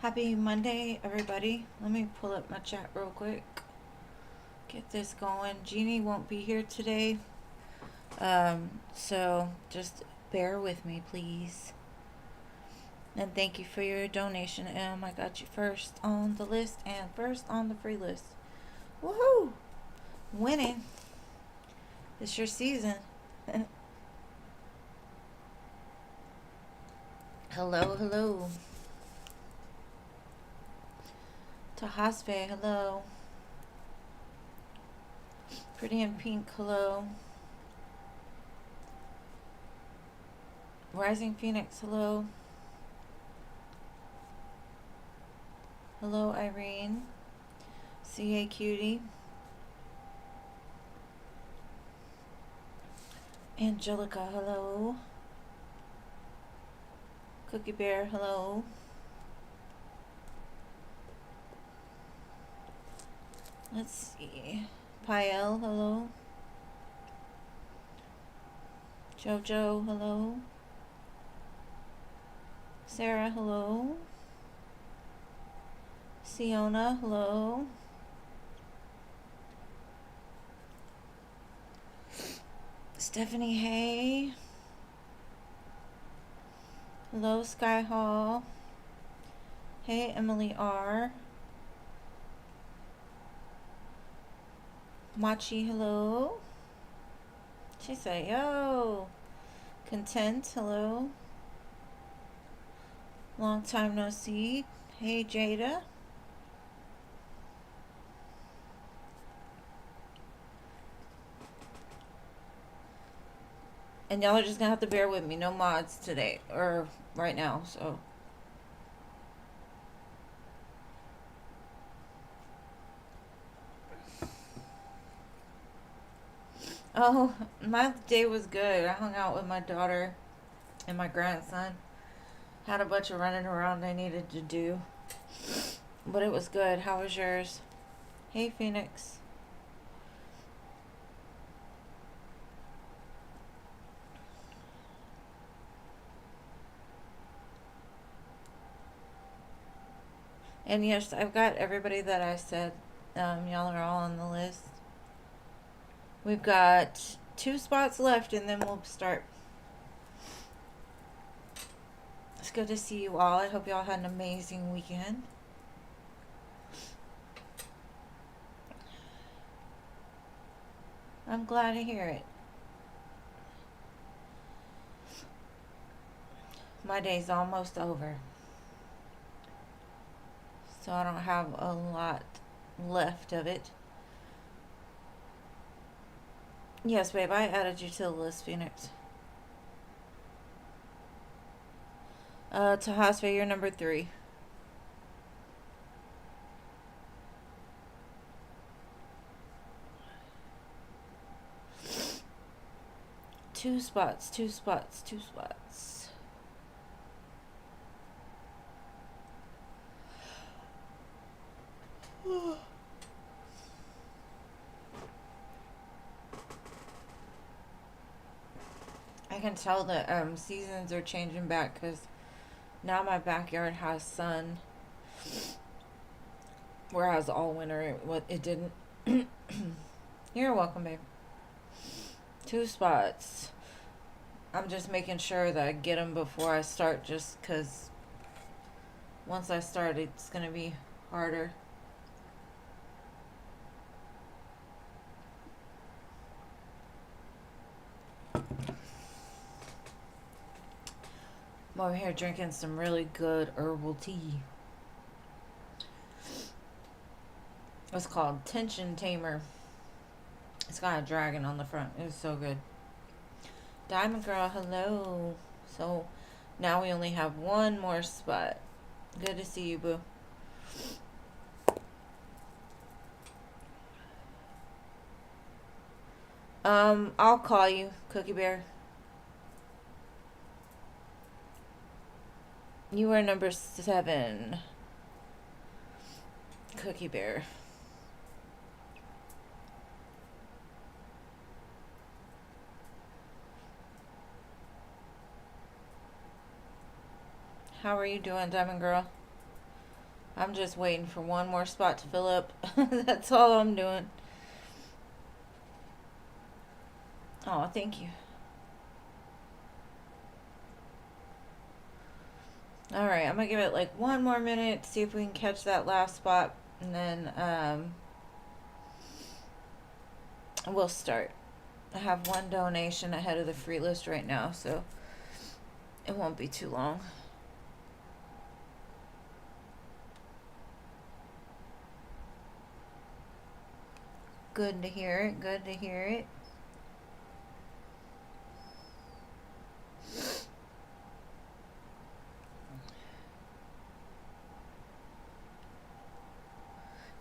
Happy Monday, everybody. Let me pull up my chat real quick. Get this going. Jeannie won't be here today. So just bear with me, please. And thank you for your donation. I got you first on the list and first on the free list. Woohoo! Winning. It's your season. Hello, hello. Tahasve, hello. Pretty in Pink, hello. Rising Phoenix, hello. Hello, Irene. CA Cutie. Angelica, hello. Cookie Bear, hello. Let's see. Pael, hello. Jojo, hello. Sarah, hello. Siona, hello. Stephanie, hey. Hello, Sky Hall. Hey, Emily R. Machi, hello. She said, yo. Content, hello. Long time no see. Hey, Jada. And y'all are just gonna have to bear with me. No mods today, or right now, so. Oh, my day was good. I hung out with my daughter and my grandson. Had a bunch of running around I needed to do. But it was good. How was yours? Hey, Phoenix. And yes, I've got everybody that I said. Y'all are all on the list. We've got 2 spots left and then we'll start. It's good to see you all. I hope y'all had an amazing weekend. I'm glad to hear it. My day's almost over. So I don't have a lot left of it. Yes, babe, I added you to the list, Phoenix. Tahasve, you're number 3. Two spots. I can tell that seasons are changing back because now my backyard has sun, whereas all winter it didn't. You're welcome, babe. 2 spots. I'm just making sure that I get them before I start, just because once I start, it's going to be harder. I'm over here drinking some really good herbal tea. It's called Tension Tamer. It's got a dragon on the front. It's so good. Diamond Girl, hello. So now we only have 1 more spot. Good to see you, boo. I'll call you, Cookie Bear. You are number 7, Cookie Bear. How are you doing, Diamond Girl? I'm just waiting for one more spot to fill up. That's all I'm doing. Oh, thank you. Alright, I'm going to give it like one more minute, see if we can catch that last spot, and then we'll start. I have one donation ahead of the free list right now, so it won't be too long. Good to hear it, good to hear it.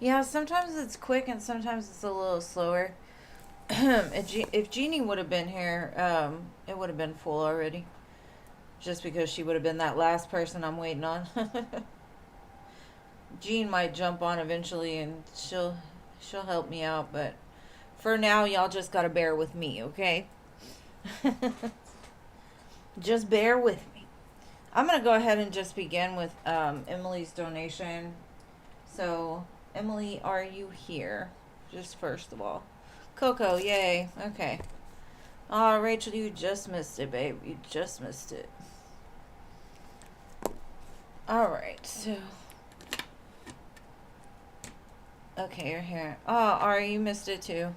Yeah, sometimes it's quick and sometimes it's a little slower. If Jeannie would have been here, it would have been full already. Just because she would have been that last person I'm waiting on. Jean might jump on eventually and she'll help me out, but for now y'all just gotta bear with me, okay? Just bear with me. I'm gonna go ahead and just begin with Emily's donation. So Emily, are you here? Just first of all. Coco, yay. Okay. Oh, Rachel, you just missed it, babe. You just missed it. Alright, so. Okay, you're here. Oh, Ari, you missed it too.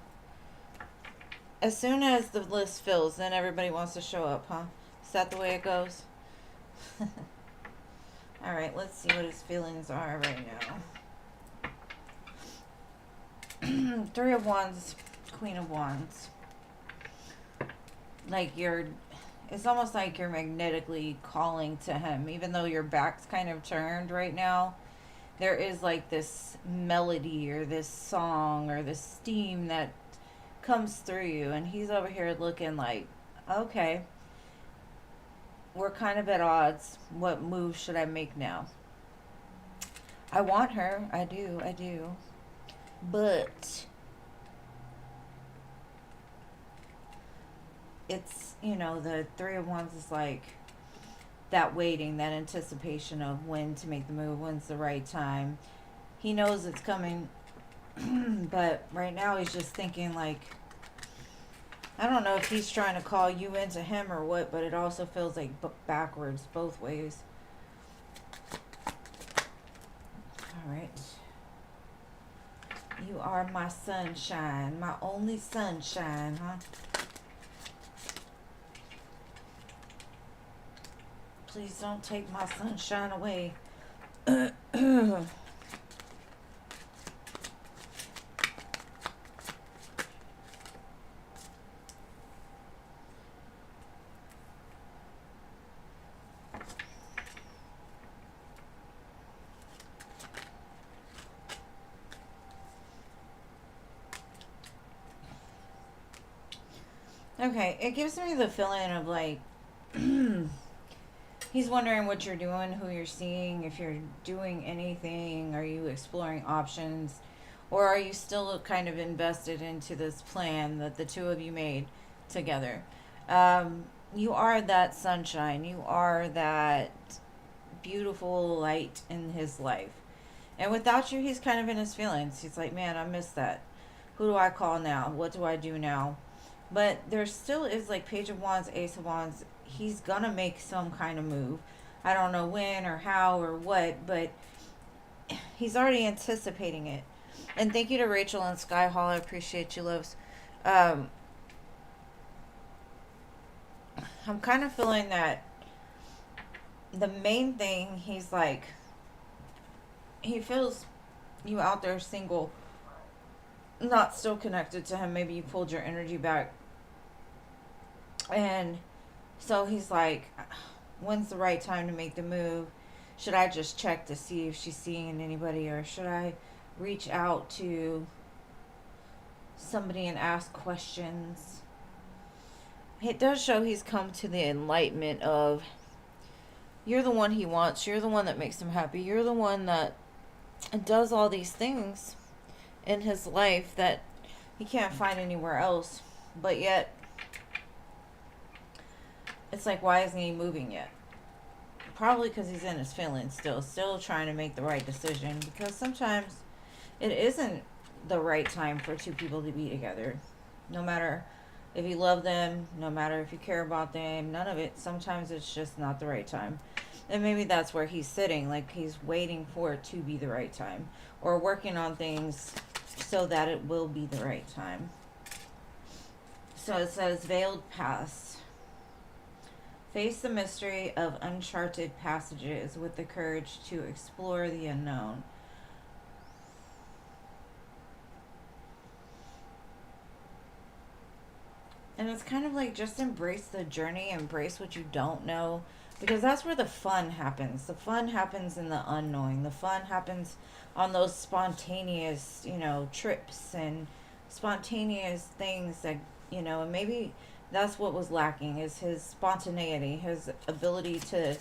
As soon as the list fills, then everybody wants to show up, huh? Is that the way it goes? Alright, let's see what his feelings are right now. Three of Wands, Queen of Wands. Like it's almost like you're magnetically calling to him, even though your back's kind of turned right now. There is like this melody or this song or this steam that comes through you, and he's over here looking like, okay, we're kind of at odds. What move should I make now? I want her. I do. But it's, the Three of Wands is like that waiting, that anticipation of when to make the move, when's the right time. He knows it's coming, but right now he's just thinking like, I don't know if he's trying to call you into him or what, but it also feels like backwards both ways. Alright. You are my sunshine, my only sunshine, huh? Please don't take my sunshine away. Okay, it gives me the feeling of like he's wondering what you're doing, who you're seeing, if you're doing anything, are you exploring options, or are you still kind of invested into this plan that the two of you made together? You are that sunshine. You are that beautiful light in his life. And without you, he's kind of in his feelings. He's like, man, I miss that. Who do I call now? What do I do now? But there still is like Page of Wands, Ace of Wands. He's gonna make some kind of move. I don't know when or how or what, but he's already anticipating it. And thank you to Rachel and Sky Hall. I appreciate you, loves. I'm kind of feeling that the main thing, he's like, he feels you out there single, not still connected to him. Maybe you pulled your energy back. And so he's like, when's the right time to make the move? Should I just check to see if she's seeing anybody, or should I reach out to somebody and ask questions? It does show he's come to the enlightenment of, you're the one he wants. You're the one that makes him happy. You're the one that does all these things in his life that he can't find anywhere else. But yet, it's like, why isn't he moving yet? probably because he's in his feelings still trying to make the right decision, because sometimes it isn't the right time for two people to be together. No matter if you love them, no matter if you care about them, none of it. Sometimes it's just not the right time. And maybe that's where he's sitting, like he's waiting for it to be the right time, or working on things so that it will be the right time. So it says veiled past. Face the mystery of uncharted passages with the courage to explore the unknown. And it's kind of like, just embrace the journey, embrace what you don't know, because that's where the fun happens. The fun happens in the unknowing. The fun happens on those spontaneous, trips and spontaneous things that, and maybe that's what was lacking, is his spontaneity, his ability to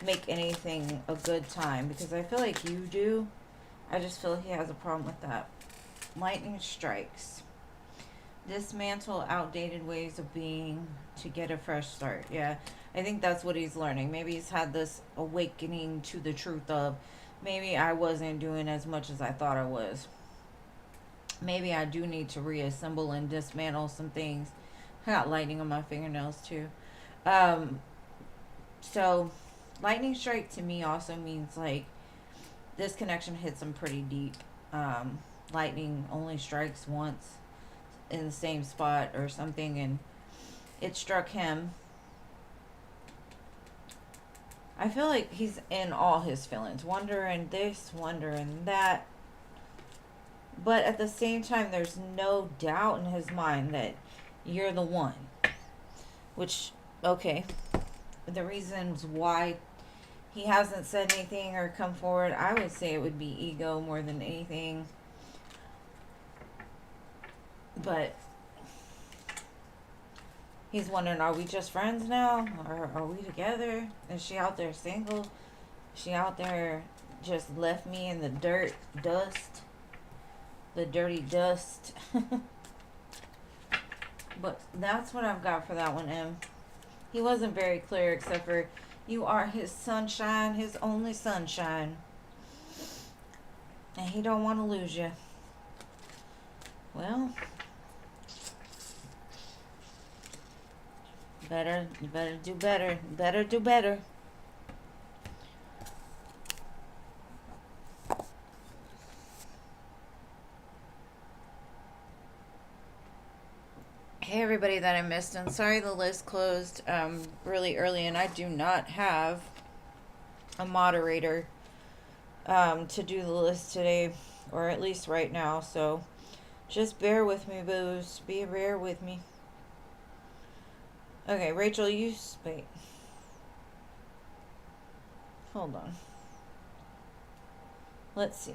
make anything a good time, because I feel like you do. I just feel he has a problem with that. Lightning strikes. Dismantle outdated ways of being to get a fresh start. Yeah, I think that's what he's learning. Maybe he's had this awakening to the truth of, maybe I wasn't doing as much as I thought I was. Maybe I do need to reassemble and dismantle some things. I got lightning on my fingernails too. So lightning strike to me also means like this connection hits him pretty deep. Lightning only strikes once in the same spot or something, and it struck him. I feel like he's in all his feelings, wondering this, wondering that, but at the same time there's no doubt in his mind that you're the one. Which, okay, the reasons why he hasn't said anything or come forward, I would say it would be ego more than anything. But he's wondering, are we just friends now? Or are we together? Is she out there single? Is she out there just left me in the dirt, dust? The dirty dust. But that's what I've got for that one, Em. He wasn't very clear, except for you are his sunshine, his only sunshine. And he don't want to lose you. Well, better do better. Better do better. Hey everybody that I missed, and sorry the list closed really early, and I do not have a moderator to do the list today, or at least right now, so just bear with me, boos. Bear with me. Okay, Rachel, wait. Hold on. Let's see.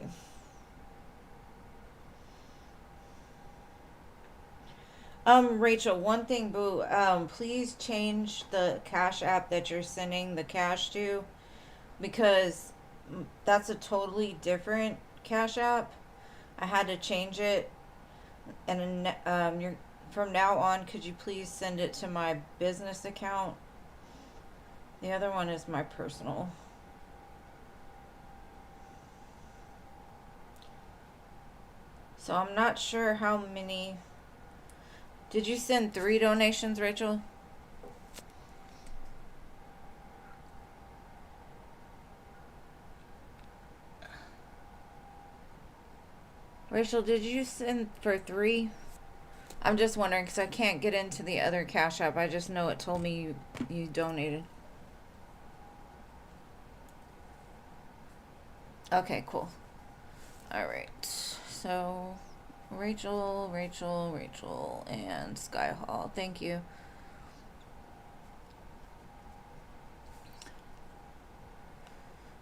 Rachel, one thing, boo, please change the Cash App that you're sending the cash to, because that's a totally different Cash App. I had to change it, and you're, from now on, could you please send it to my business account? The other one is my personal. So I'm not sure how many. Did you send 3 donations, Rachel? Rachel, did you send for 3? I'm just wondering, because I can't get into the other Cash App. I just know it told me you donated. Okay, cool. Alright. So, Rachel, and Sky Hall. Thank you.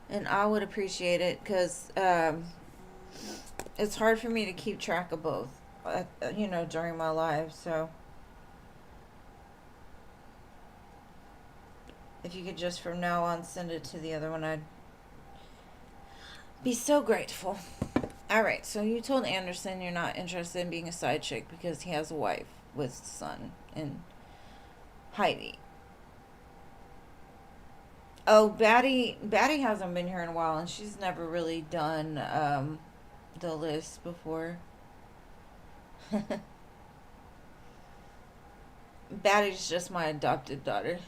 And I would appreciate it, because it's hard for me to keep track of both, during my life. So if you could just from now on send it to the other one, I'd be so grateful. Alright, so you told Anderson you're not interested in being a side chick because he has a wife with son and Heidi. Oh, Batty hasn't been here in a while, and she's never really done the list before. Batty's just my adopted daughter.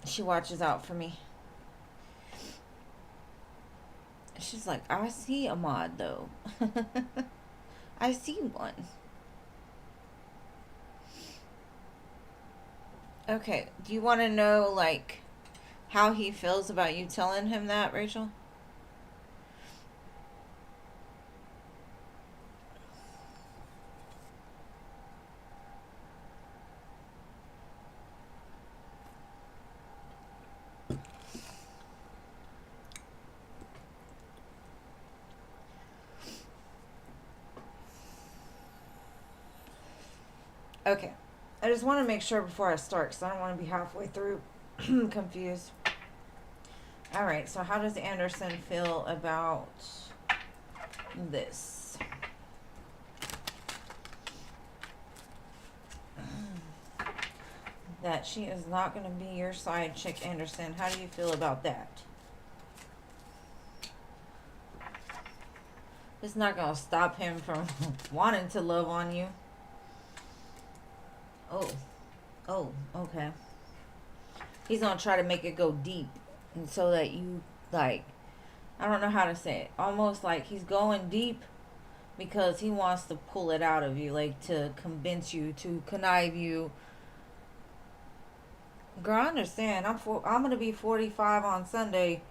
She watches out for me. She's like, I see a mod though. I see one. Okay, do you want to know like how he feels about you telling him that, Rachel? Okay. I just want to make sure before I start because I don't want to be halfway through confused. All right, so how does Anderson feel about this? That she is not going to be your side chick, Anderson. How do you feel about that? It's not going to stop him from wanting to love on you. Oh, okay. He's going to try to make it go deep. And so that you, like, I don't know how to say it. Almost like he's going deep because he wants to pull it out of you. Like, to convince you, to connive you. Girl, I understand. I'm going to be 45 on Sunday.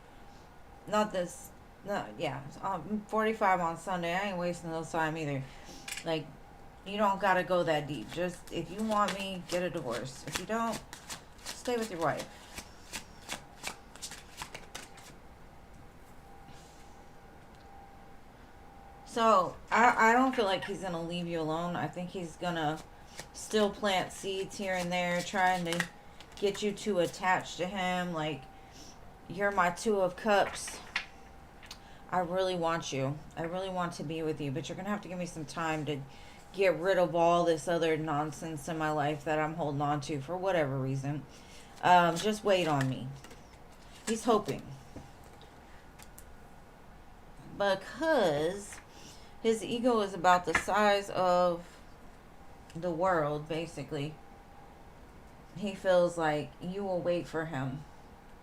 Not this. No, yeah. I'm 45 on Sunday. I ain't wasting no time either. Like, you don't gotta go that deep. Just, if you want me, get a divorce. If you don't, stay with your wife. So, I don't feel like he's gonna leave you alone. I think he's gonna still plant seeds here and there, trying to get you to attach to him. Like, you're my 2 of Cups. I really want you. I really want to be with you, but you're gonna have to give me some time to get rid of all this other nonsense in my life that I'm holding on to for whatever reason. Just wait on me. He's hoping. Because his ego is about the size of the world, basically. He feels like you will wait for him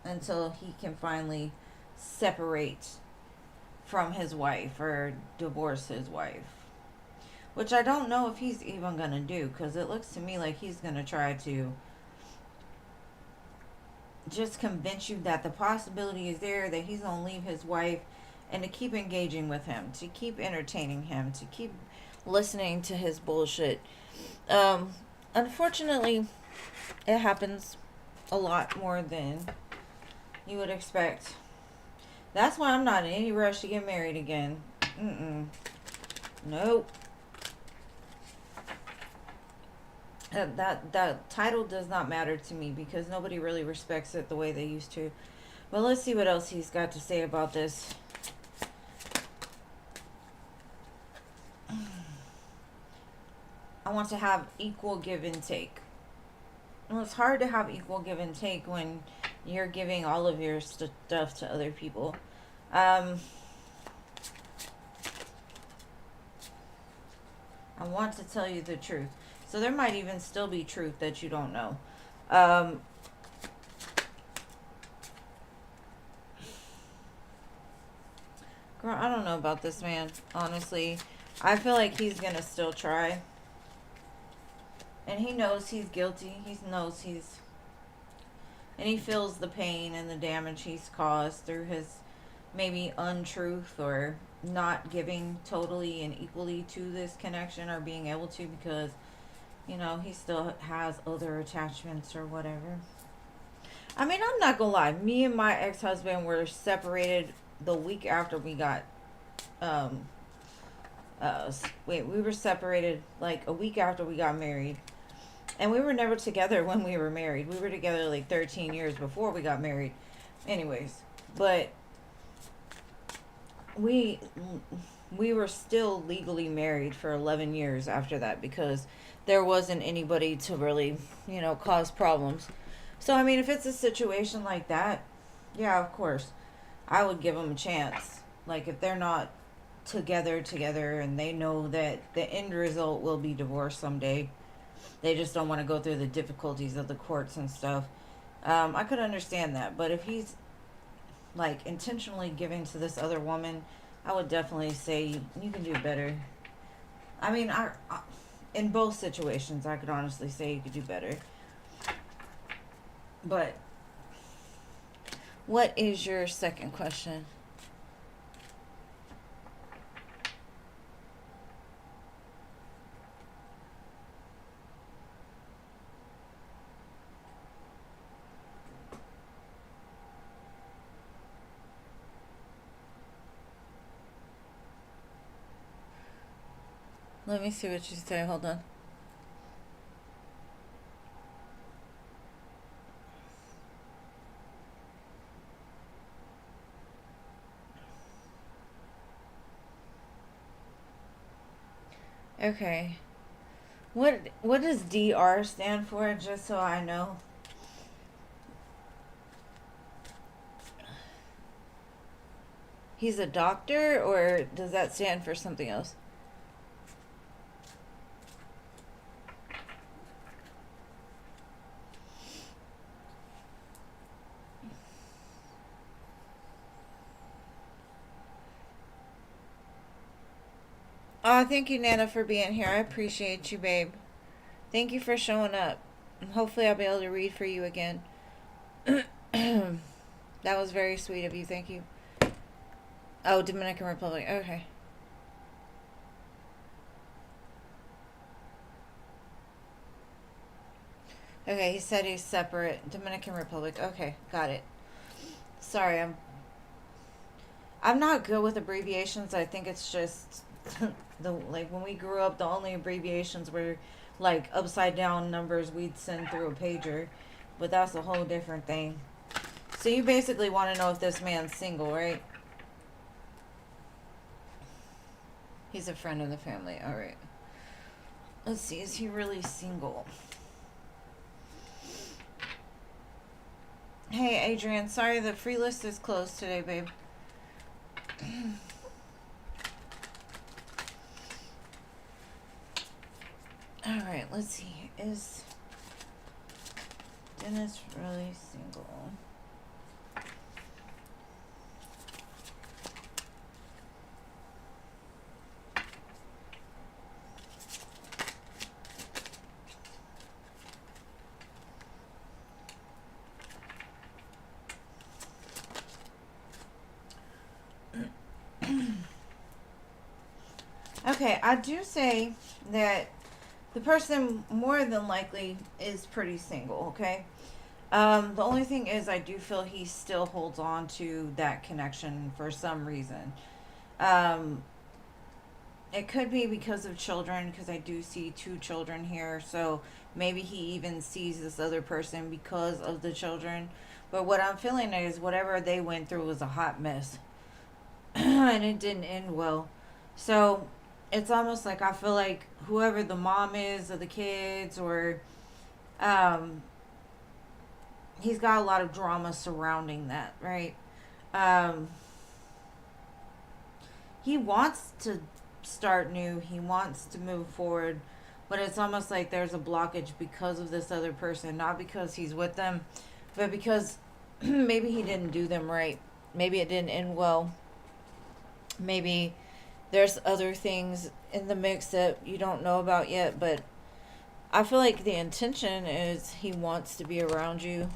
until he can finally separate from his wife or divorce his wife. Which I don't know if he's even going to do, because it looks to me like he's going to try to just convince you that the possibility is there, that he's going to leave his wife, and to keep engaging with him, to keep entertaining him, to keep listening to his bullshit. Unfortunately, it happens a lot more than you would expect. That's why I'm not in any rush to get married again. Nope. That title does not matter to me because nobody really respects it the way they used to. But let's see what else he's got to say about this. I want to have equal give and take. Well, it's hard to have equal give and take when you're giving all of your stuff to other people. I want to tell you the truth. So there might even still be truth that you don't know. Girl, I don't know about this man, honestly. I feel like he's going to still try. And he knows he's guilty. He knows he's... And he feels the pain and the damage he's caused through his maybe untruth or not giving totally and equally to this connection or being able to because, you know, he still has other attachments or whatever. I mean, I'm not gonna lie. Me and my ex-husband were separated the week after we got, we were separated like a week after we got married. And we were never together when we were married. We were together like 13 years before we got married. Anyways, but we were still legally married for 11 years after that because there wasn't anybody to really, you know, cause problems. So, I mean, if it's a situation like that, yeah, of course, I would give them a chance. Like, if they're not together, and they know that the end result will be divorce someday, they just don't want to go through the difficulties of the courts and stuff. I could understand that. But if he's, like, intentionally giving to this other woman, I would definitely say you can do better. I mean, in both situations, I could honestly say you could do better. But what is your second question? Let me see what you say. Hold on. Okay. What does DR stand for, just so I know? He's a doctor, or does that stand for something else? Oh, thank you, Nana, for being here. I appreciate you, babe. Thank you for showing up. Hopefully I'll be able to read for you again. That was very sweet of you. Thank you. Oh, Dominican Republic. Okay. Okay, he said he's separate. Dominican Republic. Okay, got it. Sorry, I'm not good with abbreviations. I think it's just like when we grew up, the only abbreviations were like upside down numbers we'd send through a pager, but that's a whole different thing. So you basically want to know if this man's single, right? He's a friend of the family. All right. Let's see. Is he really single? Hey, Adrian. Sorry, the free list is closed today, babe. All right. Let's see. Is Dennis really single? Okay, I do say that the person more than likely is pretty single, okay? The only thing is, I do feel he still holds on to that connection for some reason. Um, it could be because of children, because I do see two children here, so maybe he even sees this other person because of the children. But what I'm feeling is whatever they went through was a hot mess, and it didn't end well. So it's almost like I feel like whoever the mom is of the kids, or um, he's got a lot of drama surrounding that, right? Um, he wants to start new, he wants to move forward, but it's almost like there's a blockage because of this other person, not because he's with them, but because maybe he didn't do them right. Maybe it didn't end well. Maybe there's other things in the mix that you don't know about yet, but I feel like the intention is he wants to be around you.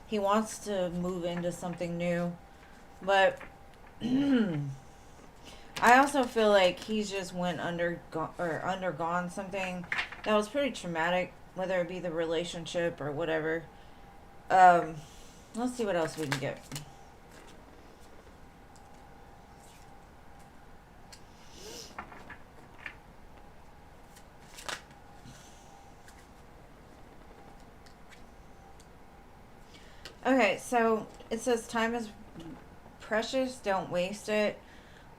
He wants to move into something new. But I also feel like he's just undergone something that was pretty traumatic, whether it be the relationship or whatever. Um, let's see what else we can get. Okay, so it says time is precious, don't waste it,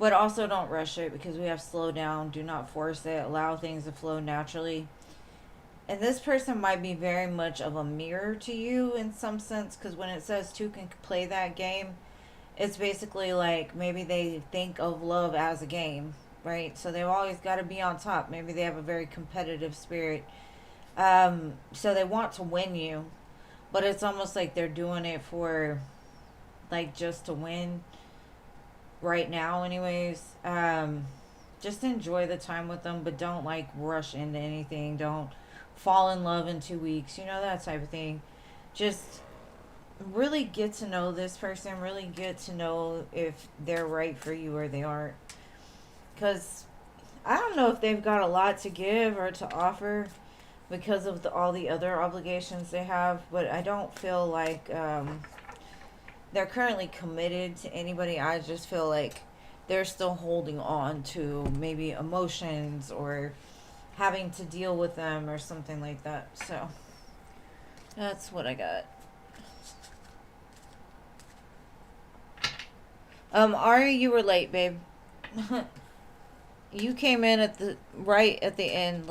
but also don't rush it, because we have slow down, do not force it, allow things to flow naturally. And this person might be very much of a mirror to you in some sense, because when it says two can play that game, it's basically like maybe they think of love as a game, right? So they've always got to be on top. Maybe they have a very competitive spirit. So they want to win you, but it's almost like they're doing it for, like, just to win right now, anyways. Just enjoy the time with them, but don't, like, rush into anything. Don't fall in love in 2 weeks, that type of thing. Just really get to know this person, really get to know if they're right for you or they aren't. Because I don't know if they've got a lot to give or to offer because of all the other obligations they have, but I don't feel like they're currently committed to anybody. I just feel like they're still holding on to maybe emotions or having to deal with them or something like that. So that's what I got. Ari, you were late, babe. You came in right at the end,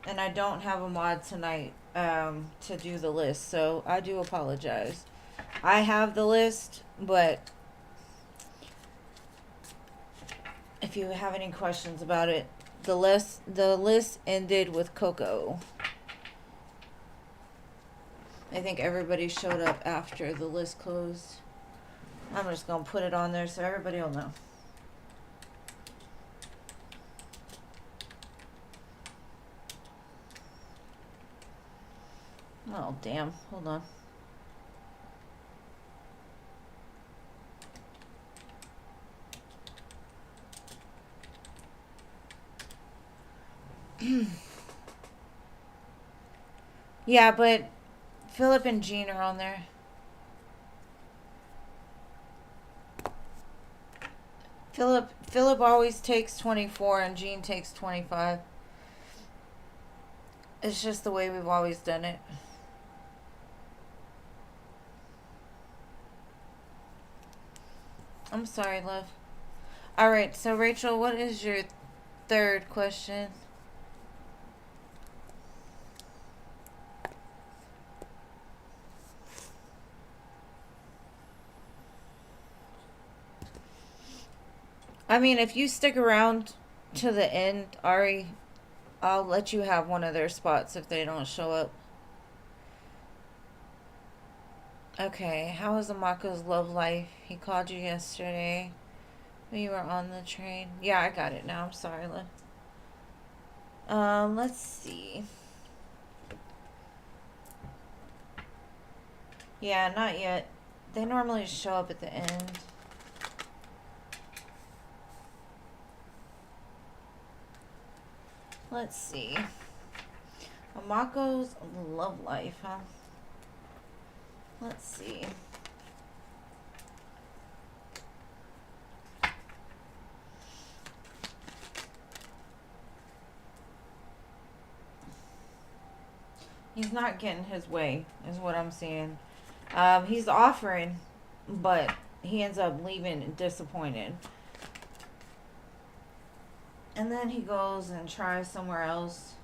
and I don't have a mod tonight to do the list, so I do apologize. I have the list, but if you have any questions about it, the list ended with Coco. I think everybody showed up after the list closed. I'm just going to put it on there so everybody will know. Oh, damn. Hold on. Yeah, but Philip and Jean are on there. Philip always takes 24 and Jean takes 25. It's just the way we've always done it. I'm sorry, love. Alright, so Rachel, what is your third question? I mean, if you stick around to the end, Ari, I'll let you have one of their spots if they don't show up. Okay, how is Amako's love life? He called you yesterday when you were on the train. Yeah, I got it now. I'm sorry, love. Let's see. Yeah, not yet. They normally show up at the end. Let's see. Amako's love life, huh? Let's see. He's not getting his way, is what I'm seeing. He's offering, but he ends up leaving disappointed. And then he goes and tries somewhere else.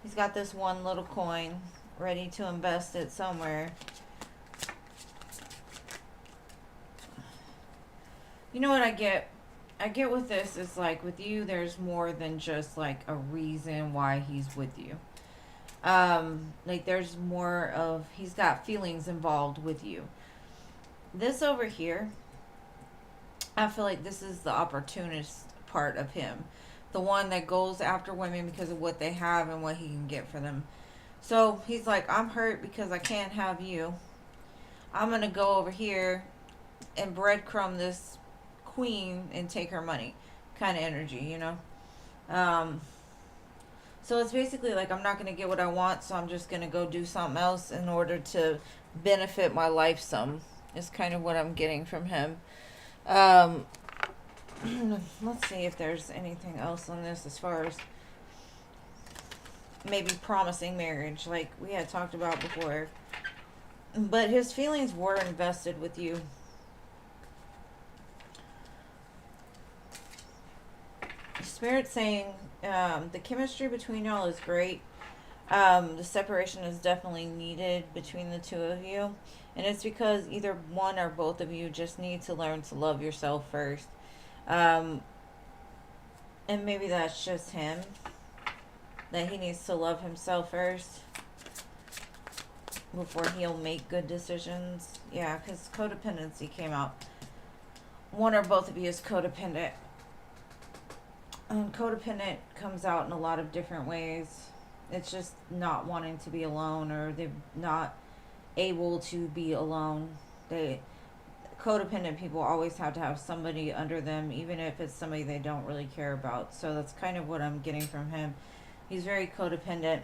He's got this one little coin ready to invest it somewhere. You know what I get? I get with this is like with you, there's more than just like a reason why he's with you. Like there's more of, he's got feelings involved with you. This over here, I feel like this is the opportunist part of him. The one that goes after women because of what they have and what he can get for them. So he's like, I'm hurt because I can't have you. I'm going to go over here and breadcrumb this queen and take her money kind of energy, you know? So it's basically like, I'm not going to get what I want, so I'm just going to go do something else in order to benefit my life some. Is kind of what I'm getting from him. Let's see if there's anything else on this as far as maybe promising marriage, like we had talked about before. But his feelings were invested with you. Spirit saying the chemistry between y'all is great. The separation is definitely needed between the two of you. And it's because either one or both of you just need to learn to love yourself first. Um, and maybe that's just him. That he needs to love himself first before he'll make good decisions. Yeah, because codependency came out. One or both of you is codependent. And codependent comes out in a lot of different ways. It's just not wanting to be alone, or they're not able to be alone. They Codependent people always have to have somebody under them, even if it's somebody they don't really care about. So that's kind of what I'm getting from him. He's very codependent,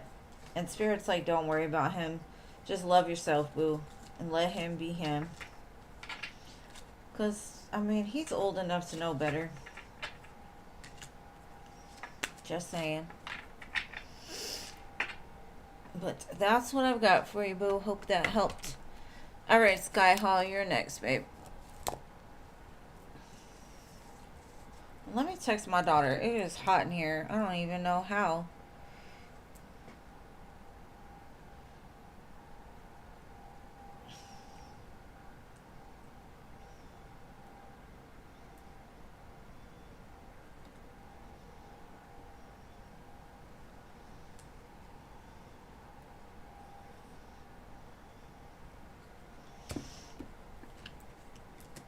and Spirit's like, don't worry about him. Just love yourself, boo, and let him be him. Because, I mean, he's old enough to know better. Just saying. But that's what I've got for you, boo. Hope that helped. Alright, Sky Hall, you're next, babe. Let me text my daughter. It is hot in here. I don't even know how.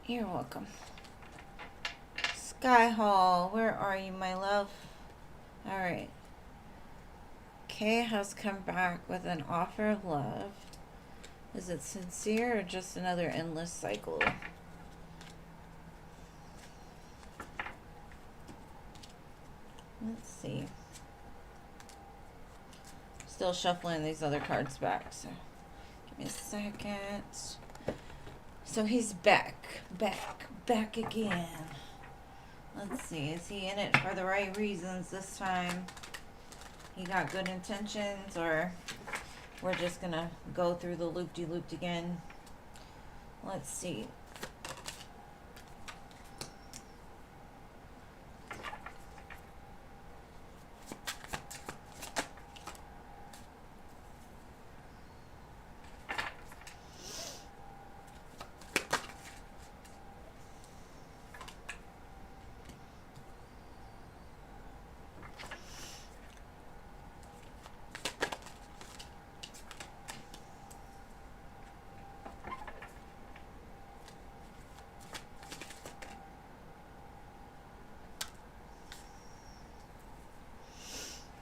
You're welcome. Sky Hall, where are you, my love? Alright. Kay has come back with an offer of love. Is it sincere or just another endless cycle? Let's see. Still shuffling these other cards back, so give me a second. So he's back again. Let's see, is he in it for the right reasons this time? He got good intentions, or we're just gonna go through the loop-de-loop again? Let's see.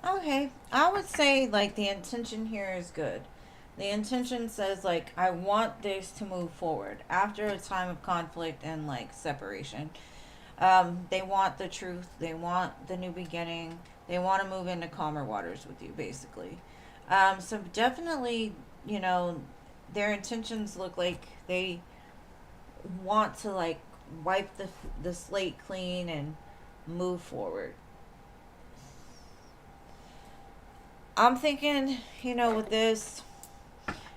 Okay, I would say like the intention here is good. The intention says like, I want this to move forward after a time of conflict and like separation. They want the truth. They want the new beginning. They want to move into calmer waters with you, basically. So definitely, you know, their intentions look like they want to like wipe the slate clean and move forward. I'm thinking, you know, with this,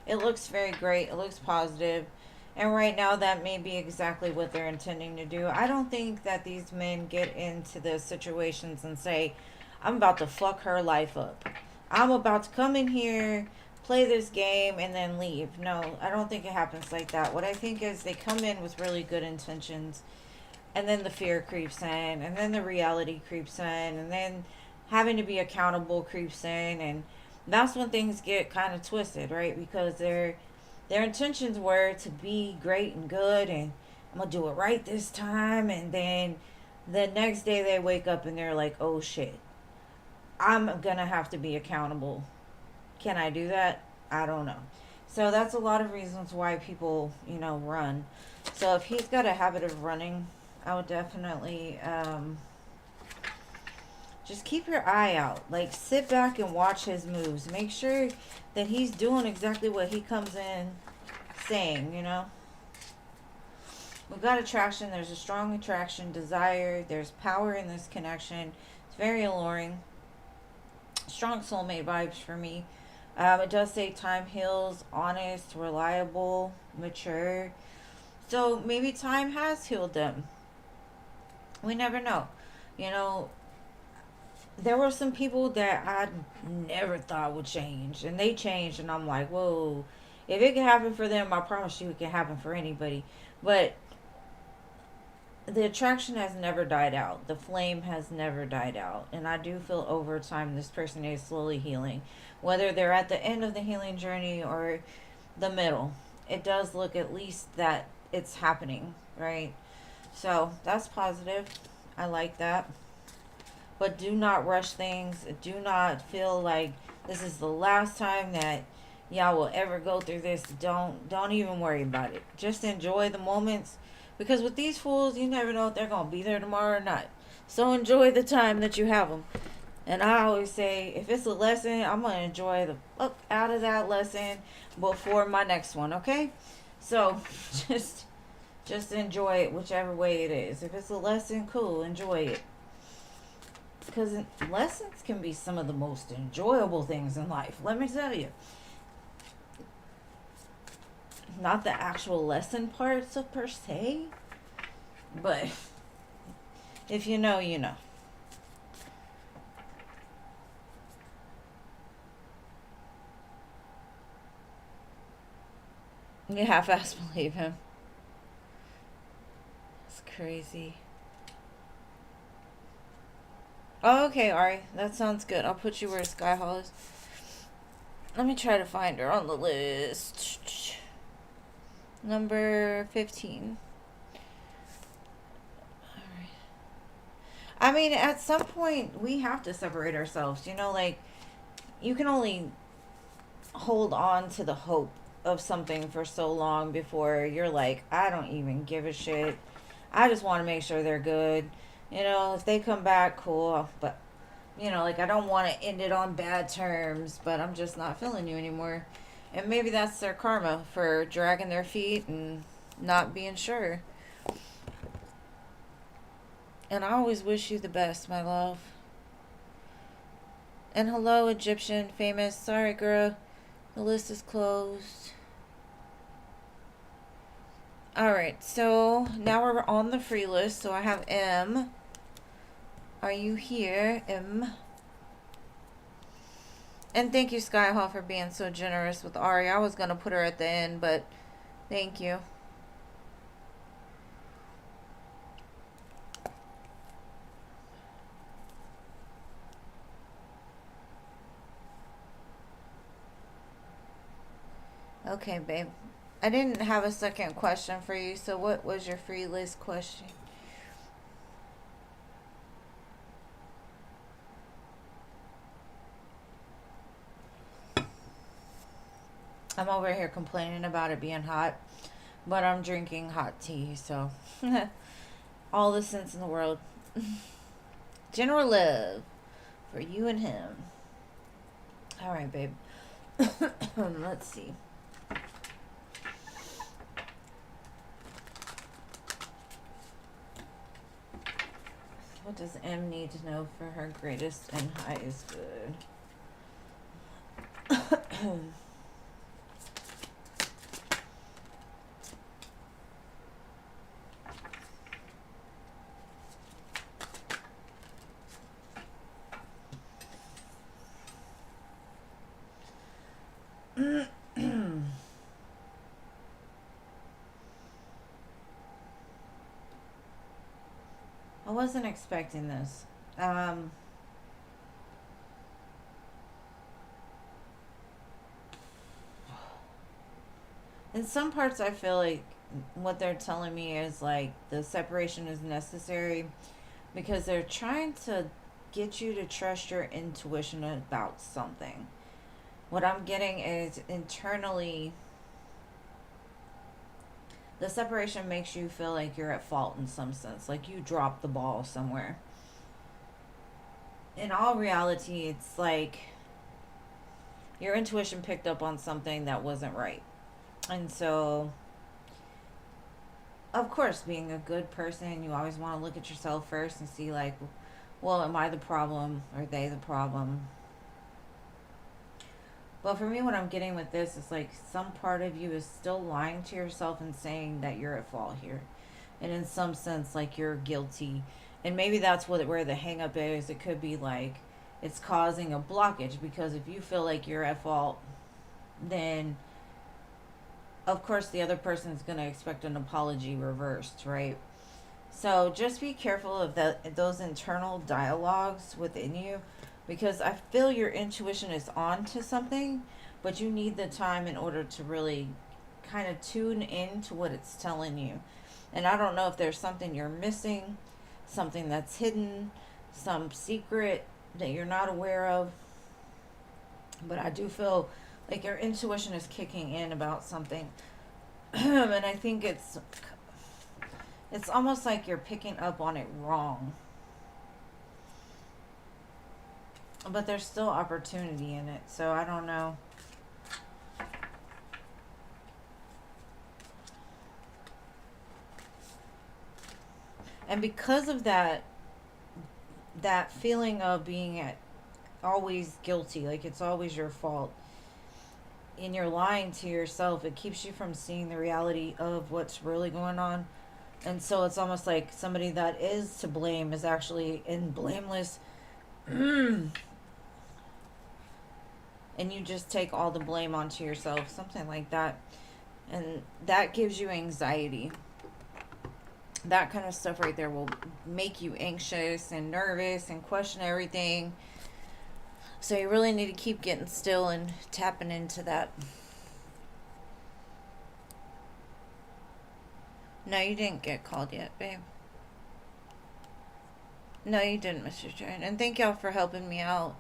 it looks very great. It looks positive. And right now, that may be exactly what they're intending to do. I don't think that these men get into the situations and say, I'm about to fuck her life up. I'm about to come in here, play this game, and then leave. No, I don't think it happens like that. What I think is they come in with really good intentions, and then the fear creeps in, and then the reality creeps in, and then having to be accountable creeps in, and that's when things get kind of twisted, right? Because their intentions were to be great and good, and I'm gonna do it right this time, and then the next day they wake up and they're like, oh shit, I'm gonna have to be accountable. Can I do that? I don't know. So that's a lot of reasons why people, you know, run. So if he's got a habit of running, I would definitely just keep your eye out. Like, sit back and watch his moves. Make sure that he's doing exactly what he comes in saying, you know. We've got attraction. There's a strong attraction, desire. There's power in this connection. It's very alluring. Strong soulmate vibes for me. It does say time heals, honest, reliable, mature. So maybe time has healed them. We never know. You know, there were some people that I never thought would change, and they changed, and I'm like, whoa. If it can happen for them, I promise you it can happen for anybody. But the attraction has never died out. The flame has never died out. And I do feel over time this person is slowly healing. Whether they're at the end of the healing journey or the middle, it does look at least that it's happening, right? So that's positive. I like that. But do not rush things. Do not feel like this is the last time that y'all will ever go through this. Don't even worry about it. Just enjoy the moments, because with these fools, you never know if they're gonna be there tomorrow or not. So enjoy the time that you have them. And I always say, if it's a lesson, I'm gonna enjoy the fuck out of that lesson before my next one. Okay, so just enjoy it whichever way it is. If it's a lesson, cool, enjoy it. Because lessons can be some of the most enjoyable things in life. Let me tell you. Not the actual lesson parts of per se, but if you know, you know. You half-ass believe him. It's crazy. Oh, okay, Ari. That sounds good. I'll put you where Sky Hall is. Let me try to find her on the list. Number 15. Alright. I mean, at some point, we have to separate ourselves. You know, like, you can only hold on to the hope of something for so long before you're like, I don't even give a shit. I just want to make sure they're good. You know, if they come back, cool. But, you know, like, I don't want to end it on bad terms, but I'm just not feeling you anymore. And maybe that's their karma for dragging their feet and not being sure. And I always wish you the best, my love. And hello, Egyptian famous. Sorry, girl. The list is closed. Alright, so now we're on the free list. So I have M. Are you here, M? And thank you, Skyhall, for being so generous with Ari. I was going to put her at the end, but thank you. Okay, babe. I didn't have a second question for you, so what was your free list question? I'm over here complaining about it being hot, but I'm drinking hot tea, so all the sense in the world. General love for you and him. All right, babe. Let's see. What does M need to know for her greatest and highest good? I wasn't expecting this. In some parts, I feel like what they're telling me is like the separation is necessary because they're trying to get you to trust your intuition about something. What I'm getting is internally, the separation makes you feel like you're at fault in some sense, like you dropped the ball somewhere. In all reality, it's like your intuition picked up on something that wasn't right. And so, of course, being a good person, you always want to look at yourself first and see, like, well, am I the problem? Or are they the problem? But for me, what I'm getting with this is like some part of you is still lying to yourself and saying that you're at fault here. And in some sense, like you're guilty And maybe that's where the hang up is. It could be like it's causing a blockage, because if you feel like you're at fault, then of course the other person is going to expect an apology reversed, right? So just be careful of those internal dialogues within you, because I feel your intuition is on to something, but you need the time in order to really kind of tune in to what it's telling you. And I don't know if there's something you're missing, something that's hidden, some secret that you're not aware of, but I do feel like your intuition is kicking in about something. And I think it's almost like you're picking up on it wrong. But there's still opportunity in it, so I don't know. And because of that feeling of being always guilty, like it's always your fault, and you're lying to yourself, it keeps you from seeing the reality of what's really going on. And so it's almost like somebody that is to blame is actually in blameless. And you just take all the blame onto yourself, something like that. And that gives you anxiety. That kind of stuff right there will make you anxious and nervous and question everything. So you really need to keep getting still and tapping into that. No, you didn't get called yet, babe. No, you didn't, Mr. Trent. And thank y'all for helping me out.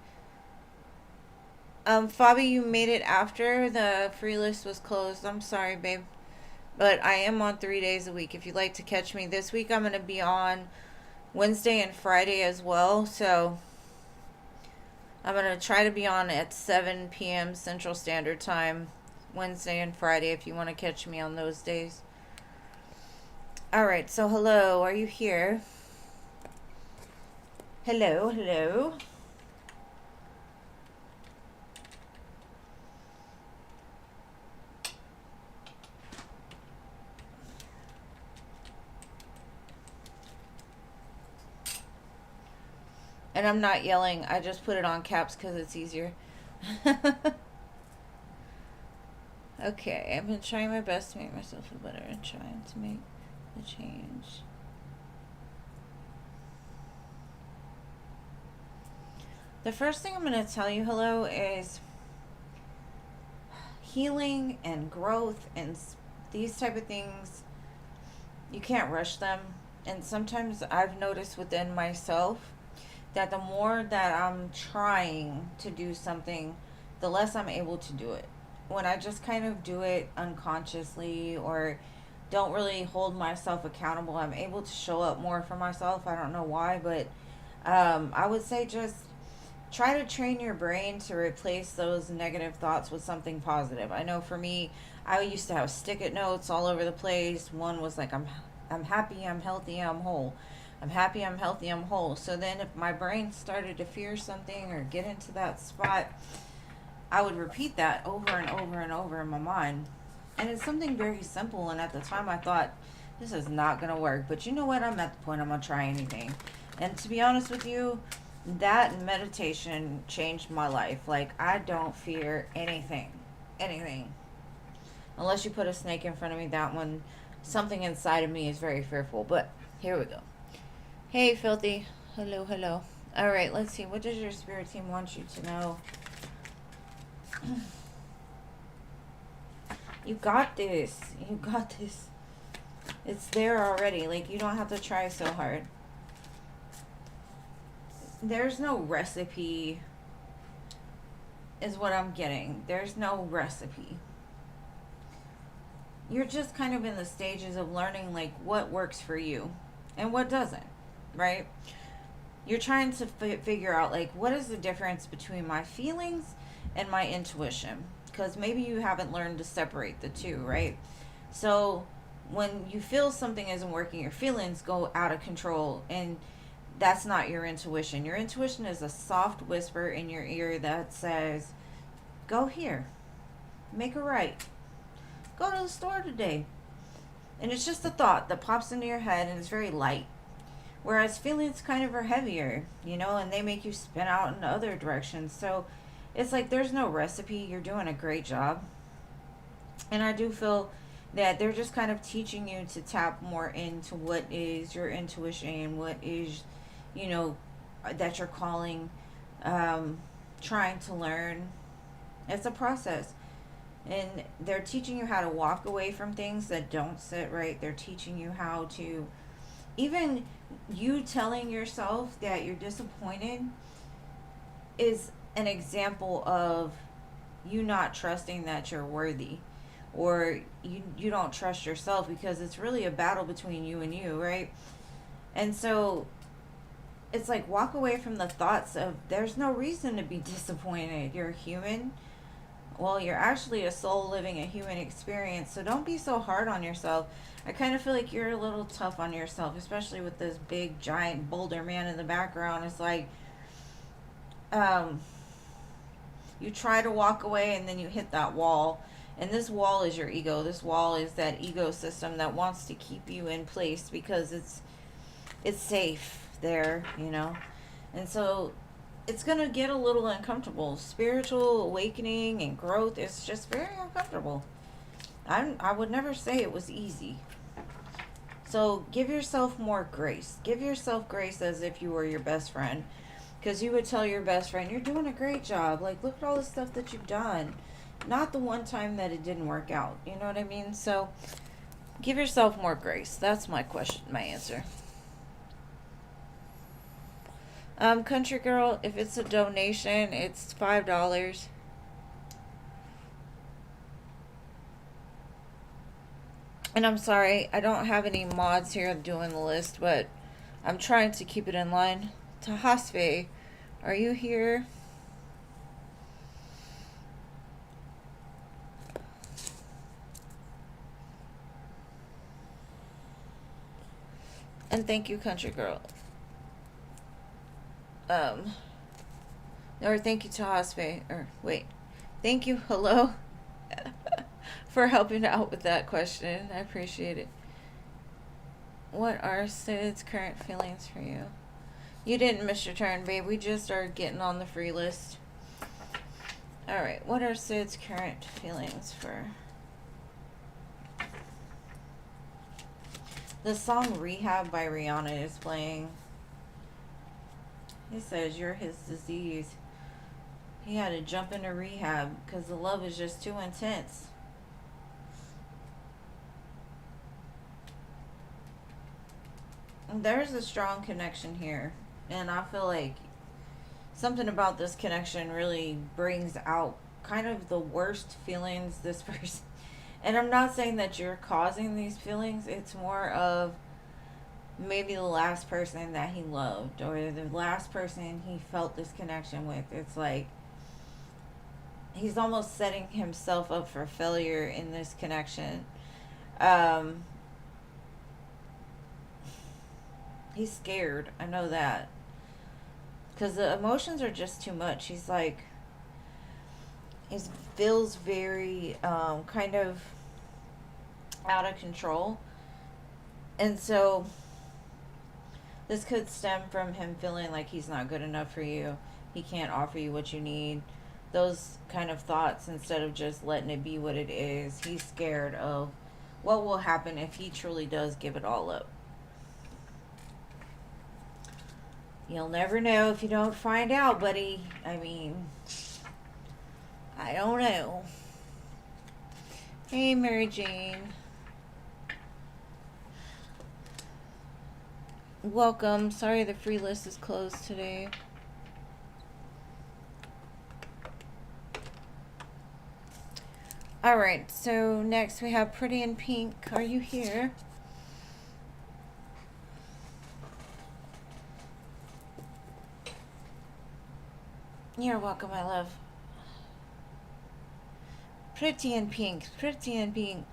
Fabi, you made it after the free list was closed. I'm sorry, babe. But I am on 3 days a week. If you'd like to catch me this week, I'm going to be on Wednesday and Friday as well. So I'm going to try to be on at 7 p.m. Central Standard Time, Wednesday and Friday, if you want to catch me on those days. All right. So hello. Are you here? Hello. Hello. And I'm not yelling. I just put it on caps because it's easier. Okay. I've been trying my best to make myself feel better and trying to make the change. The first thing I'm going to tell you, hello, is healing and growth and these type of things, you can't rush them. And sometimes I've noticed within myself that the more that I'm trying to do something, the less I'm able to do it. When I just kind of do it unconsciously or don't really hold myself accountable, I'm able to show up more for myself. I don't know why, but I would say just try to train your brain to replace those negative thoughts with something positive. I know for me, I used to have stick-it notes all over the place. One was like, I'm happy, I'm healthy, I'm whole. I'm happy, I'm healthy, I'm whole. So then if my brain started to fear something or get into that spot, I would repeat that over and over and over in my mind. And it's something very simple. And at the time I thought, this is not going to work. But you know what? I'm at the point I'm going to try anything. And to be honest with you, that meditation changed my life. Like, I don't fear anything. Anything. Unless you put a snake in front of me, that one, something inside of me is very fearful. But here we go. Hey, Filthy. Hello, hello. All right, let's see. What does your spirit team want you to know? You got this. You got this. It's there already. Like, you don't have to try so hard. There's no recipe, is what I'm getting. There's no recipe. You're just kind of in the stages of learning, like, what works for you and what doesn't, right? You're trying to figure out, like, what is the difference between my feelings and my intuition? Because maybe you haven't learned to separate the two, right? So when you feel something isn't working, your feelings go out of control, and that's not your intuition. Your intuition is a soft whisper in your ear that says, go here, make a right, go to the store today. And it's just a thought that pops into your head, and it's very light. Whereas feelings kind of are heavier, you know, and they make you spin out in other directions. So it's like there's no recipe. You're doing a great job. And I do feel that they're just kind of teaching you to tap more into what is your intuition, what is, you know, that you're calling, um, trying to learn. It's a process. And they're teaching you how to walk away from things that don't sit right. They're teaching you how to, even you telling yourself that you're disappointed is an example of you not trusting that you're worthy, or you don't trust yourself, because it's really a battle between you and you, right? And so it's like, walk away from the thoughts of there's no reason to be disappointed. You're human. Well, you're actually a soul living a human experience, so don't be so hard on yourself. I kind of feel like you're a little tough on yourself, especially with this big giant boulder man in the background. It's like, um you try to walk away and then you hit that wall, and this wall is your ego. This wall is that ego system that wants to keep you in place because it's safe there, you know. And so it's going to get a little uncomfortable. Spiritual awakening and growth is just very uncomfortable. I would never say it was easy. So give yourself more grace. Give yourself grace as if you were your best friend. Because you would tell your best friend, you're doing a great job. Like, look at all the stuff that you've done. Not the one time that it didn't work out. You know what I mean? So give yourself more grace. That's my question, my answer. Country girl, if it's a donation, it's $5. And I'm sorry, I don't have any mods here doing the list, but I'm trying to keep it in line. Tahasve, are you here? And thank you, country girl. Or thank you, Tahasve. Or wait, thank you, hello, for helping out with that question. I appreciate it. What are Sid's current feelings for you? You didn't miss your turn, babe. We just started getting on the free list. Alright, what are Sid's current feelings for? The song Rehab by Rihanna is playing. He says you're his disease. He had to jump into rehab because the love is just too intense. There's a strong connection here. And I feel like something about this connection really brings out kind of the worst feelings this person. And I'm not saying that you're causing these feelings. It's more of maybe the last person that he loved, or the last person he felt this connection with. It's like he's almost setting himself up for failure in this connection. He's scared. I know that. Because the emotions are just too much. He's like, he feels very kind of out of control. And so this could stem from him feeling like he's not good enough for you. He can't offer you what you need. Those kind of thoughts, instead of just letting it be what it is. He's scared of what will happen if he truly does give it all up. You'll never know if you don't find out, buddy. I mean, I don't know. Hey, Mary Jane. Welcome. Sorry the free list is closed today. Alright, so next we have Pretty in Pink. Are you here? You're welcome, my love. Pretty in Pink. Pretty in Pink.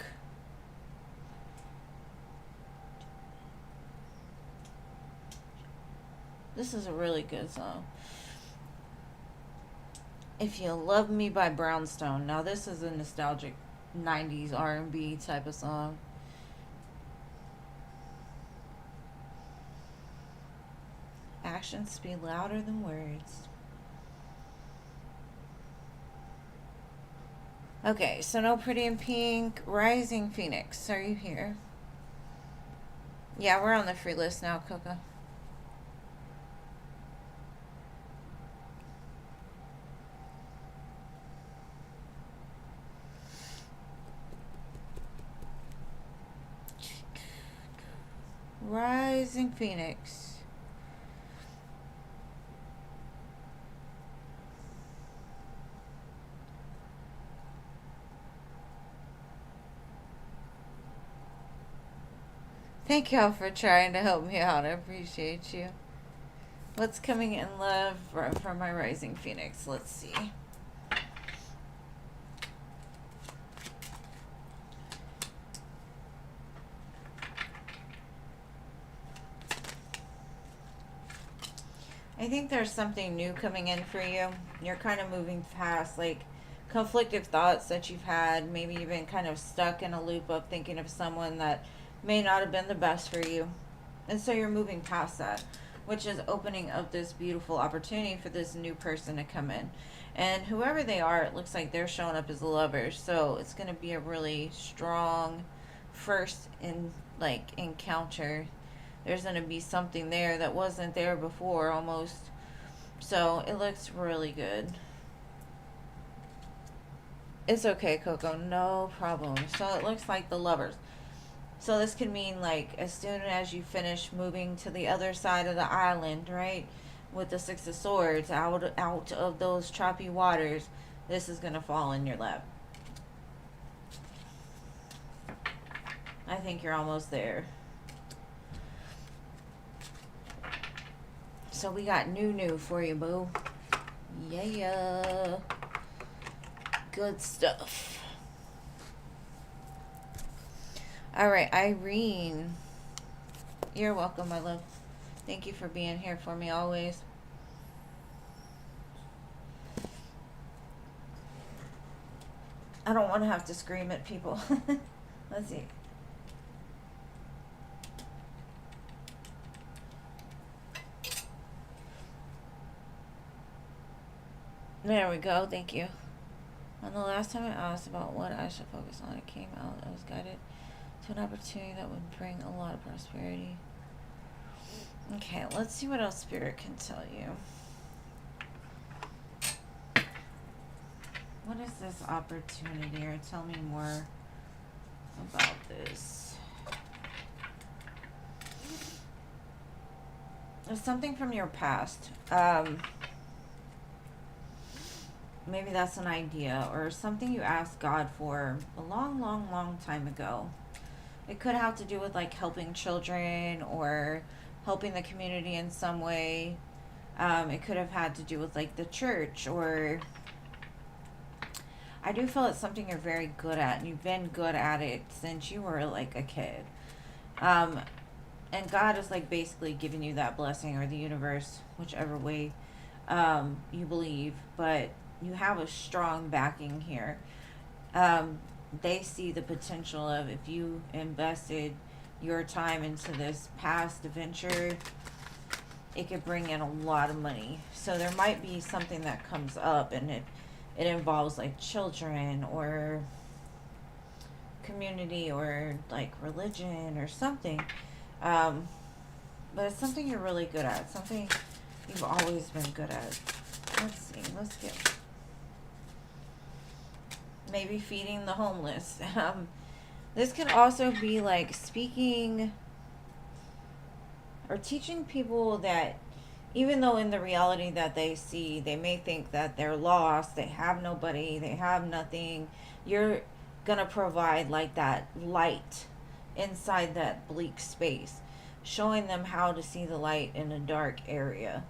This is a really good song. If You Love Me by Brownstone. Now this is a nostalgic 90s R&B type of song. actions speak louder than words. Okay, so no pretty in pink. Rising Phoenix, are you here? Yeah, we're on the free list now, Coco. Rising Phoenix. Thank y'all for trying to help me out. I appreciate you. What's coming in love for my Rising Phoenix? Let's see. I think there's something new coming in for you. You're kind of moving past like conflictive thoughts that you've had. Maybe you've been kind of stuck in a loop of thinking of someone that may not have been the best for you. And so you're moving past that, which is opening up this beautiful opportunity for this new person to come in. And whoever they are, it looks like they're showing up as lovers. So it's going to be a really strong first encounter. There's going to be something there that wasn't there before almost. So it looks really good. It's okay, Coco. No problem. So it looks like the lovers. So this could mean like as soon as you finish moving to the other side of the island, right? With the Six of Swords, out of those choppy waters, this is going to fall in your lap. I think you're almost there. So we got new for you, boo. Yeah. Good stuff. All right, Irene. You're welcome, my love. Thank you for being here for me always. I don't want to have to scream at people. Let's see. There we go. Thank you. And the last time I asked about what I should focus on, it came out. I was guided to an opportunity that would bring a lot of prosperity. Okay, let's see what else Spirit can tell you. What is this opportunity? Or tell me more about this. There's something from your past. Maybe that's an idea or something you asked God for a long time ago. It could have to do with like helping children or helping the community in some way. It could have had to do with like the church, or I do feel it's something you're very good at and you've been good at it since you were like a kid. And God is like basically giving you that blessing, or the universe, whichever way you believe, but you have a strong backing here. They see the potential of if you invested your time into this past adventure, it could bring in a lot of money. So there might be something that comes up and it involves like children or community or like religion or something. But it's something you're really good at, something you've always been good at. Let's see, let's get maybe feeding the homeless. This can also be like speaking or teaching people that even though in the reality that they see, they may think that they're lost, they have nobody, they have nothing. You're gonna provide like that light inside that bleak space, showing them how to see the light in a dark area.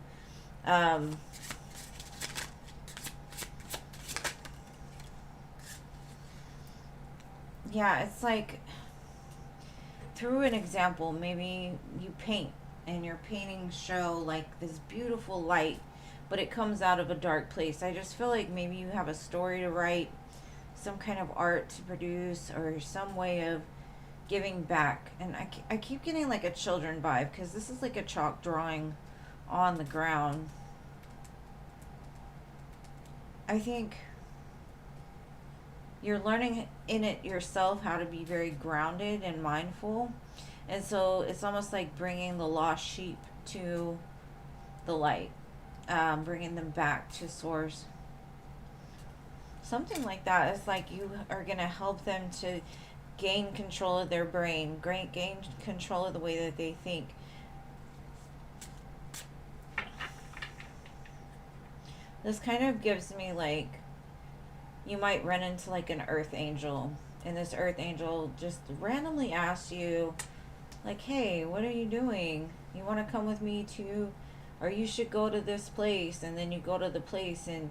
Yeah, it's like through an example, maybe you paint and your paintings show like this beautiful light, but it comes out of a dark place. I just feel like maybe you have a story to write, some kind of art to produce, or some way of giving back. And I keep getting like a children vibe, because this is like a chalk drawing on the ground. I think you're learning in it yourself how to be very grounded and mindful. And so it's almost like bringing the lost sheep to the light, bringing them back to source. Something like that. It's like you are going to help them to gain control of their brain, gain control of the way that they think. This kind of gives me like, you might run into like an earth angel, and this earth angel just randomly asks you, like, hey, what are you doing? You want to come with me to, or you should go to this place, and then you go to the place, and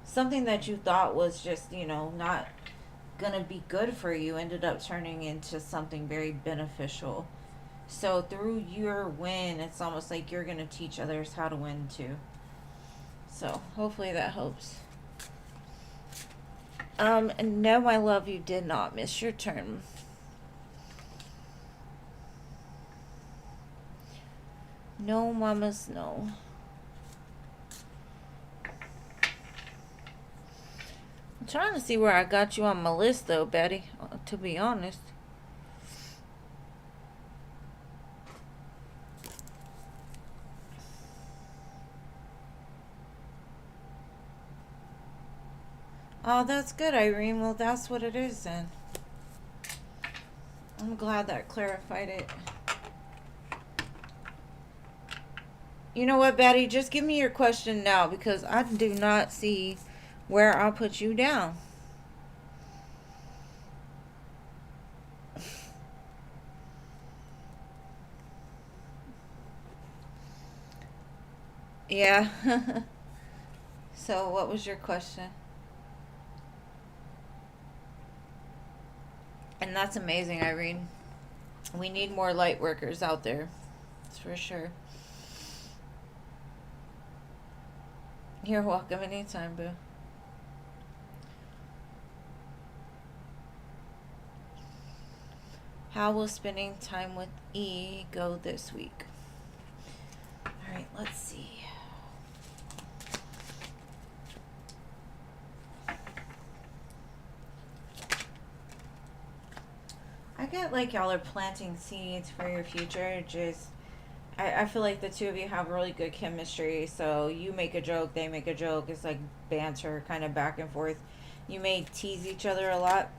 something that you thought was just, not gonna be good for you ended up turning into something very beneficial. So through your win, it's almost like you're gonna teach others how to win too. So hopefully that helps. And no, my love, you did not miss your turn. No, mamas, no. I'm trying to see where I got you on my list, though, Betty, to be honest. Oh, that's good, Irene. Well, that's what it is then. I'm glad that clarified it. You know what, Betty? Just give me your question now, because I do not see where I'll put you down. Yeah. So what was your question? And that's amazing, Irene. We need more light workers out there. That's for sure. You're welcome anytime, boo. How will spending time with E go this week? Alright, let's see. I get like y'all are planting seeds for your future. I feel like the two of you have really good chemistry. So you make a joke, they make a joke. It's like banter, kind of back and forth. You may tease each other a lot.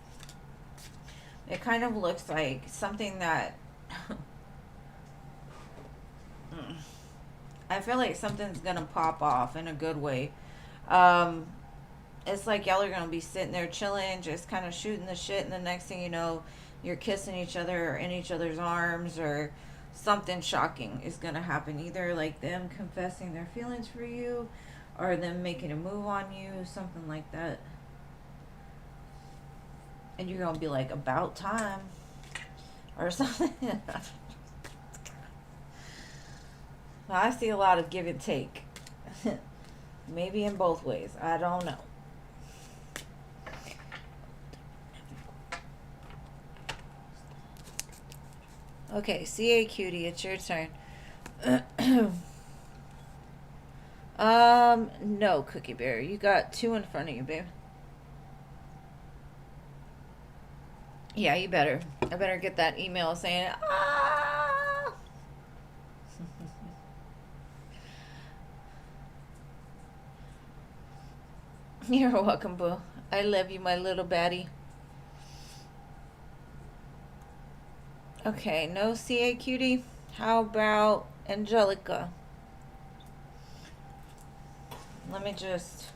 It kind of looks like something that I feel like something's gonna pop off in a good way. It's like y'all are gonna be sitting there chilling, just kind of shooting the shit, and the next thing you know, you're kissing each other or in each other's arms, or something shocking is gonna happen. Either like them confessing their feelings for you, or them making a move on you, something like that. And you're gonna be like, about time, or something. I see a lot of give and take. Maybe in both ways. I don't know. Okay, CA Cutie, it's your turn. No, Cookie Bear. You got 2 in front of you, babe. Yeah, you better. I better get that email saying, ah! You're welcome, boo. I love you, my little baddie. Okay, no CA Cutie. How about Angelica? Let me just...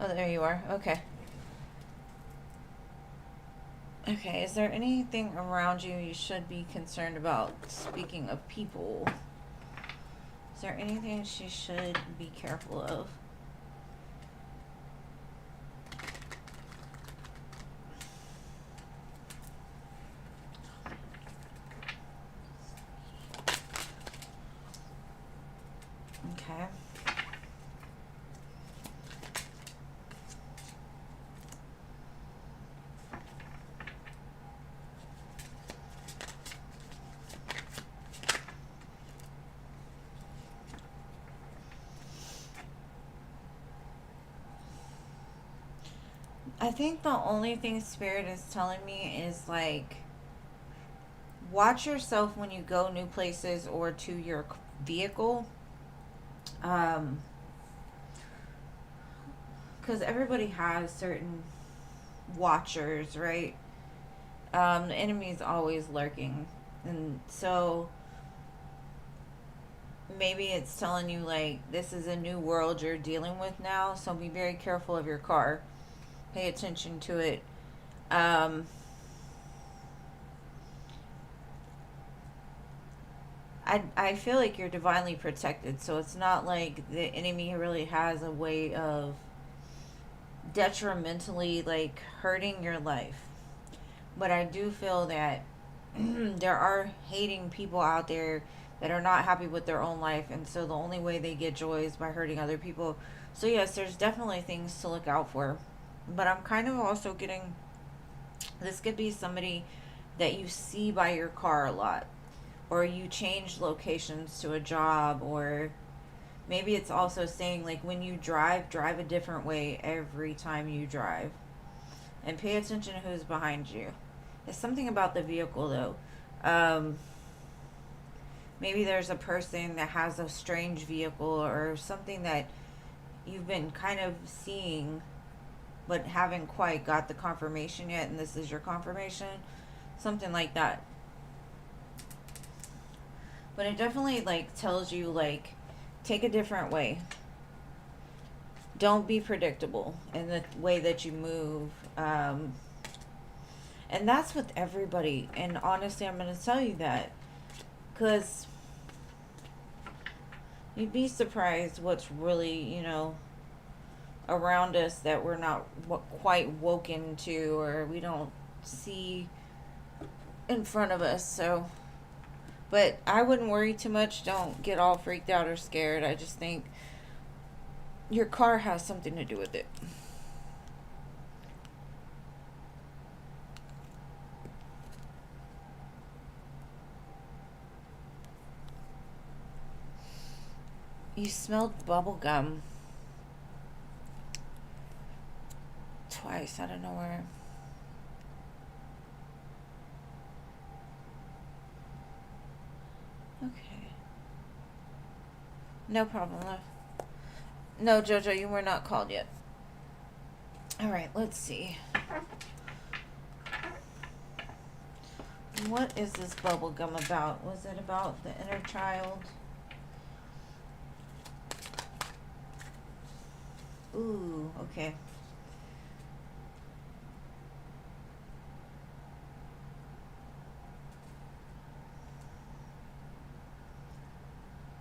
Oh, there you are. Okay. Okay, is there anything around you should be concerned about? Speaking of people, is there anything she should be careful of? Okay. I think the only thing Spirit is telling me is like, watch yourself when you go new places or to your vehicle. Um, because everybody has certain watchers, right? The enemy is always lurking. And so maybe it's telling you, like, this is a new world you're dealing with now, so be very careful of your car. Pay attention to it. Um, I feel like you're divinely protected, so it's not like the enemy really has a way of detrimentally, like, hurting your life. But I do feel that there are hating people out there that are not happy with their own life, and so the only way they get joy is by hurting other people. So yes, there's definitely things to look out for. But I'm kind of also getting, this could be somebody that you see by your car a lot, or you change locations to a job, or maybe it's also saying, like, when you drive a different way every time you drive, and pay attention to who's behind you. It's something about the vehicle though. um, Maybe there's a person that has a strange vehicle or something that you've been kind of seeing but haven't quite got the confirmation yet, and this is your confirmation, something like that. But it definitely, like, tells you, like, take a different way. Don't be predictable in the way that you move. And that's with everybody, and honestly, I'm going to tell you that because you'd be surprised what's really, around us that we're not quite woken to, or we don't see in front of us. So, but I wouldn't worry too much. Don't get all freaked out or scared. I just think your car has something to do with it. You smelled bubble gum twice out of nowhere. Okay. No problem, love. No, Jojo, you were not called yet. Alright, let's see. What is this bubble gum about? Was it about the inner child? Ooh, okay.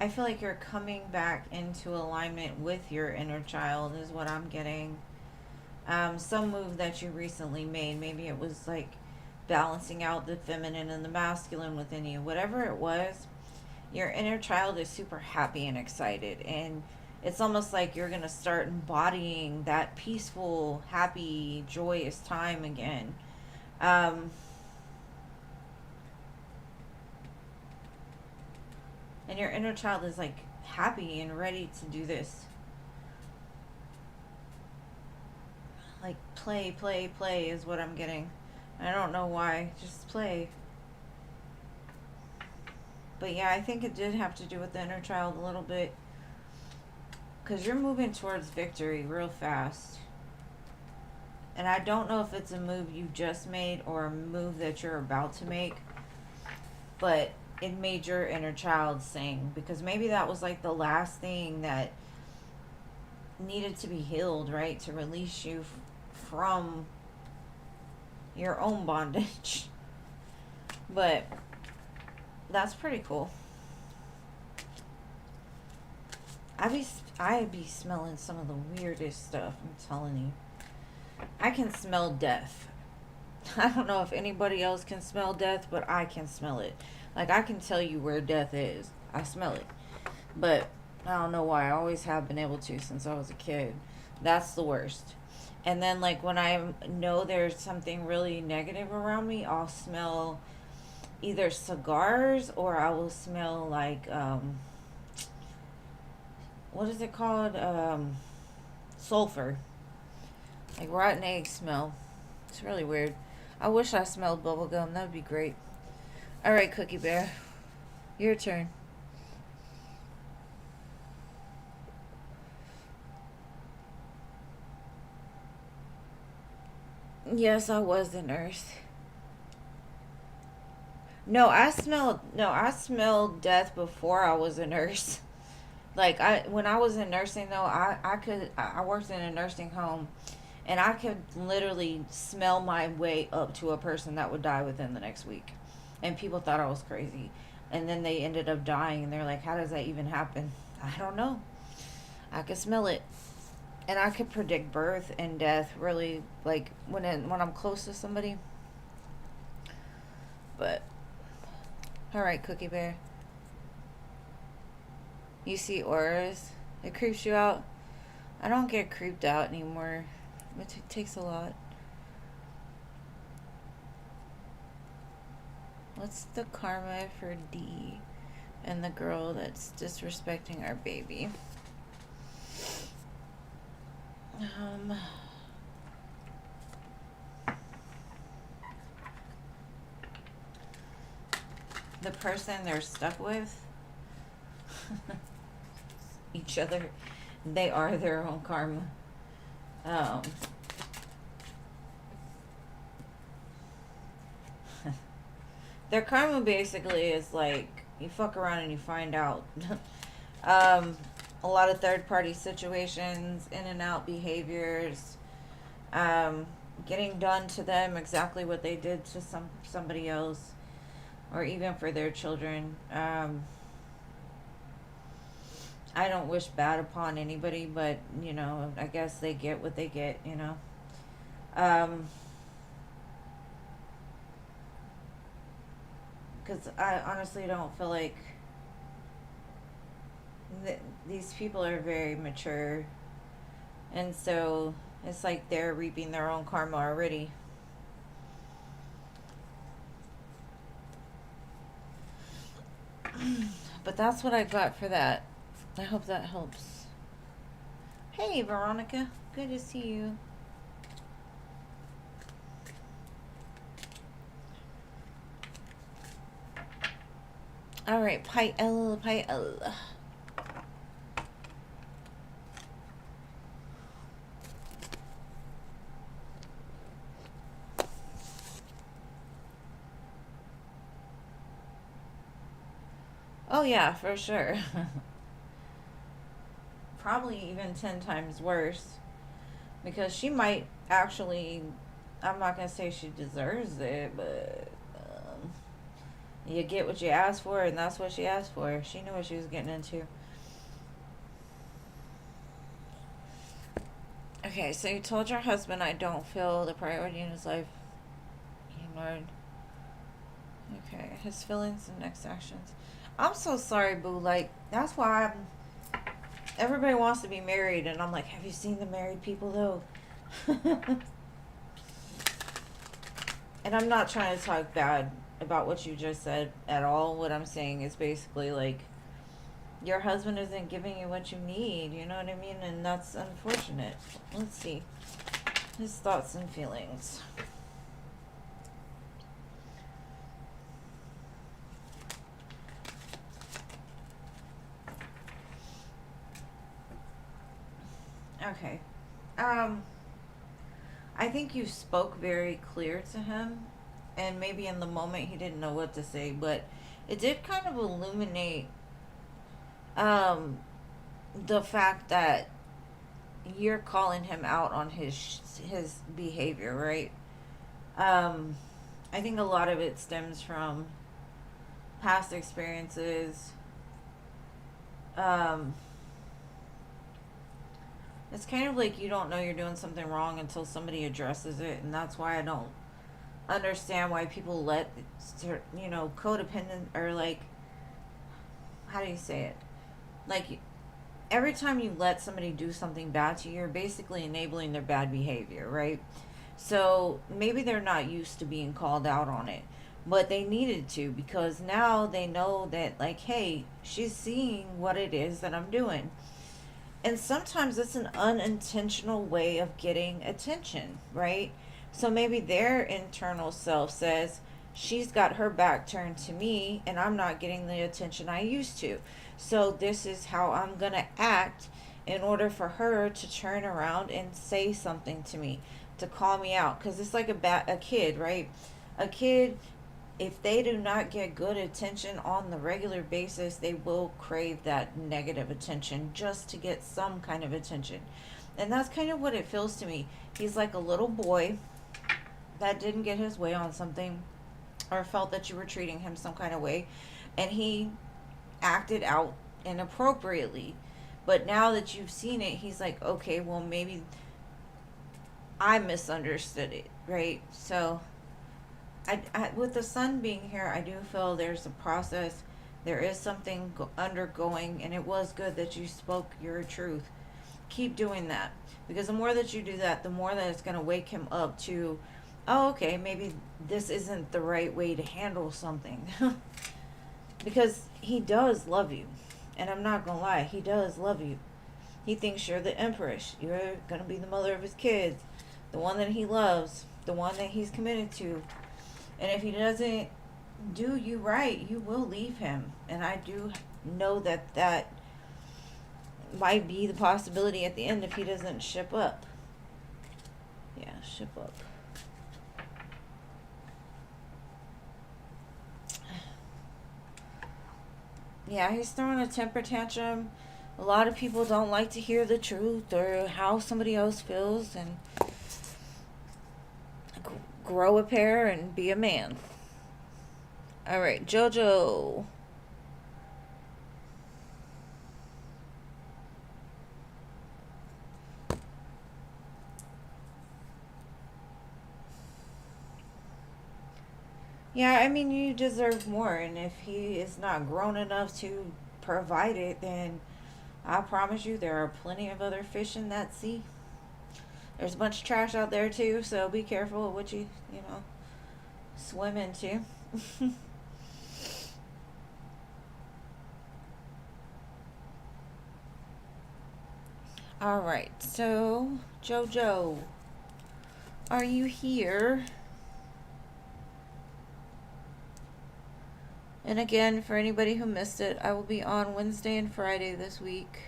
I feel like you're coming back into alignment with your inner child, is what I'm getting. Some move that you recently made, maybe it was like balancing out the feminine and the masculine within you. Whatever it was, your inner child is super happy and excited. And it's almost like you're going to start embodying that peaceful, happy, joyous time again. Um, and your inner child is like happy and ready to do this. Like, play, play, play is what I'm getting. I don't know why. Just play. But yeah, I think it did have to do with the inner child a little bit. Because you're moving towards victory real fast. And I don't know if it's a move you just made or a move that you're about to make. But it made your inner child sing. Because maybe that was like the last thing that needed to be healed, right? To release you from your own bondage. But that's pretty cool. I be smelling some of the weirdest stuff, I'm telling you. I can smell death. I don't know if anybody else can smell death, but I can smell it. Like, I can tell you where death is. I smell it. But I don't know why. I always have been able to since I was a kid. That's the worst. And then, like, when I know there's something really negative around me, I'll smell either cigars, or I will smell like, what is it called? Sulfur. Like rotten egg smell. It's really weird. I wish I smelled bubblegum. That would be great. Alright, Cookie Bear. Your turn. Yes, I was the nurse. No, I smelled death before I was a nurse. Like when I was in nursing though, I worked in a nursing home and I could literally smell my way up to a person that would die within the next week. And people thought I was crazy. And then they ended up dying and they're like, "How does that even happen?" I don't know. I could smell it. And I could predict birth and death really like when I'm close to somebody. But all right, Cookie Bear. You see auras? It creeps you out? I don't get creeped out anymore. It takes a lot. What's the karma for D and the girl that's disrespecting our baby? The person they're stuck with, each other, they are their own karma. Their karma basically is like you fuck around and you find out. A lot of third party situations, in and out behaviors, getting done to them exactly what they did to somebody else, or even for their children. I don't wish bad upon anybody, but you know, I guess they get what they get. You know. Because I honestly don't feel like these people are very mature, and so it's like they're reaping their own karma already. But that's what I got for that. I hope that helps. Hey, Veronica. Good to see you. All right, Pyle. Oh yeah, for sure. Probably even 10 times worse. Because she might actually, I'm not going to say she deserves it, but you get what you ask for, and that's what she asked for. She knew what she was getting into. Okay, so you told your husband I don't feel the priority in his life. He ignored. Okay, his feelings and next actions. I'm so sorry, boo. Like, that's why everybody wants to be married, and I'm like, have you seen the married people, though? And I'm not trying to talk bad about what you just said at all. What I'm saying is basically, like, your husband isn't giving you what you need, you know what I mean? And that's unfortunate. Let's see. His thoughts and feelings. Okay. I think you spoke very clear to him, and maybe in the moment he didn't know what to say, but it did kind of illuminate the fact that you're calling him out on his behavior, right? I think a lot of it stems from past experiences. Um, it's kind of like you don't know you're doing something wrong until somebody addresses it, and that's why I don't understand why people let, codependent, or like, how do you say it? Like, every time you let somebody do something bad to you, you're basically enabling their bad behavior, right? So maybe they're not used to being called out on it, but they needed to, because now they know that, like, hey, she's seeing what it is that I'm doing. And sometimes it's an unintentional way of getting attention, right? So maybe their internal self says, she's got her back turned to me and I'm not getting the attention I used to. So this is how I'm going to act in order for her to turn around and say something to me, to call me out. Because it's like a kid, right? A kid, if they do not get good attention on the regular basis, they will crave that negative attention just to get some kind of attention. And that's kind of what it feels to me. He's like a little boy that didn't get his way on something, or felt that you were treating him some kind of way, and he acted out inappropriately. But now that you've seen it, he's like, okay, well, maybe I misunderstood it, right? So with the sun being here, I do feel there's a process. There is something undergoing, and it was good that you spoke your truth. Keep doing that, because the more that you do that, the more that it's going to wake him up to, oh, okay, maybe this isn't the right way to handle something. Because he does love you, and I'm not going to lie, he does love you. He thinks you're the empress. You're going to be the mother of his kids, the one that he loves, the one that he's committed to. And if he doesn't do you right, you will leave him. And I do know that that might be the possibility at the end if he doesn't ship up. Yeah, ship up. Yeah, he's throwing a temper tantrum. A lot of people don't like to hear the truth or how somebody else feels, and grow a pair and be a man. All right, Jojo. Yeah, I mean, you deserve more, and if he is not grown enough to provide it, then I promise you there are plenty of other fish in that sea. There's a bunch of trash out there too, so be careful of what you know, swim into. All right, so Jojo, are you here? And again, for anybody who missed it, I will be on Wednesday and Friday this week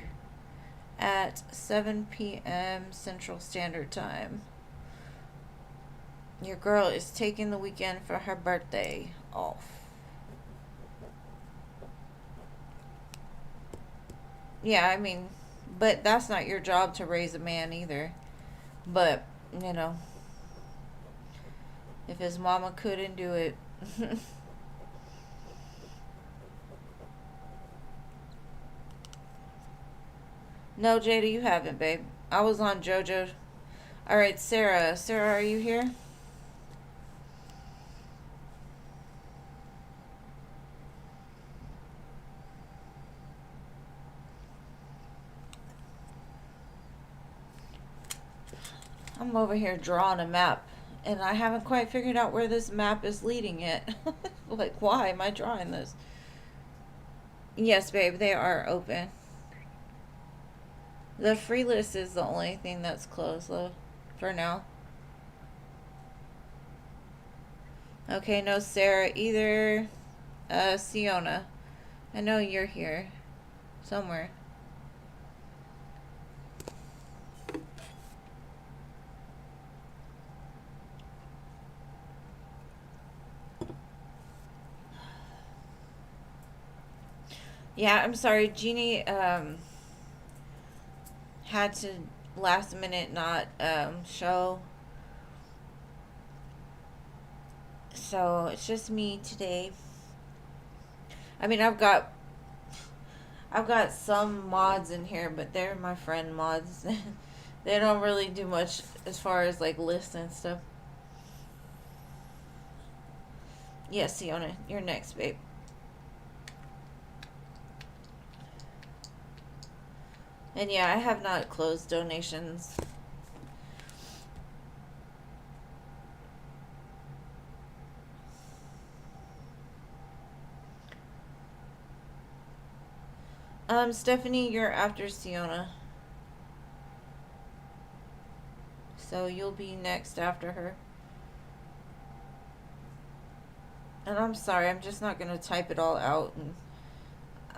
at 7 p.m. Central Standard Time. Your girl is taking the weekend for her birthday off. Yeah, I mean, but that's not your job to raise a man either. But, you know, if his mama couldn't do it. No, Jada, you haven't, babe. I was on JoJo. All right, Sarah. Sarah, are you here? I'm over here drawing a map, and I haven't quite figured out where this map is leading yet. Like, why am I drawing this? Yes, babe, they are open. The free list is the only thing that's closed, though, for now. Okay, no Sarah either. Siona, I know you're here somewhere. Yeah, I'm sorry, Jeannie had to last minute not show. So it's just me today. I mean, I've got some mods in here, but they're my friend mods. They don't really do much as far as like lists and stuff. Yes, Siona, you're next, babe. And yeah, I have not closed donations. Stephanie, you're after Siona. So you'll be next after her. And I'm sorry, I'm just not going to type it all out, and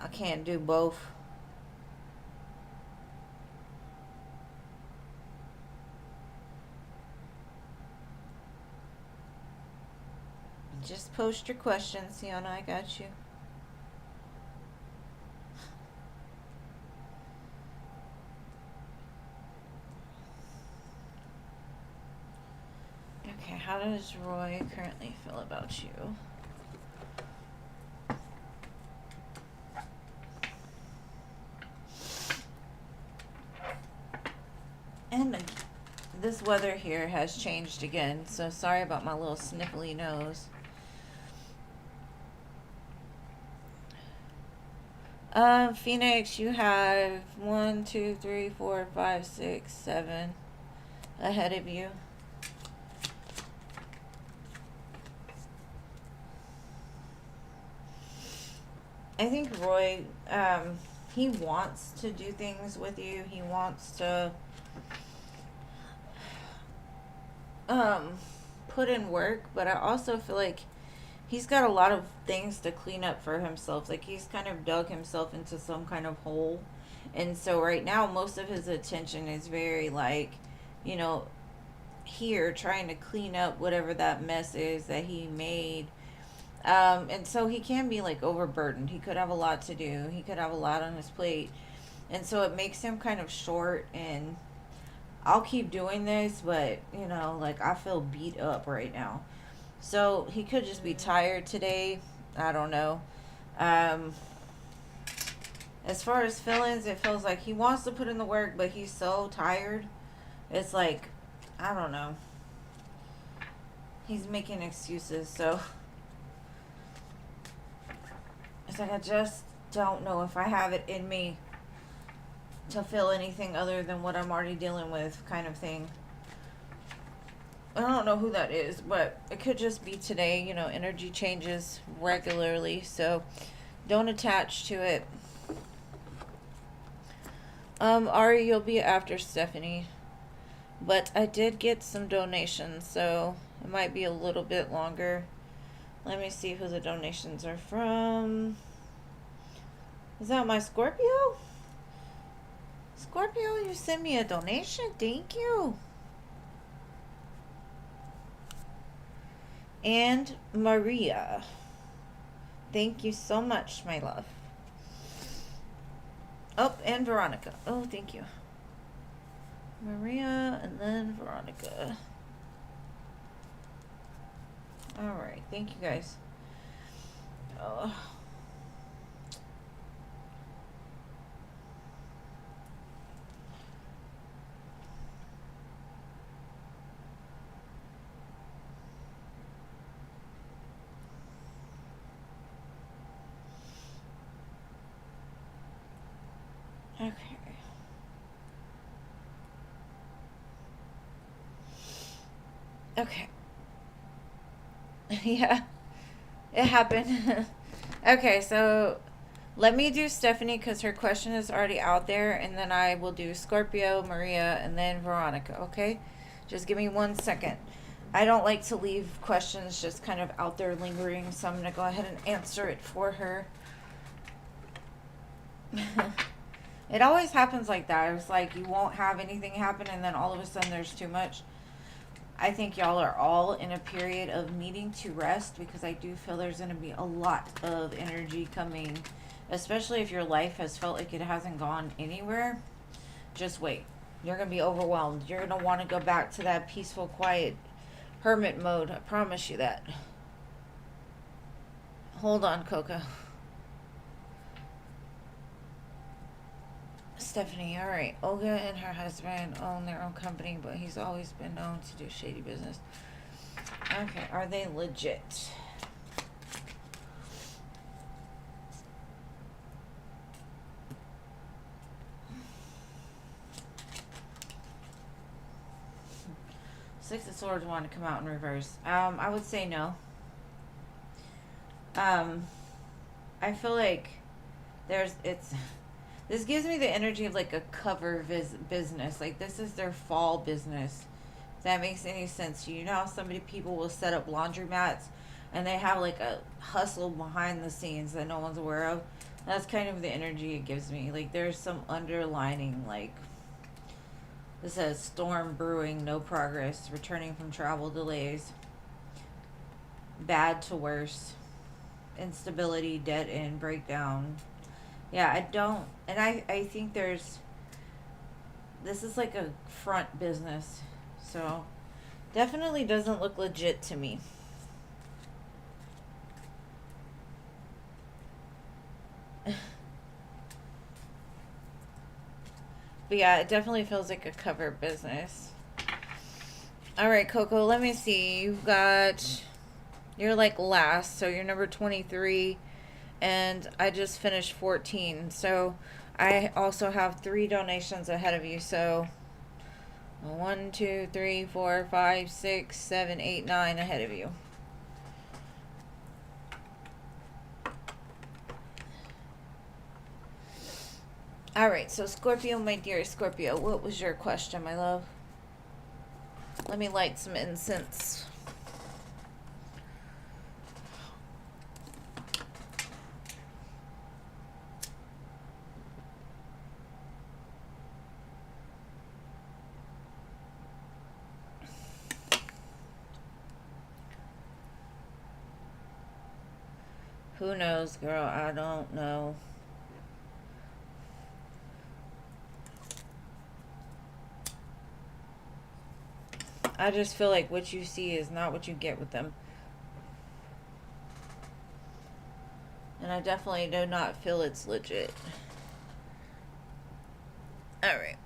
I can't do both. Just post your questions, Sienna. I got you. Okay, how does Roy currently feel about you? And this weather here has changed again, so sorry about my little sniffly nose. Phoenix, you have 1, 2, 3, 4, 5, 6, 7 ahead of you. I think Roy, he wants to do things with you. He wants to put in work, but I also feel like he's got a lot of things to clean up for himself. Like, he's kind of dug himself into some kind of hole. And so right now, most of his attention is very, like, you know, here trying to clean up whatever that mess is that he made. And so he can be, like, overburdened. He could have a lot to do. He could have a lot on his plate. And so it makes him kind of short, and I'll keep doing this, but, you know, like, I feel beat up right now. So he could just be tired today. I don't know. As far as feelings, it feels like he wants to put in the work, but he's so tired. It's like, I don't know. He's making excuses, so it's like I just don't know if I have it in me to feel anything other than what I'm already dealing with, kind of thing. I don't know who that is, but it could just be today. You know, energy changes regularly, so don't attach to it. Ari, you'll be after Stephanie, but I did get some donations, so it might be a little bit longer. Let me see who the donations are from. Is that my Scorpio? Scorpio, you sent me a donation. Thank you. And Maria. Thank you so much, my love. Oh, and Veronica. Oh, thank you. Maria and then Veronica. Alright, thank you guys. Oh. Okay. Okay. Yeah, it happened. Okay, so let me do Stephanie because her question is already out there, and then I will do Scorpio, Maria, and then Veronica, okay? Just give me 1 second. I don't like to leave questions just kind of out there lingering, so I'm going to go ahead and answer it for her. It always happens like that. It's like you won't have anything happen, and then all of a sudden there's too much. I think y'all are all in a period of needing to rest, because I do feel there's going to be a lot of energy coming, especially if your life has felt like it hasn't gone anywhere. Just wait. You're going to be overwhelmed. You're going to want to go back to that peaceful, quiet hermit mode. I promise you that. Hold on, Coco. Stephanie, alright. Olga and her husband own their own company, but he's always been known to do shady business. Okay, are they legit? Six of Swords want to come out in reverse. I would say no. I feel like this gives me the energy of like a cover business. Like, this is their fall business. If that makes any sense to you. You know how people will set up laundromats and they have like a hustle behind the scenes that no one's aware of? That's kind of the energy it gives me. Like there's some underlining, like, it says storm brewing, no progress, returning from travel delays, bad to worse, instability, dead end, breakdown. Yeah, I don't, and I think this is like a front business. So, definitely doesn't look legit to me. But yeah, it definitely feels like a cover business. All right, Coco, let me see. You're like last, so you're number 23, and I just finished 14. So I also have 3 donations ahead of you. So 1, 2, 3, 4, 5, 6, 7, 8, 9 ahead of you. All right, so Scorpio, my dear Scorpio, what was your question, my love? Let me light some incense. Who knows, girl? I don't know. I just feel like what you see is not what you get with them. And I definitely do not feel it's legit. Alright.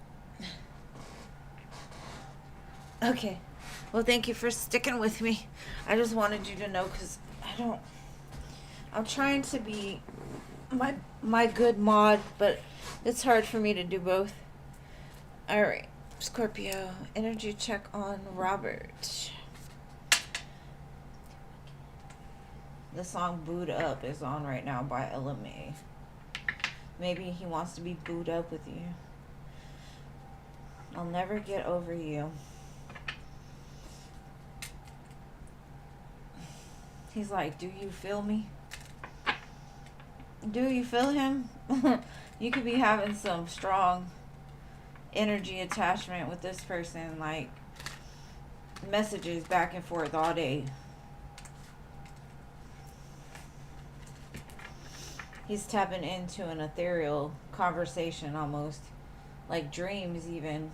Okay. Well, thank you for sticking with me. I just wanted you to know because I'm trying to be my good mod, but it's hard for me to do both. Alright. Scorpio, energy check on Robert. The song Booed Up is on right now by LMA. Maybe he wants to be booed up with you. I'll never get over you. He's like, do you feel me? Do you feel him? You could be having some strong energy attachment with this person, like messages back and forth all day. He's tapping into an ethereal conversation almost, like dreams even.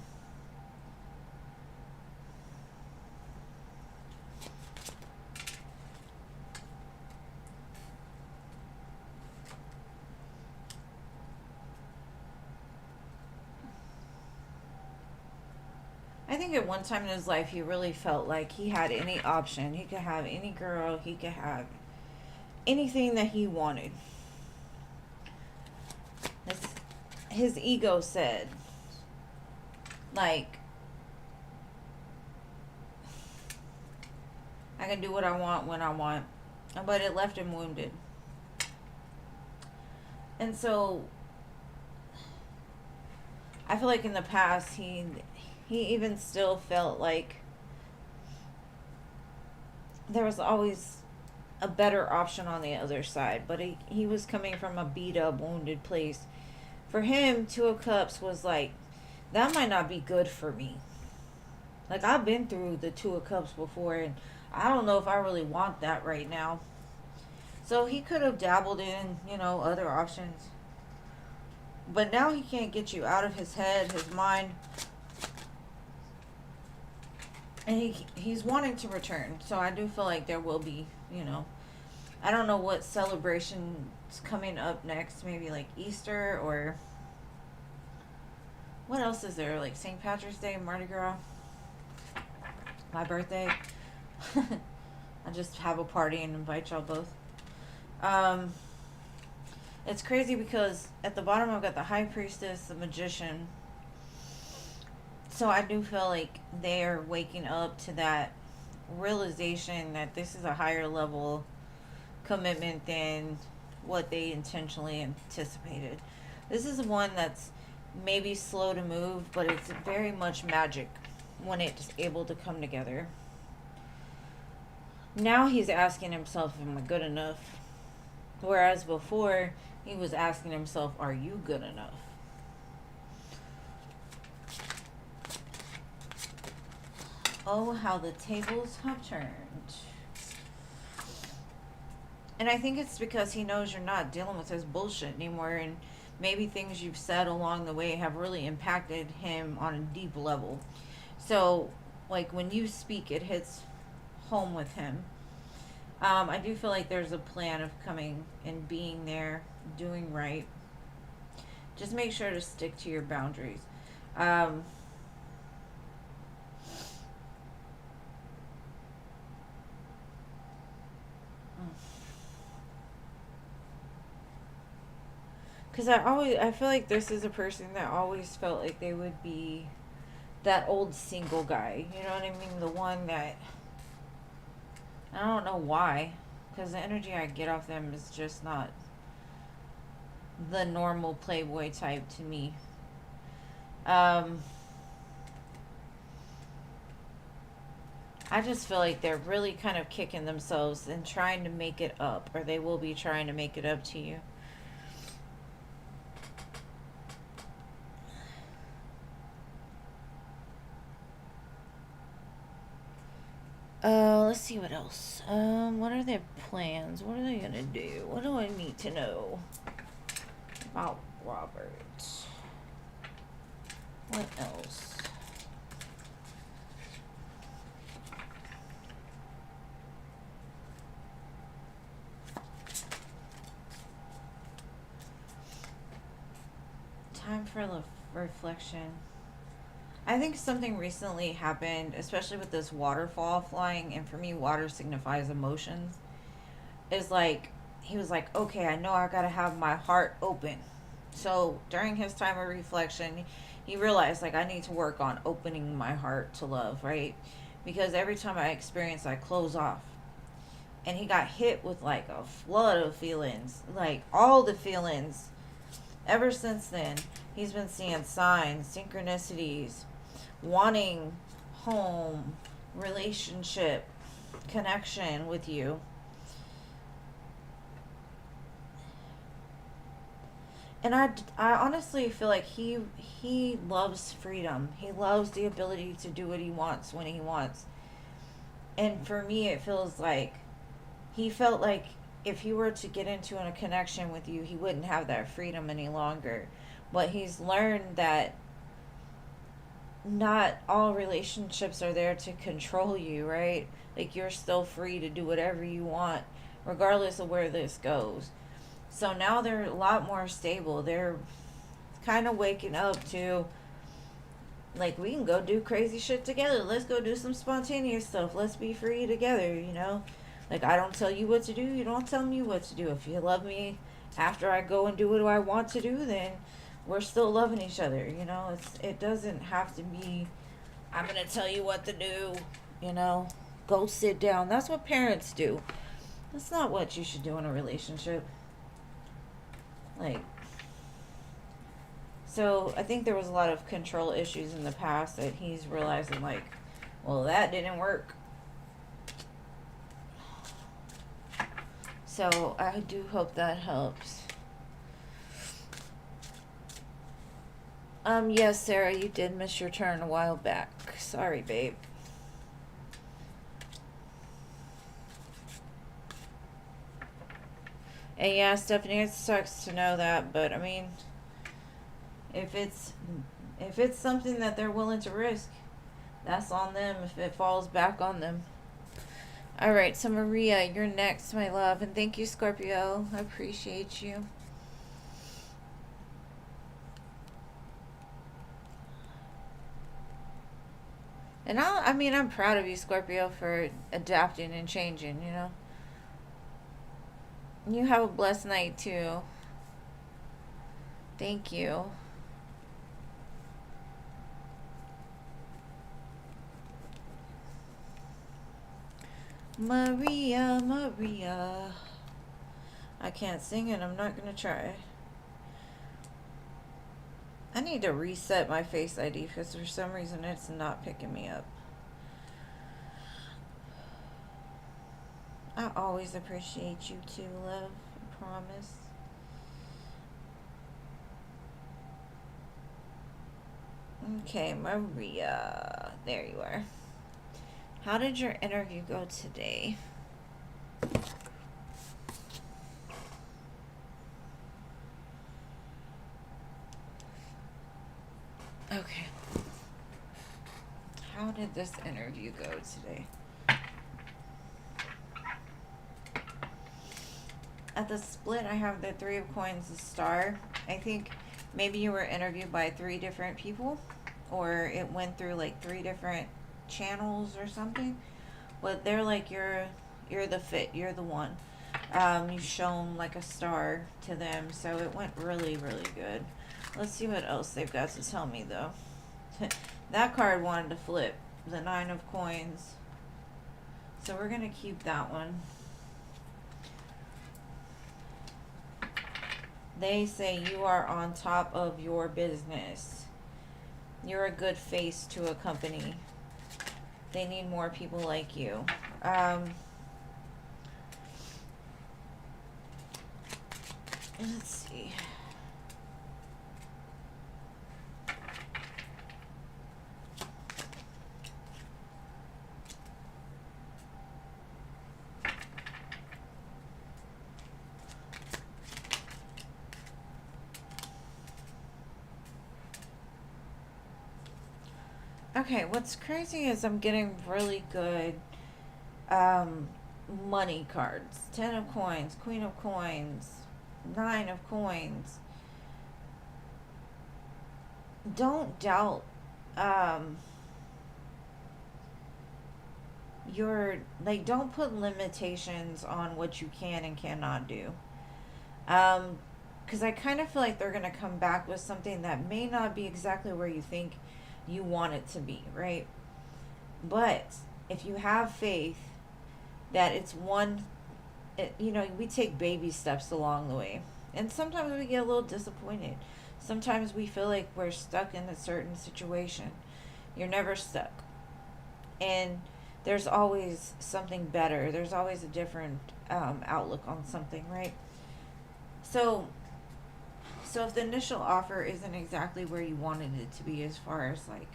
I think at one time in his life he really felt like he had any option. He could have any girl, he could have anything that he wanted. His ego said, like, I can do what I want when I want. But it left him wounded. And so I feel like in the past he even still felt like there was always a better option on the other side, but he was coming from a beat up, wounded place. For him, 2 of Cups was like, that might not be good for me. Like, I've been through the 2 of Cups before, and I don't know if I really want that right now. So he could have dabbled in, other options. But now he can't get you out of his head, his mind. And he's wanting to return. So I do feel like there will be, I don't know what celebration's coming up next. Maybe like Easter or what else is there? Like St. Patrick's Day, Mardi Gras, my birthday. I just have a party and invite y'all both. It's crazy because at the bottom I've got the High Priestess, the Magician. So I do feel like they're waking up to that realization that this is a higher level commitment than what they intentionally anticipated. This is one that's maybe slow to move, but it's very much magic. when it's able to come together. Now he's asking himself, am I good enough? Whereas before, he was asking himself, are you good enough? Oh, how the tables have turned. And I think it's because he knows you're not dealing with his bullshit anymore, and maybe things you've said along the way have really impacted him on a deep level. So, like, when you speak, it hits home with him. I do feel like there's a plan of coming and being there, doing right. Just make sure to stick to your boundaries. Um, Because I feel like this is a person that always felt like they would be that old single guy. You know what I mean? The one that, I don't know why, because the energy I get off them is just not the normal playboy type to me. I just feel like they're really kind of kicking themselves and trying to make it up, or they will be trying to make it up to you. Let's see what else. What are their plans? What are they gonna do? What do I need to know about Robert? What else? Time for reflection. I think something recently happened, especially with this waterfall flying, and for me, water signifies emotions. Is like, he was like, okay, I know I gotta have my heart open. So during his time of reflection, he realized, like, I need to work on opening my heart to love, right? Because every time I experience, I close off. And he got hit with like a flood of feelings, like all the feelings. Ever since then, he's been seeing signs, synchronicities, wanting home, relationship, connection with you. And I honestly feel like he loves freedom. He loves the ability to do what he wants when he wants. And for me, it feels like he felt like if he were to get into a connection with you, he wouldn't have that freedom any longer. But he's learned that not all relationships are there to control you, right? Like, you're still free to do whatever you want, regardless of where this goes. So now they're a lot more stable. They're kind of waking up to, like, we can go do crazy shit together. Let's go do some spontaneous stuff. Let's be free together, you know? Like, I don't tell you what to do. You don't tell me what to do. If you love me after I go and do what I want to do, then we're still loving each other, you know? It doesn't have to be, I'm going to tell you what to do, you know? Go sit down. That's what parents do. That's not what you should do in a relationship. Like, so I think there was a lot of control issues in the past that he's realizing, like, well, that didn't work. So I do hope that helps. Yes, Sarah, you did miss your turn a while back. Sorry, babe. And yeah, Stephanie, it sucks to know that, but I mean, if it's something that they're willing to risk, that's on them if it falls back on them. Alright, so Maria, you're next, my love. And thank you, Scorpio. I appreciate you. And I'm proud of you, Scorpio, for adapting and changing, you know? You have a blessed night, too. Thank you. Maria, Maria. I can't sing and I'm not gonna try. I need to reset my Face ID because for some reason it's not picking me up. I always appreciate you too, love. I promise. Okay, Maria. There you are. How did your interview go today? Okay. How did this interview go today? At the split, I have the 3 of coins, the star. I think maybe you were interviewed by 3 different people, or it went through like 3 different channels or something. But they're like, you're the fit, you're the one. You've shown like a star to them, so it went really, really good. Let's see what else they've got to tell me though. That card wanted to flip, the 9 of coins. So we're gonna keep that one. They say you are on top of your business. You're a good face to a company. They need more people like you. Let's see. Okay, what's crazy is I'm getting really good money cards. 10 of coins, queen of coins, 9 of coins. Don't doubt your, like, don't put limitations on what you can and cannot do. Because I kind of feel like they're going to come back with something that may not be exactly where you think you want it to be, right? But if you have faith that it's one, you know, we take baby steps along the way. And sometimes we get a little disappointed. Sometimes we feel like we're stuck in a certain situation. You're never stuck. And there's always something better. There's always a different outlook on something, right? So if the initial offer isn't exactly where you wanted it to be as far as like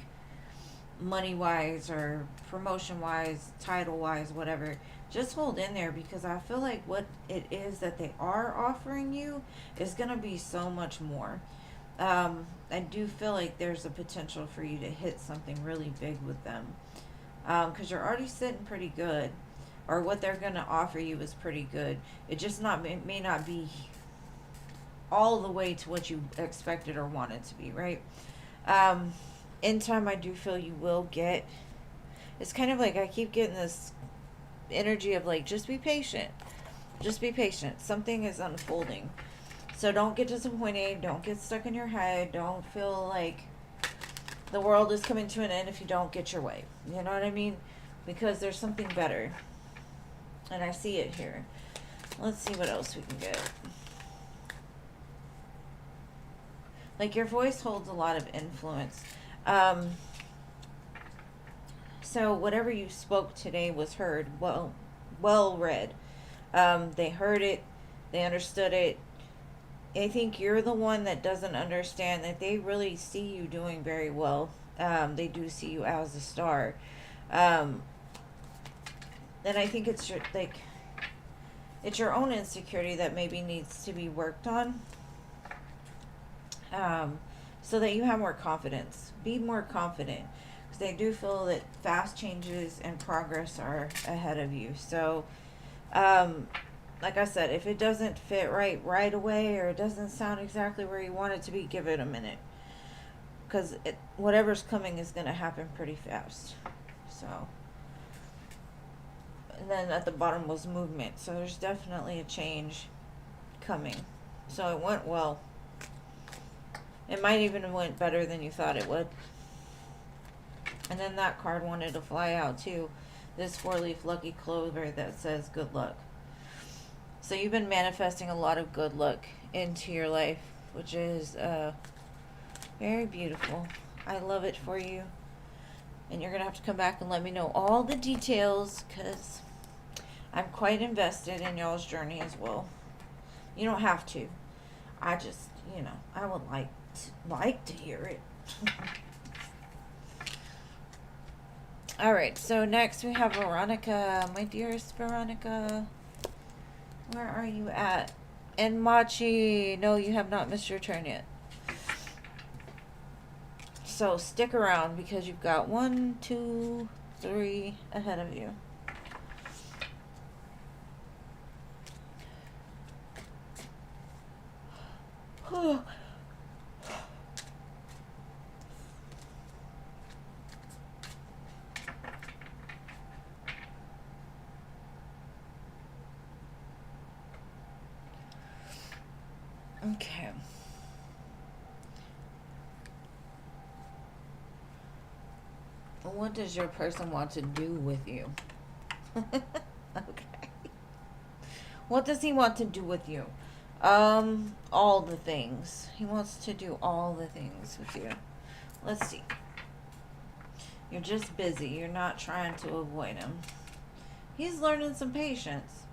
money wise or promotion wise, title wise, whatever, just hold in there, because I feel like what it is that they are offering you is going to be so much more. I do feel like there's a potential for you to hit something really big with them, because you're already sitting pretty good, or what they're going to offer you is pretty good. It just may not be all the way to what you expected or wanted to be, right? In time, I do feel you will get. It's kind of like I keep getting this energy of like, just be patient. Just be patient. Something is unfolding. So don't get disappointed. Don't get stuck in your head. Don't feel like the world is coming to an end if you don't get your way. You know what I mean? Because there's something better. And I see it here. Let's see what else we can get. Like, your voice holds a lot of influence. So whatever you spoke today was heard, well read. They heard it, they understood it. I think you're the one that doesn't understand that they really see you doing very well. They do see you as a star. And I think it's your own insecurity that maybe needs to be worked on. So that you have more confidence. Be more confident. Because they do feel that fast changes and progress are ahead of you. So, like I said, if it doesn't fit right away, or it doesn't sound exactly where you want it to be, give it a minute. Because whatever's coming is going to happen pretty fast. So, and then at the bottom was movement. So there's definitely a change coming. So it went well. It might even have went better than you thought it would. And then that card wanted to fly out too. This 4-leaf lucky clover that says good luck. So you've been manifesting a lot of good luck into your life, which is Very beautiful. I love it for you. And you're going to have to come back and let me know all the details, because I'm quite invested in y'all's journey as well. You don't have to. I just, I would like to hear it. All right, so next we have Veronica. My dearest Veronica, where are you at? And Machi, no, you have not missed your turn yet. So stick around, because you've got 1, 2, 3 ahead of you. Okay. What does your person want to do with you? Okay. What does he want to do with you? All the things. He wants to do all the things with you. Let's see. You're just busy. You're not trying to avoid him. He's learning some patience.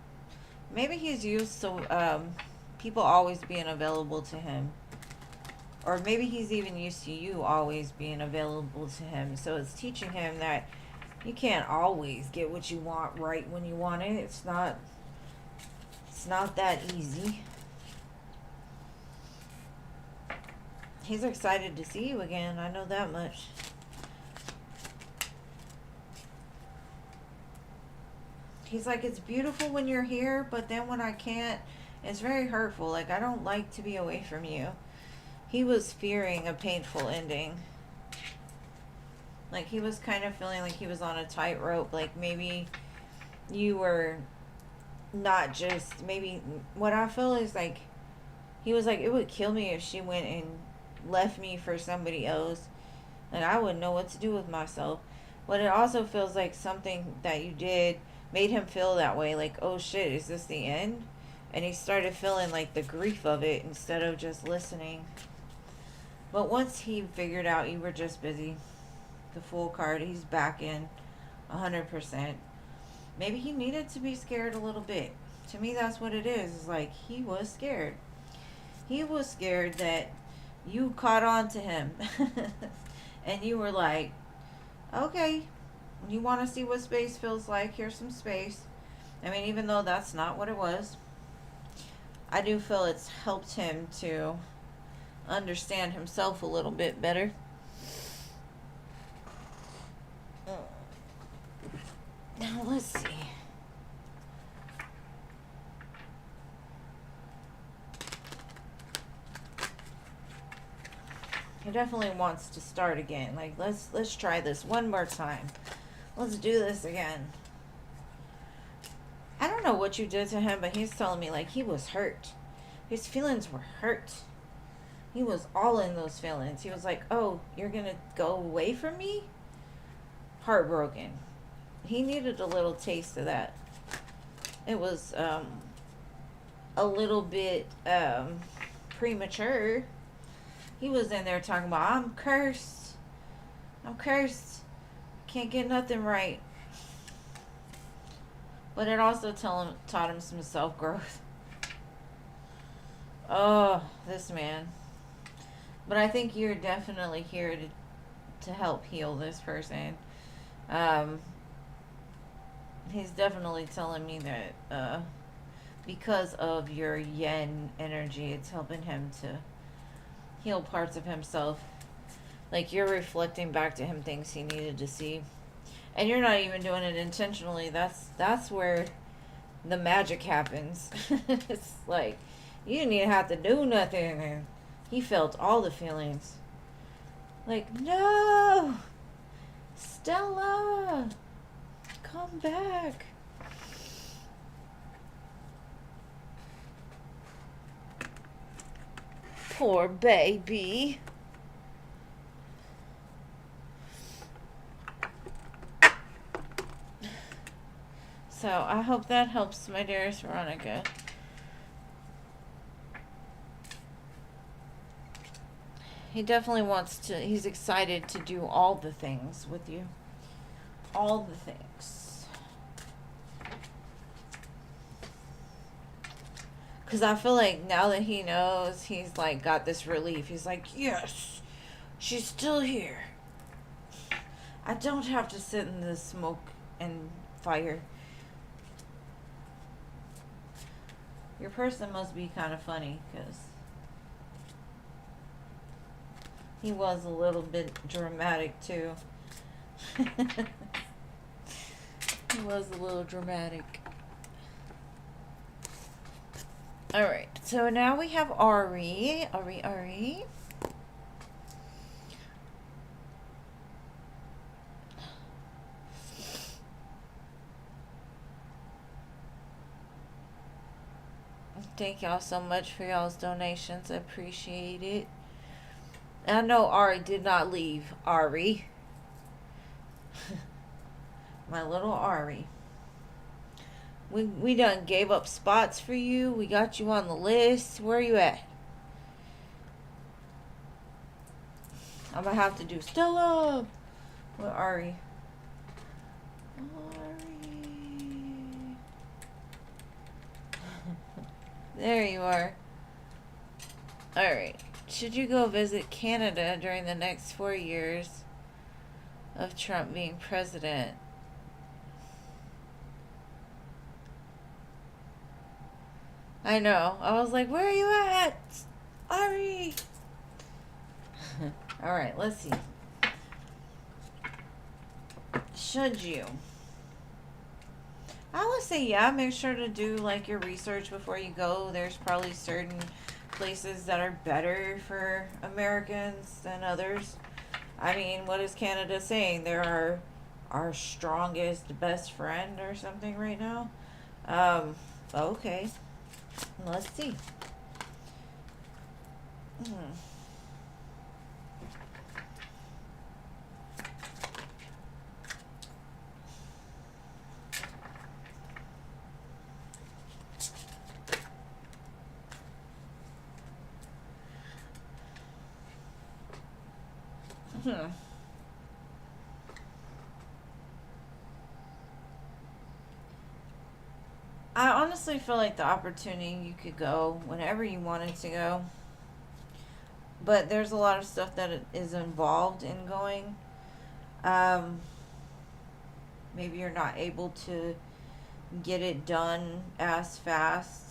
Maybe he's used to people always being available to him. Or maybe he's even used to you always being available to him. So it's teaching him that you can't always get what you want right when you want it. It's not that easy. He's excited to see you again. I know that much. He's like, it's beautiful when you're here, but then when I can't, it's very hurtful. Like, I don't like to be away from you. He was fearing a painful ending. Like, he was kind of feeling like he was on a tightrope. Like, maybe you were not just, maybe, what I feel is like, he was like, it would kill me if she went and left me for somebody else, and I wouldn't know what to do with myself. But it also feels like something that you did made him feel that way. Like, oh shit, is this the end? And he started feeling like the grief of it instead of just listening. But once he figured out you were just busy, the Fool card, he's back in 100%. Maybe he needed to be scared a little bit. To me, that's what it is. It's like, he was scared. He was scared that you caught on to him. And you were like, okay, you want to see what space feels like? Here's some space. I mean, even though that's not what it was, I do feel it's helped him to understand himself a little bit better. Now, let's see. He definitely wants to start again. Like, let's try this one more time. Let's do this again. I don't know what you did to him, but he's telling me, like, he was hurt. His feelings were hurt. He was all in those feelings. He was like, oh, you're going to go away from me? Heartbroken. He needed a little taste of that. It was a little bit premature. He was in there talking about, I'm cursed. I'm cursed. Can't get nothing right. But it also taught him some self-growth. Oh, this man. But I think you're definitely here to help heal this person. He's definitely telling me that because of your yen energy, it's helping him to heal parts of himself. Like, you're reflecting back to him things he needed to see. And you're not even doing it intentionally. That's where the magic happens. It's like, you didn't even have to do nothing. And he felt all the feelings. Like, no! Stella! Come back. Poor baby. So, I hope that helps, my dearest Veronica. He definitely wants to, he's excited to do all the things with you. All the things. Because I feel like now that he knows, he's like got this relief. He's like, yes, she's still here. I don't have to sit in the smoke and fire. Your person must be kind of funny, because he was a little bit dramatic too. He was a little dramatic. Alright, so now we have Ari. Ari. Thank y'all so much for y'all's donations. I appreciate it. And I know Ari did not leave. Ari. My little Ari. We done gave up spots for you. We got you on the list. Where are you at? I'm gonna have to do Stella. What Ari? There you are. Alright. Should you go visit Canada during the next 4 years of Trump being president? I know. I was like, where are you at? Ari! Alright, let's see. Should you? I would say, yeah, make sure to do like your research before you go. There's probably certain places that are better for Americans than others. I mean, what is Canada saying? They're our strongest best friend or something right now. Okay. Let's see. I honestly feel like the opportunity, you could go whenever you wanted to go. But there's a lot of stuff that is involved in going. Maybe you're not able to get it done as fast.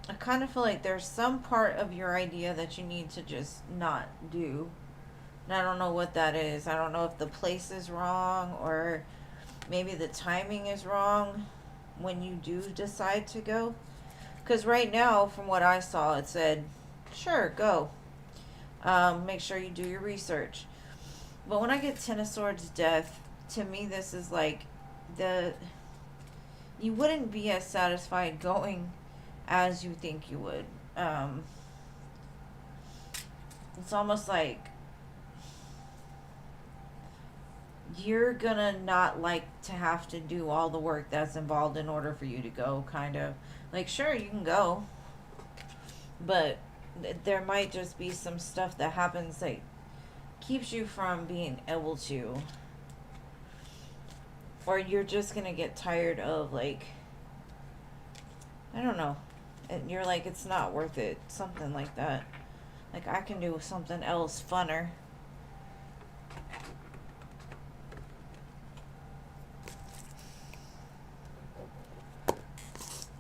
I kind of feel like there's some part of your idea that you need to just not do. And I don't know what that is. I don't know if the place is wrong, or maybe the timing is wrong when you do decide to go. Because right now, from what I saw, it said, sure, go. Make sure you do your research. But when I get Ten of Swords Death, to me this is like you wouldn't be as satisfied going as you think you would. It's almost like you're gonna not like to have to do all the work that's involved in order for you to go, kind of. Like, sure, you can go, but there might just be some stuff that happens that keeps you from being able to. Or you're just gonna get tired of, like, I don't know. And you're like, it's not worth it. Something like that. Like, I can do something else funner.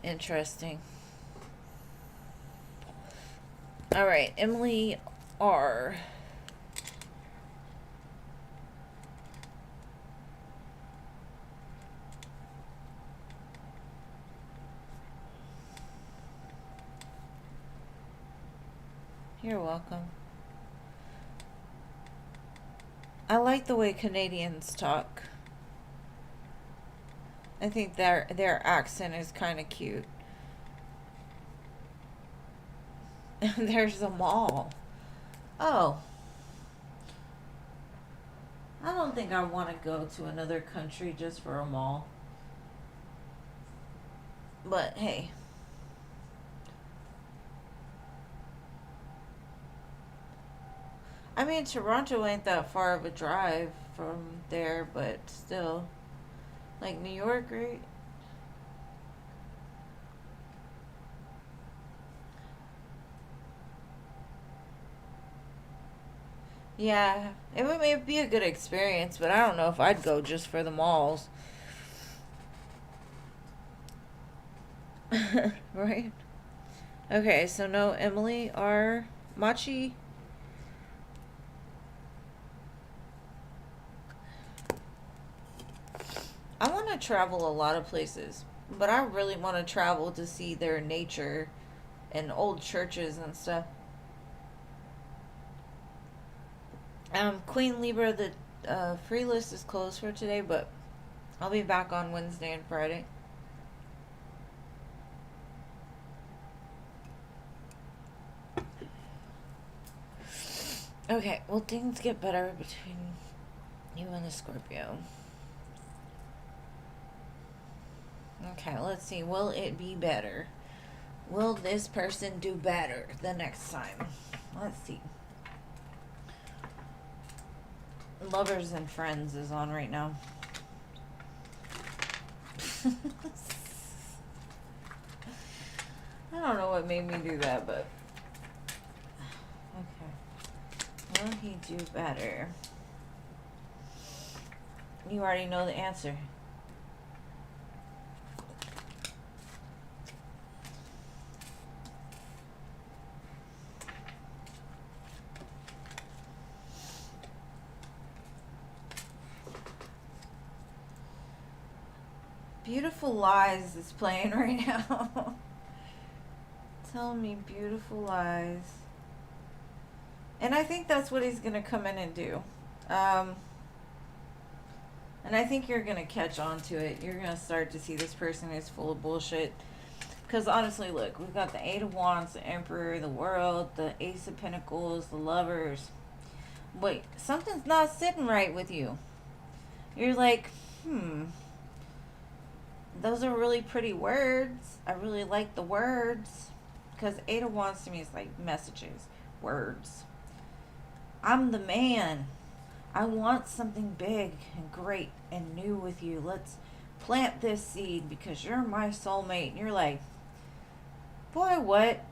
Interesting. Alright, Emily R. You're welcome. I like the way Canadians talk. I think their accent is kind of cute. There's a mall. Oh. I don't think I want to go to another country just for a mall. But hey. I mean, Toronto ain't that far of a drive from there, but still. Like New York, right? Yeah, it would maybe be a good experience, but I don't know if I'd go just for the malls. Right? Okay, so no Emily R. Machi. I want to travel a lot of places, but I really want to travel to see their nature and old churches and stuff. Queen Libra, the free list is closed for today, but I'll be back on Wednesday and Friday. Okay, well, things get better between you and the Scorpio. Okay, let's see. Will it be better? Will this person do better the next time? Let's see. Lovers and Friends is on right now. I don't know what made me do that, but okay. Will he do better? You already know the answer. Beautiful Lies is playing right now. Tell me beautiful lies. And I think that's what he's going to come in and do. And I think you're going to catch on to it. You're going to start to see this person is full of bullshit. Because honestly, look, we've got the Eight of Wands, the Emperor, the World, the Ace of Pentacles, the Lovers. Wait, something's not sitting right with you. You're like, those are really pretty words. I really like the words. Because Eight of Wands to me is like messages, words. I'm the man. I want something big and great and new with you. Let's plant this seed because you're my soulmate. And you're like, boy, what?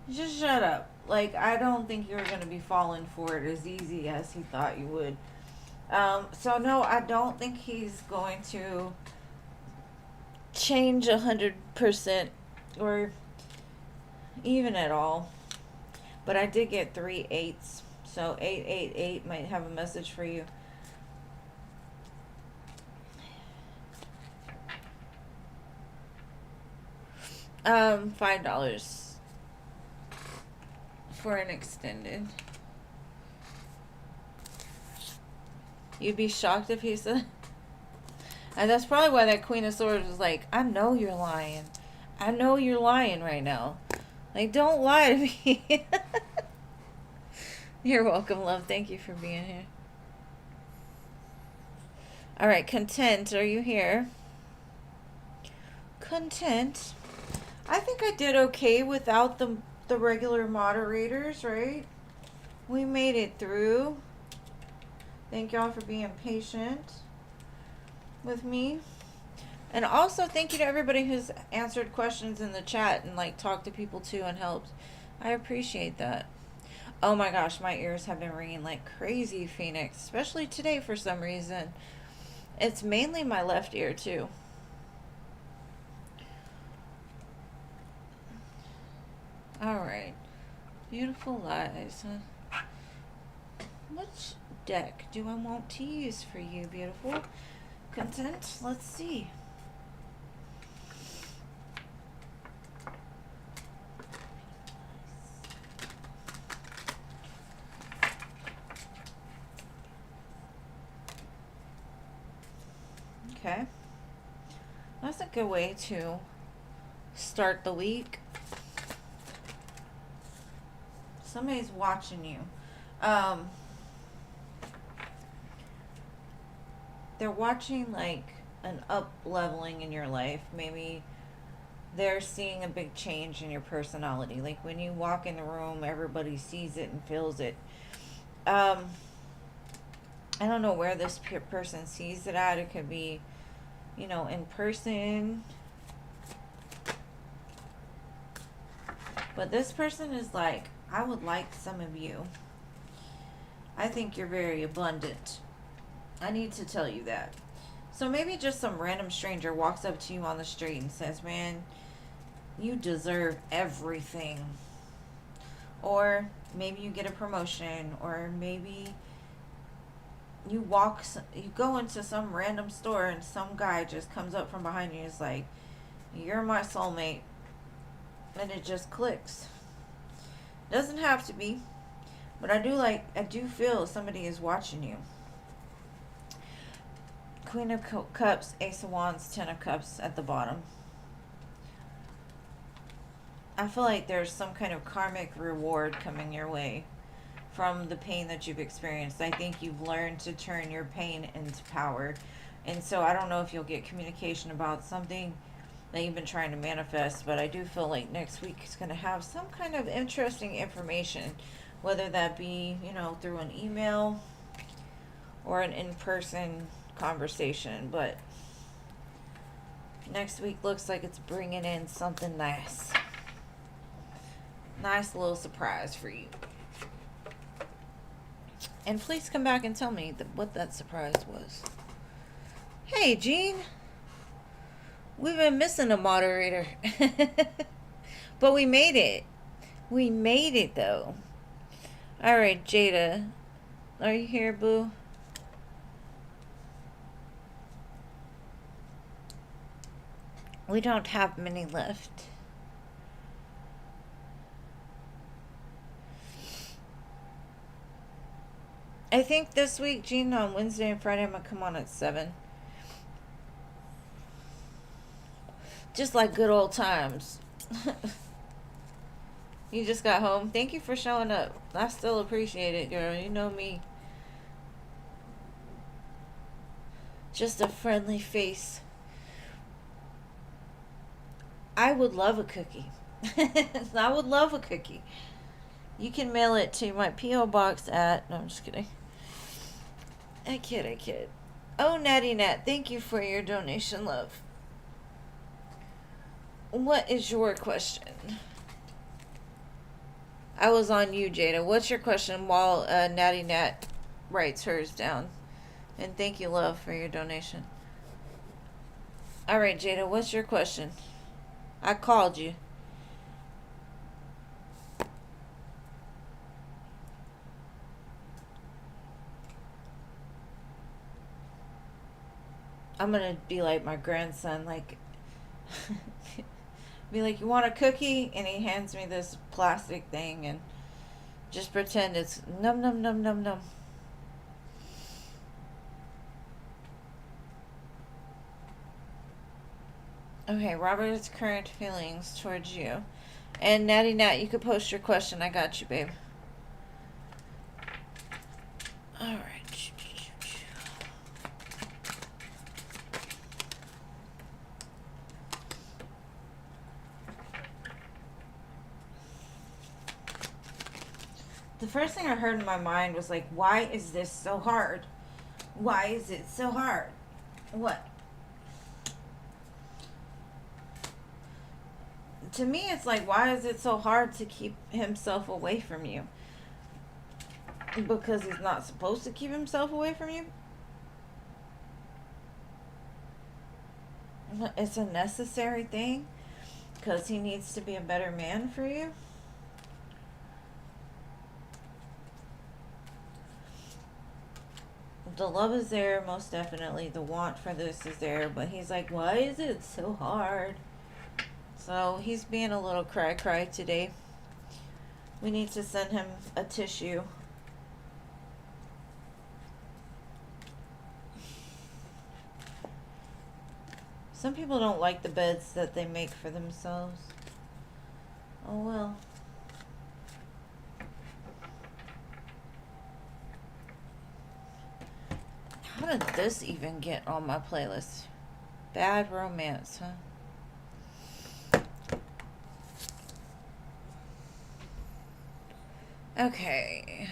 Just shut up. Like, I don't think you're going to be falling for it as easy as he thought you would. So no, I don't think he's going to change 100% or even at all. But I did get 3 8s. So 888 might have a message for you. $5 for an extended. You'd be shocked if he said. And that's probably why that Queen of Swords was like, I know you're lying. I know you're lying right now. Like, don't lie to me. You're welcome, love. Thank you for being here. All right, Content, are you here? Content. I think I did okay without the regular moderators, right? We made it through. Thank y'all for being patient with me. And also thank you to everybody who's answered questions in the chat and like talked to people too and helped. I appreciate that. Oh my gosh, my ears have been ringing like crazy, Phoenix, especially today for some reason. It's mainly my left ear too. All right. Beautiful Lies. Which deck do I want to use for you, beautiful? Content? Let's see. Okay. That's a good way to start the week. Somebody's watching you. They're watching like an up leveling in your life. Maybe they're seeing a big change in your personality. Like when you walk in the room, everybody sees it and feels it. Um, I don't know where this person sees it at. It could be, you know, in person. But this person is like, I would like some of you. I think you're very abundant. I need to tell you that. So maybe just some random stranger walks up to you on the street and says, man, you deserve everything. Or maybe you get a promotion, or maybe you go into some random store and some guy just comes up from behind you and is like, you're my soulmate. And it just clicks. Doesn't have to be, but I do feel somebody is watching you. Queen of Cups, Ace of Wands, Ten of Cups at the bottom. I feel like there's some kind of karmic reward coming your way from the pain that you've experienced. I think you've learned to turn your pain into power. And so I don't know if you'll get communication about something that you've been trying to manifest, but I do feel like next week is going to have some kind of interesting information, whether that be, you know, through an email or an in-person conversation. But next week looks like it's bringing in something nice. Nice little surprise for you. And please come back and tell me what that surprise was. Hey, Jean. We've been missing a moderator. But we made it. We made it, though. Alright, Jada. Are you here, boo? We don't have many left. I think this week, Jean, on Wednesday and Friday, I'm going to come on at 7. Just like good old times. You just got home. Thank you for showing up. I still appreciate it, girl. You know me. Just a friendly face. I would love a cookie. I would love a cookie. You can mail it to my P.O. box at... No, I'm just kidding. I kid. Oh, Natty Nat, thank you for your donation, love. What is your question? I was on you, Jada. What's your question while Natty Nat writes hers down? And thank you, love, for your donation. Alright, Jada, what's your question? I called you. I'm gonna be like my grandson, like... be like, you want a cookie? And he hands me this plastic thing and just pretend it's num num num num num. Okay, Robert's current feelings towards you. And Natty Nat, you could post your question. I got you, babe. Alright. The first thing I heard in my mind was like, why is this so hard? Why is it so hard? What? To me, it's like, why is it so hard to keep himself away from you? Because he's not supposed to keep himself away from you? It's a necessary thing? Because he needs to be a better man for you? The love is there, most definitely. The want for this is there. But he's like, why is it so hard? So he's being a little cry today. We need to send him a tissue. Some people don't like the beds that they make for themselves. Oh well. How did this even get on my playlist? Bad Romance, huh? Okay.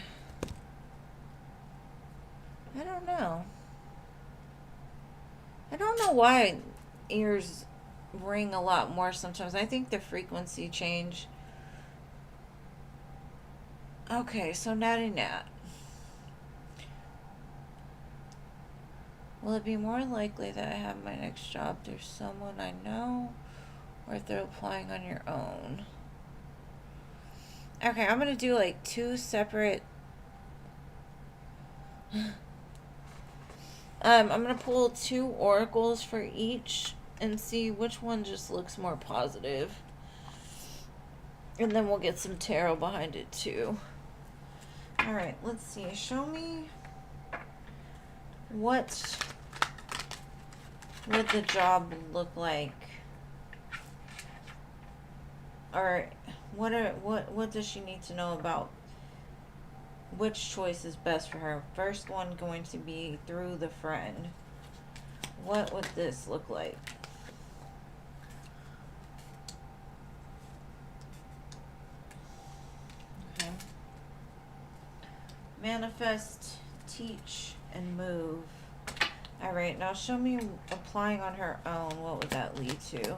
I don't know. I don't know why ears ring a lot more sometimes. I think the frequency change. Okay, so Natty Nat. Will it be more likely that I have my next job through someone I know or if they're applying on your own? Okay, I'm going to do like two separate... I'm going to pull two oracles for each and see which one just looks more positive. And then we'll get some tarot behind it too. Alright, let's see. Show me what would the job look like, or what does she need to know about which choice is best for her? First one going to be through the friend. What would this look like? Okay. Manifest, teach, and move. All right, now show me applying on her own. What would that lead to?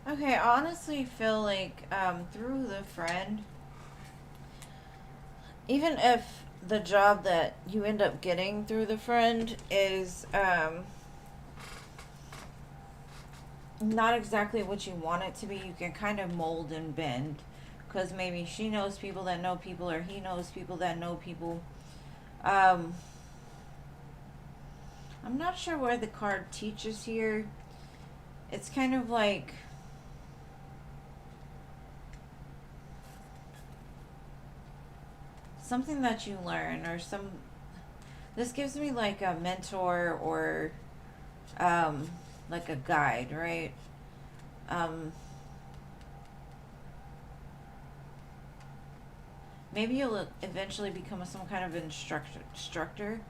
Okay, I honestly feel like through the friend, even if the job that you end up getting through the friend is not exactly what you want it to be, you can kind of mold and bend. Because maybe she knows people that know people, or he knows people that know people. I'm not sure where the card teaches here. It's kind of like... something that you learn, or some... This gives me like a mentor, or like a guide, right? Maybe you'll eventually become some kind of instructor,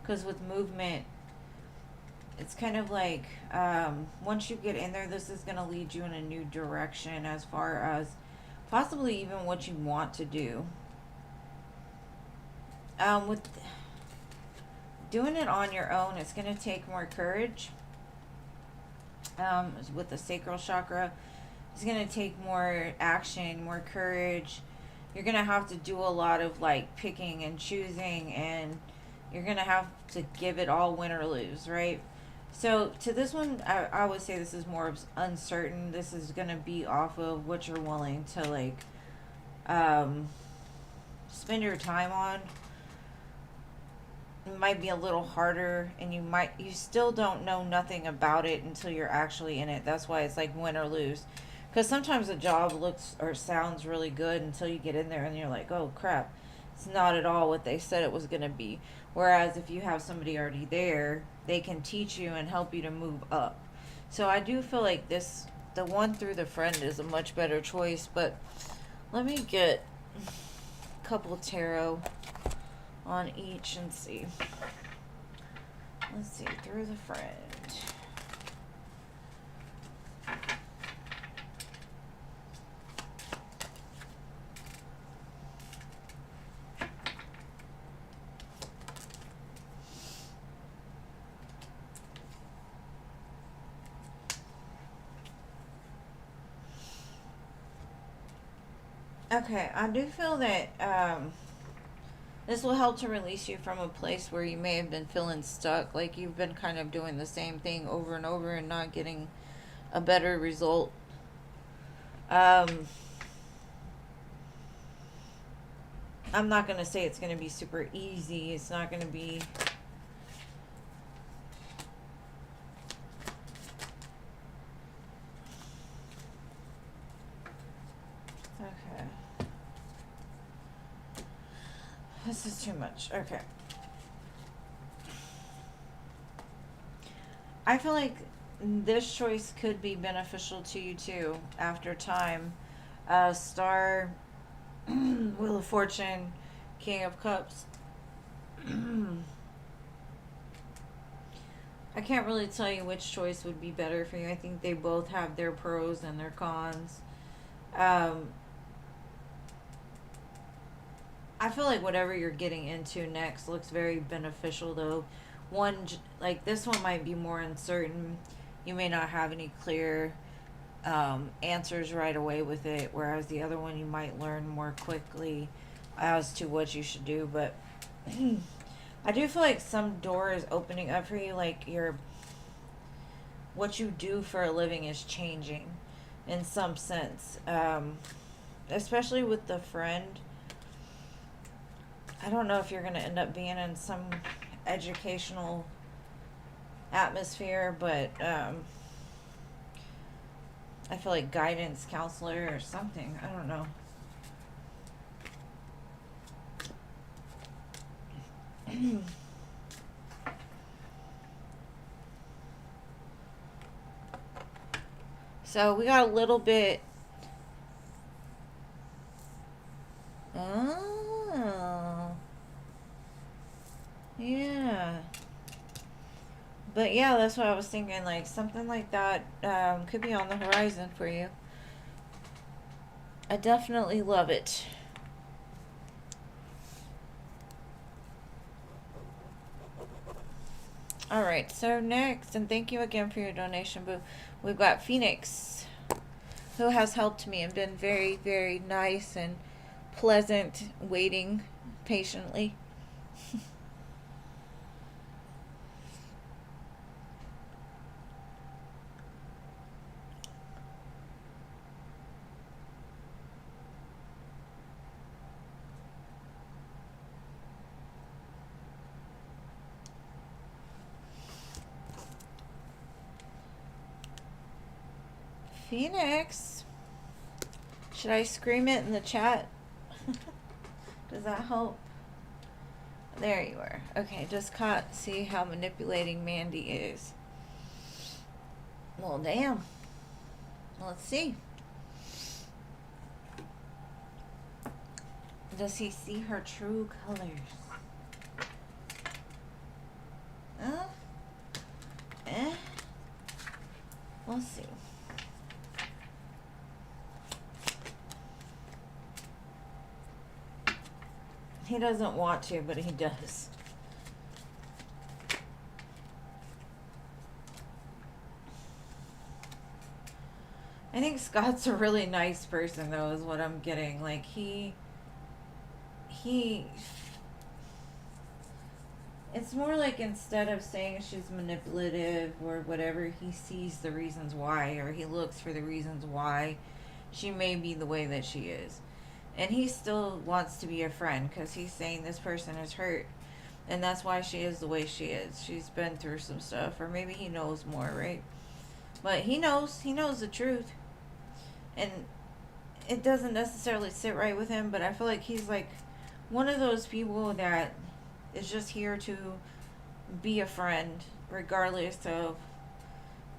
because with movement, it's kind of like once you get in there, this is going to lead you in a new direction as far as possibly even what you want to do. With doing it on your own, it's going to take more courage. With the sacral chakra, it's going to take more action, more courage. You're going to have to do a lot of like picking and choosing, and you're going to have to give it all, win or lose, right? So to this one, I would say this is more uncertain. This is going to be off of what you're willing to like spend your time on. It might be a little harder, and you still don't know nothing about it until you're actually in it. That's why it's like win or lose. Because sometimes a job looks or sounds really good until you get in there and you're like, oh crap, it's not at all what they said it was going to be. Whereas if you have somebody already there, they can teach you and help you to move up. So I do feel like the one through the friend is a much better choice. But let me get a couple of tarot on each and see. Let's see, through the friend. Okay, I do feel that this will help to release you from a place where you may have been feeling stuck, like you've been kind of doing the same thing over and over and not getting a better result. I'm not going to say it's going to be super easy. It's not going to be... Okay. This is too much. Okay. I feel like this choice could be beneficial to you too after time. Star, Wheel of Fortune, King of Cups. I can't really tell you which choice would be better for you. I think they both have their pros and their cons. Um, I feel like whatever you're getting into next looks very beneficial though. Like this one might be more uncertain. You may not have any clear answers right away with it, whereas the other one you might learn more quickly as to what you should do. But I do feel like some door is opening up for you, like what you do for a living is changing in some sense. Especially with the friend. I don't know if you're going to end up being in some educational atmosphere, but I feel like guidance counselor or something. I don't know. So we got a little bit. Oh. Yeah. But yeah, that's what I was thinking. Like something like that could be on the horizon for you. I definitely love it. Alright, so next, and thank you again for your donation, Boo. We've got Phoenix, who has helped me and been very, very nice and pleasant, waiting patiently. Phoenix, should I scream it in the chat? Does that help? There you are. Okay, just see how manipulating Mandy is. Well, damn. Let's see. Does he see her true colors? We'll see. He doesn't want to, but he does. I think Scott's a really nice person, though, is what I'm getting. Like, it's more like instead of saying she's manipulative or whatever, he sees the reasons why, or he looks for the reasons why she may be the way that she is. And he still wants to be a friend because he's saying this person is hurt. And that's why she is the way she is. She's been through some stuff. Or maybe he knows more, right? But he knows the truth. And it doesn't necessarily sit right with him. But I feel like he's like one of those people that is just here to be a friend. Regardless of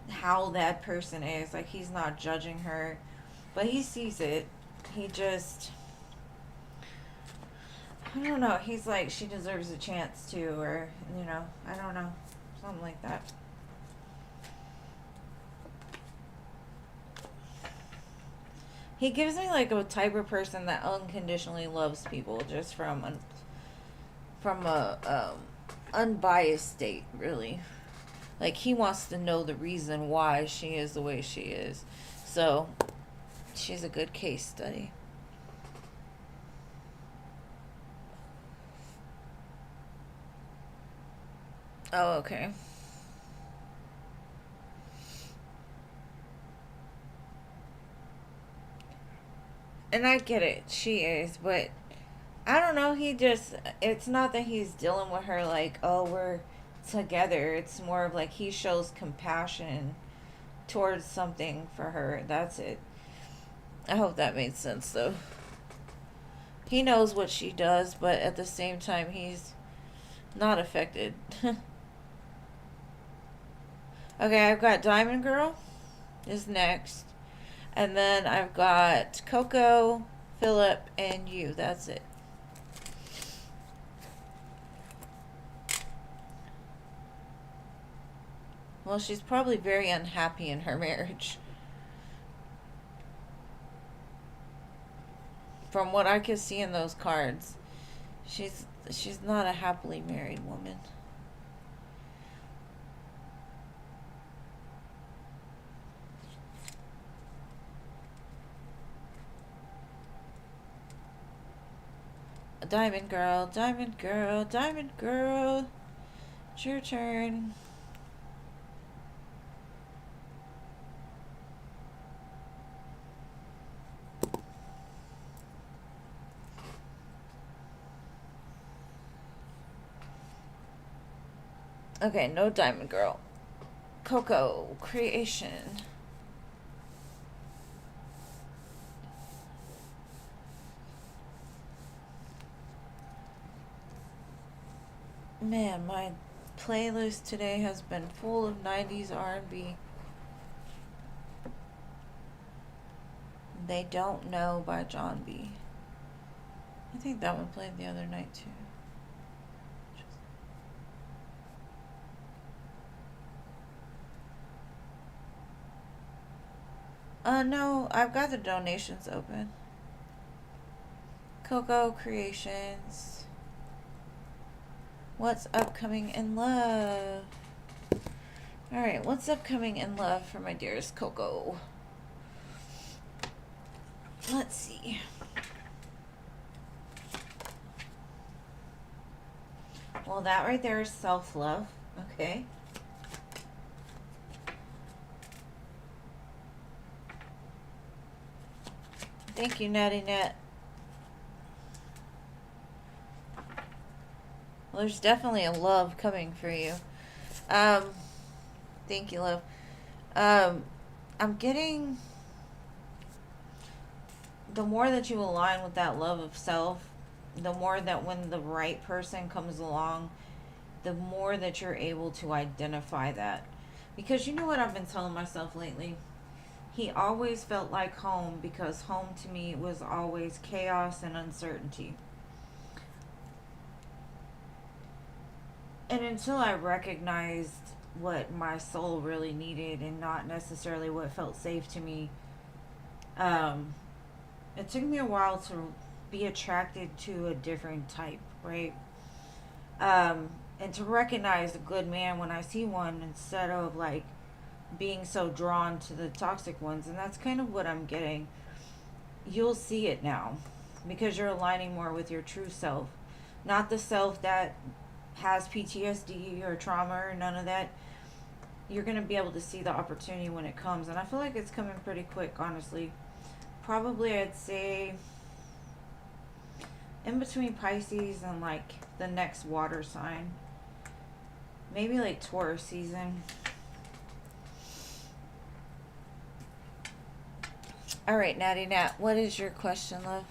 how that person is. Like he's not judging her. But he sees it. He just... I don't know. He's like, she deserves a chance to, or, you know, I don't know. Something like that. He gives me like a type of person that unconditionally loves people just from a unbiased state, really. Like he wants to know the reason why she is the way she is. So, she's a good case study. Oh, okay. And I get it. She is. But I don't know. It's not that he's dealing with her like, oh, we're together. It's more of like he shows compassion towards something for her. That's it. I hope that made sense, though. He knows what she does, but at the same time, he's not affected. Okay, I've got Diamond Girl is next. And then I've got Coco, Philip, and you. That's it. Well, she's probably very unhappy in her marriage. From what I could see in those cards, she's not a happily married woman. Diamond Girl, Diamond Girl, Diamond Girl. It's your turn. Okay, no Diamond Girl. Coco, creation. Man, my playlist today has been full of 90s R&B. They Don't Know by John B. I think that one played the other night too. No, I've got the donations open. Coco Creations. What's upcoming in love? Alright, what's upcoming in love for my dearest Coco? Let's see. Well, that right there is self-love. Okay. Thank you, Natty Nat. Well, there's definitely a love coming for you. Thank you, love. I'm getting... The more that you align with that love of self, the more that when the right person comes along, the more that you're able to identify that. Because you know what I've been telling myself lately? He always felt like home because home to me was always chaos and uncertainty. And until I recognized what my soul really needed and not necessarily what felt safe to me, it took me a while to be attracted to a different type, right? And to recognize a good man when I see one instead of like being so drawn to the toxic ones. And that's kind of what I'm getting. You'll see it now because you're aligning more with your true self, not the self that has PTSD or trauma or none of that. You're going to be able to see the opportunity when it comes. And I feel like it's coming pretty quick, honestly. Probably I'd say in between Pisces and like the next water sign. Maybe like Taurus season. Alright, Natty Nat, what is your question, love?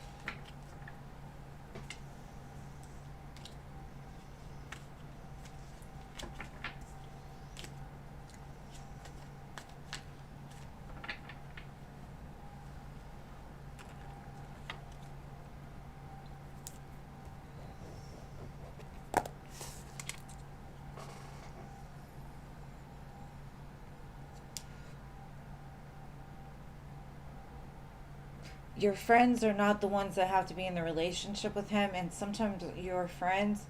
Your friends are not the ones that have to be in the relationship with him, and sometimes your friends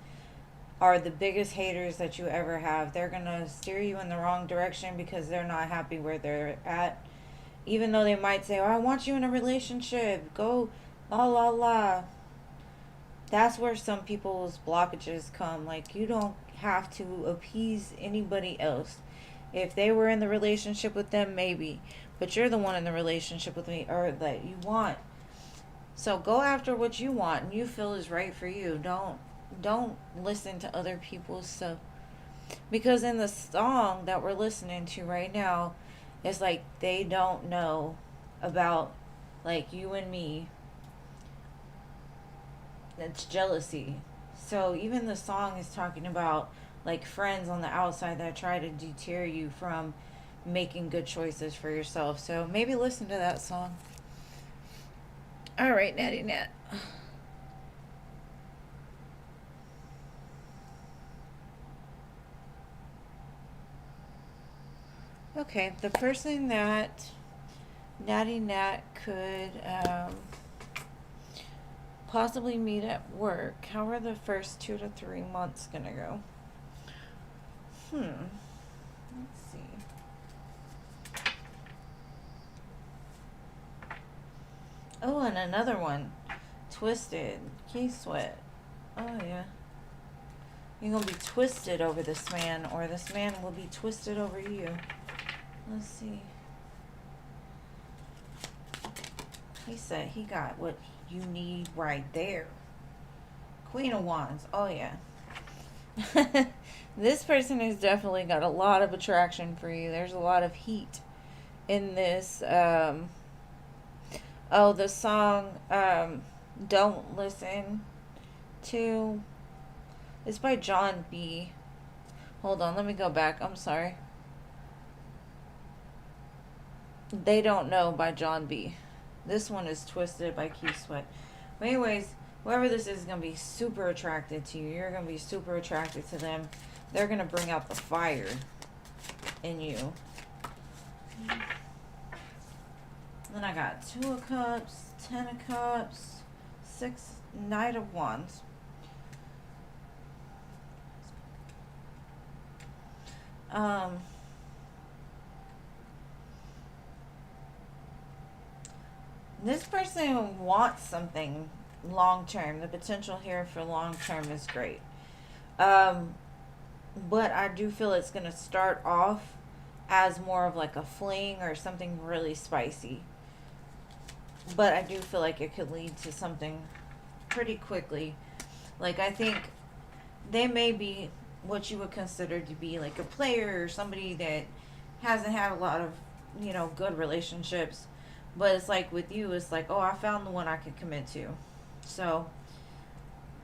are the biggest haters that you ever have. They're gonna steer you in the wrong direction because they're not happy where they're at, even though they might say, oh, I want you in a relationship, go la la la. That's where some people's blockages come. Like, you don't have to appease anybody else. If they were in the relationship with them, maybe. But you're the one in the relationship with me, or that you want. So go after what you want and you feel is right for you. Don't listen to other people's stuff. Because in the song that we're listening to right now, it's like they don't know about like you and me. It's jealousy. So even the song is talking about like friends on the outside that try to deter you from making good choices for yourself. So maybe listen to that song. All right, Natty Nat. Okay, the person that Natty Nat could possibly meet at work. How are the first 2 to 3 months gonna go? Let's see. Oh, and another one. Twisted. Key sweat. Oh, yeah. You're gonna be twisted over this man, or this man will be twisted over you. Let's see. He said he got what you need right there. Queen of Wands. Oh, yeah. This person has definitely got a lot of attraction for you. There's a lot of heat in this. Oh, the song Don't Listen To. It's by John B. Hold on, let me go back. I'm sorry. They Don't Know by John B. This one is Twisted by Key Sweat. But anyways, whoever this is going to be super attracted to you. You're going to be super attracted to them. They're going to bring out the fire in you. Then I got 2 of Cups, 10 of Cups, 6, Knight of Wands. This person wants something long term. The potential here for long term is great. But I do feel it's going to start off as more of like a fling or something really spicy. But I do feel like it could lead to something pretty quickly. Like, I think they may be what you would consider to be like a player or somebody that hasn't had a lot of, good relationships. But it's like with you, it's like, oh, I found the one I could commit to. So,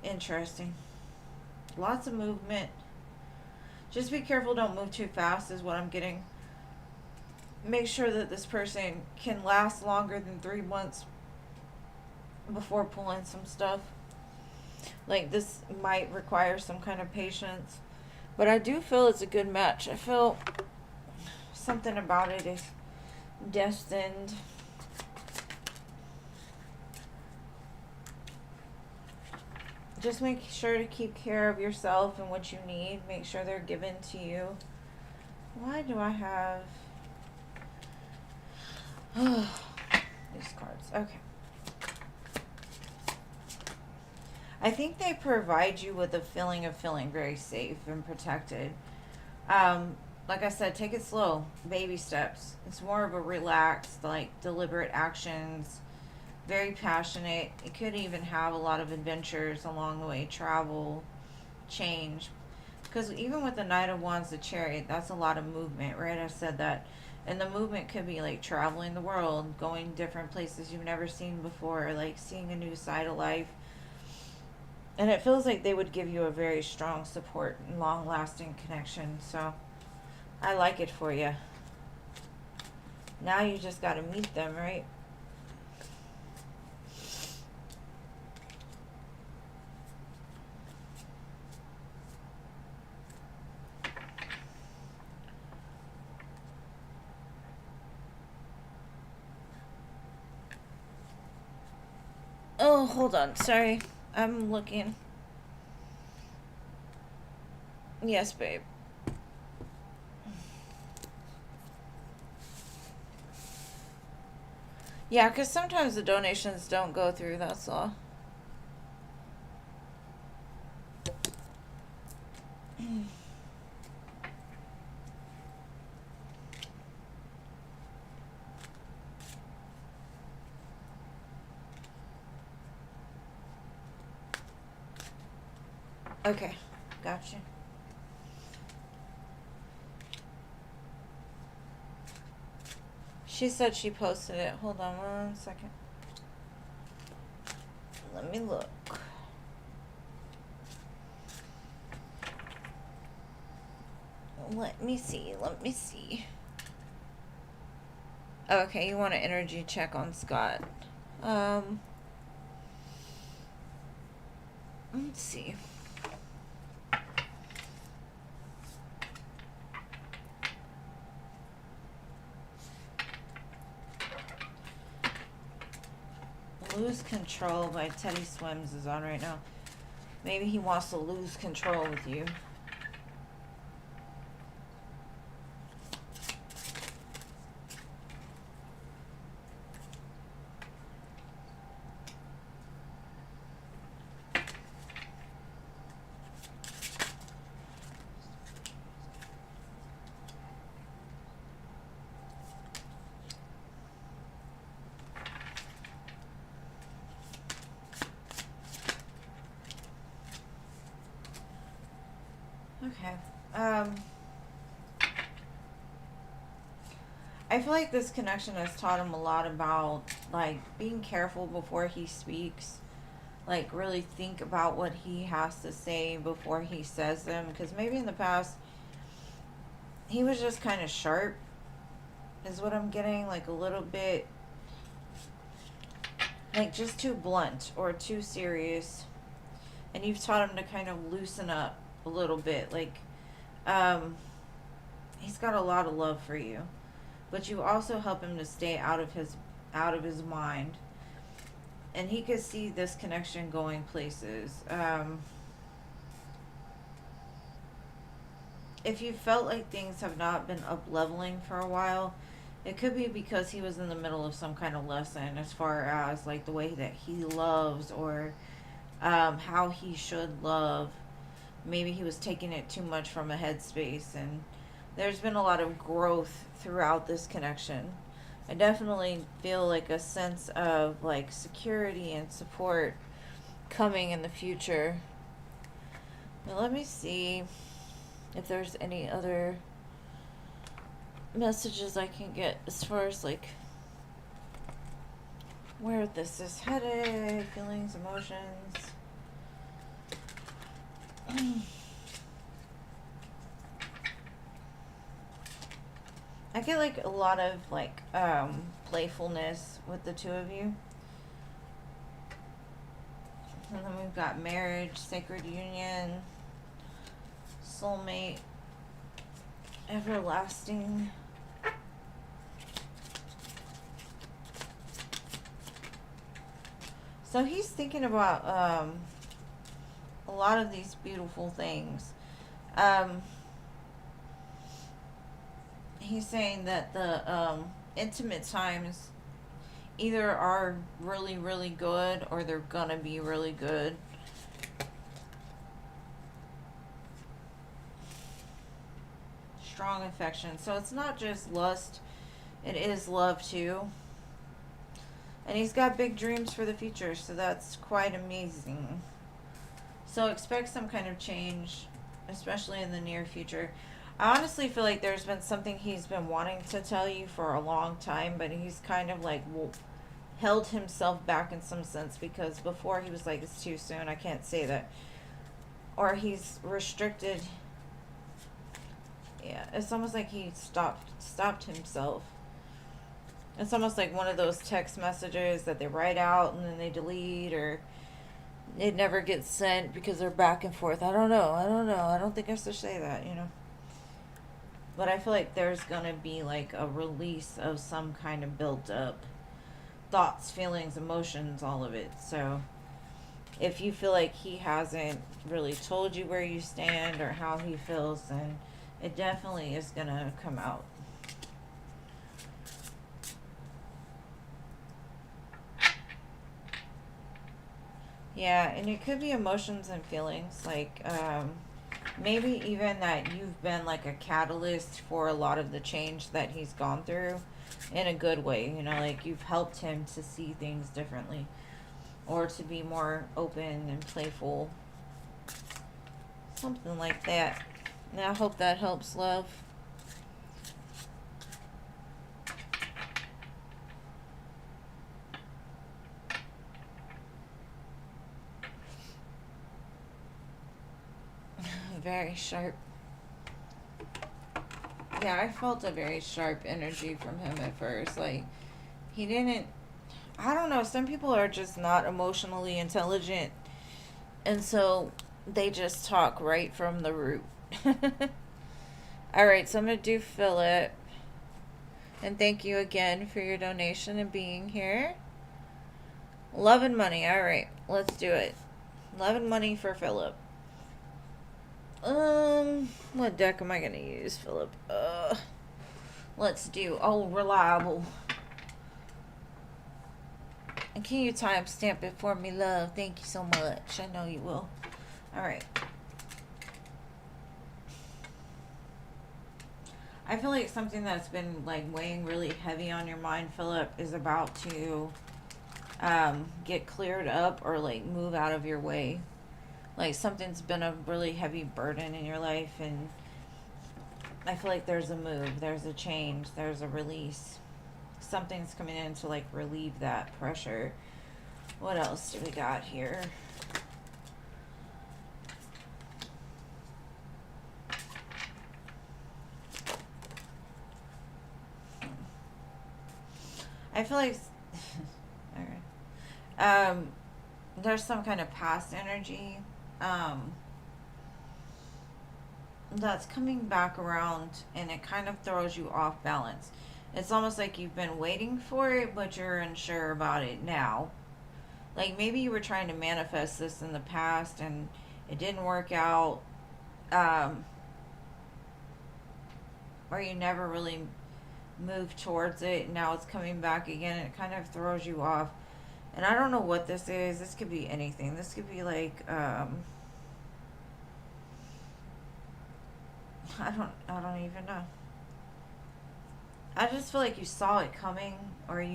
interesting. Lots of movement. Just be careful, don't move too fast is what I'm getting. Make sure that this person can last longer than 3 months before pulling some stuff. Like, this might require some kind of patience. But I do feel it's a good match. I feel something about it is destined. Just make sure to keep care of yourself and what you need. Make sure they're given to you. Why do I have these cards? Okay. I think they provide you with a feeling of feeling very safe and protected. Like I said, take it slow. Baby steps. It's more of a relaxed, like, deliberate actions. Very passionate. It could even have a lot of adventures along the way. Travel, change. Because even with the Knight of Wands, the Chariot, that's a lot of movement, right? I said that. And the movement could be like traveling the world, going different places you've never seen before, like seeing a new side of life. And it feels like they would give you a very strong support and long-lasting connection. So I like it for you. Now you just got to meet them, right? Oh, hold on. Sorry. I'm looking. Yes, babe. Yeah, because sometimes the donations don't go through, that's all. Okay, gotcha. She said she posted it. Hold on 1 second. Let me look. Let me see. Let me see. Okay, you want an energy check on Scott. Let's see. Lose Control by Teddy Swims is on right now. Maybe he wants to lose control with you. Okay. I feel like this connection has taught him a lot about, like, being careful before he speaks. Like, really think about what he has to say before he says them. Because maybe in the past, he was just kind of sharp, is what I'm getting. Like, a little bit, like, just too blunt or too serious. And you've taught him to kind of loosen up a little bit. Like, he's got a lot of love for you, but you also help him to stay out of his mind, and he could see this connection going places. If you felt like things have not been up leveling for a while, it could be because he was in the middle of some kind of lesson as far as like the way that he loves, or how he should love. Maybe he was taking it too much from a headspace, and there's been a lot of growth throughout this connection. I definitely feel like a sense of like security and support coming in the future. Now let me see if there's any other messages I can get as far as like where this is headed, feelings, emotions. I get like a lot of like playfulness with the two of you. And then we've got marriage, sacred union, soulmate, everlasting. So he's thinking about a lot of these beautiful things. He's saying that the intimate times either are really, really good or they're gonna be really good. Strong affection. So it's not just lust, it is love too. And he's got big dreams for the future, so that's quite amazing. So expect some kind of change, especially in the near future. I honestly feel like there's been something he's been wanting to tell you for a long time, but he's kind of like held himself back in some sense, because before he was like, it's too soon, I can't say that. Or he's restricted. Yeah, it's almost like he stopped himself. It's almost like one of those text messages that they write out and then they delete, or it never gets sent because they're back and forth. I don't know. I don't think I should say that, you know. But I feel like there's gonna be like a release of some kind of built up thoughts, feelings, emotions, all of it. So if you feel like he hasn't really told you where you stand or how he feels, then it definitely is gonna come out. Yeah, and it could be emotions and feelings, like maybe even that you've been like a catalyst for a lot of the change that he's gone through in a good way, you know, like you've helped him to see things differently or to be more open and playful. Something like that. And I hope that helps, love. Very sharp. Yeah, I felt a very sharp energy from him at first. Like, he didn't. I don't know. Some people are just not emotionally intelligent. And so they just talk right from the root. Alright, so I'm going to do Philip. And thank you again for your donation and being here. Love and money. Alright, let's do it. Love and money for Philip. What deck am I going to use, Philip? Let's do, reliable. And can you timestamp it for me, love? Thank you so much. I know you will. Alright. I feel like something that's been like weighing really heavy on your mind, Philip, is about to get cleared up or like move out of your way. Like something's been a really heavy burden in your life, and I feel like there's a move, there's a change, there's a release. Something's coming in to like relieve that pressure. What else do we got here? I feel like all right. There's some kind of past energy that's coming back around, and it kind of throws you off balance. It's almost like you've been waiting for it, but you're unsure about it now. Like maybe you were trying to manifest this in the past and it didn't work out, or you never really moved towards it, and now it's coming back again, and it kind of throws you off. And I don't know what this is. This could be anything. This could be like I don't even know. I just feel like you saw it coming, or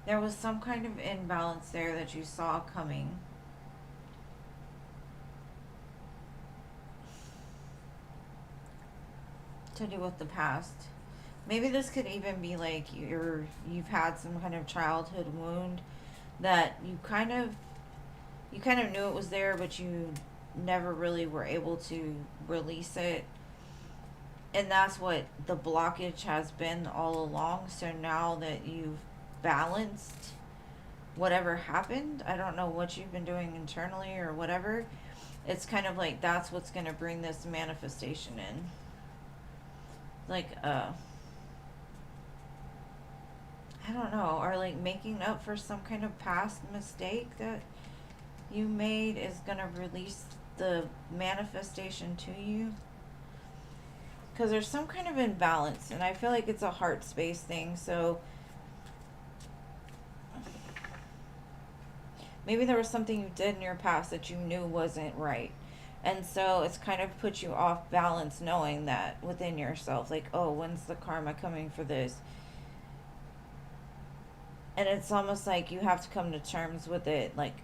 there was some kind of imbalance there that you saw coming. To do with the past. Maybe this could even be like you've had some kind of childhood wound that you kind of knew it was there, but you never really were able to release it. And that's what the blockage has been all along. So now that you've balanced whatever happened, I don't know what you've been doing internally or whatever, it's kind of like that's what's going to bring this manifestation in. Like, I don't know, or like making up for some kind of past mistake that you made is going to release the manifestation to you. Because there's some kind of imbalance, and I feel like it's a heart space thing. So maybe there was something you did in your past that you knew wasn't right. And so it's kind of put you off balance, knowing that within yourself, like, oh, when's the karma coming for this? And it's almost like you have to come to terms with it, like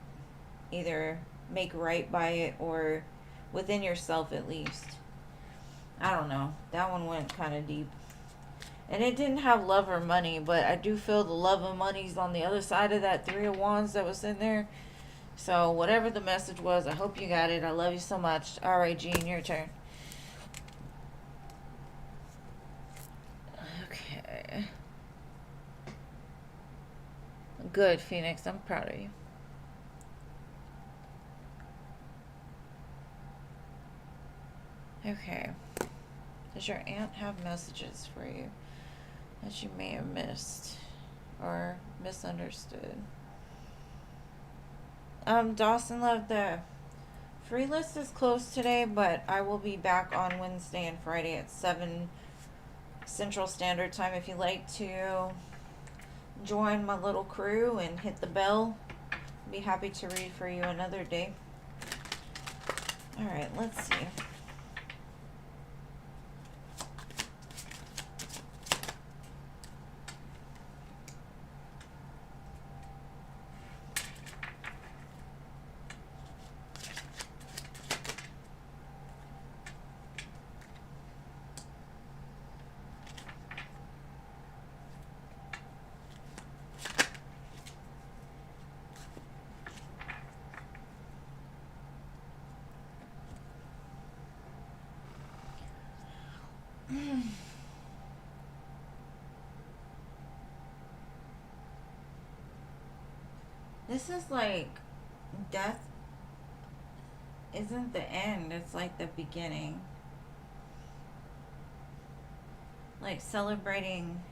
either make right by it or within yourself at least. I don't know. That one went kind of deep. And it didn't have love or money, but I do feel the love and money's on the other side of that Three of Wands that was in there. So whatever the message was, I hope you got it. I love you so much. All right, Jean, your turn. Okay. Good, Phoenix. I'm proud of you. Okay. Does your aunt have messages for you that you may have missed or misunderstood? Dawson, love, the free list is closed today, but I will be back on Wednesday and Friday at 7 Central Standard Time. If you'd like to join my little crew and hit the bell, I'd be happy to read for you another day. All right, let's see. This is like death isn't the end, it's like the beginning. Like celebrating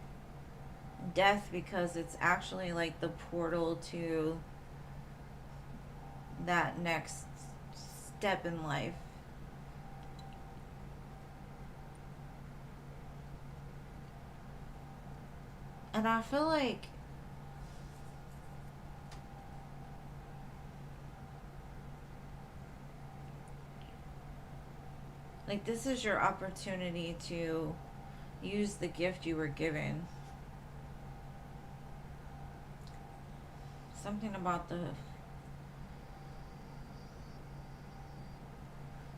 death because it's actually like the portal to that next step in life. And I feel like this is your opportunity to use the gift you were given. Something about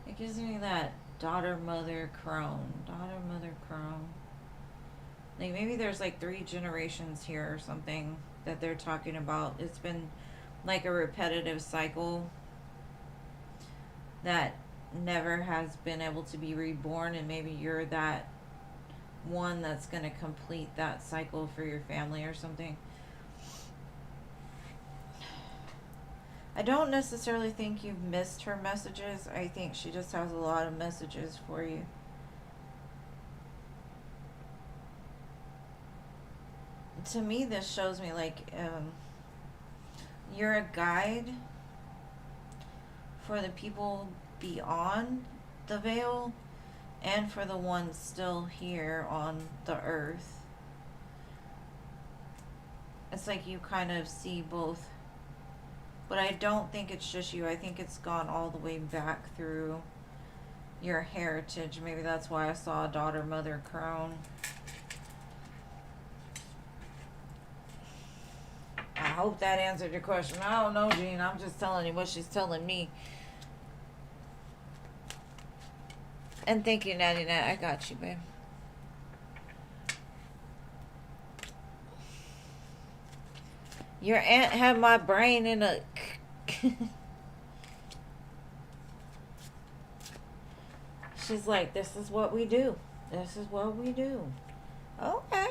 it gives me that daughter mother crone. Daughter mother crone. Like maybe there's like 3 generations here or something that they're talking about. It's been like a repetitive cycle that never has been able to be reborn, and maybe you're that one that's going to complete that cycle for your family or something. I don't necessarily think you've missed her messages. I think she just has a lot of messages for you. To me, this shows me like you're a guide for the people beyond the veil and for the ones still here on the earth. It's like you kind of see both. But I don't think it's just you. I think it's gone all the way back through your heritage. Maybe that's why I saw a daughter mother crone. I hope that answered your question. I don't know, Jean. I'm just telling you what she's telling me. And thank you, Natty Nat. I got you, babe. Your aunt had my brain in a... She's like, this is what we do. This is what we do. Okay.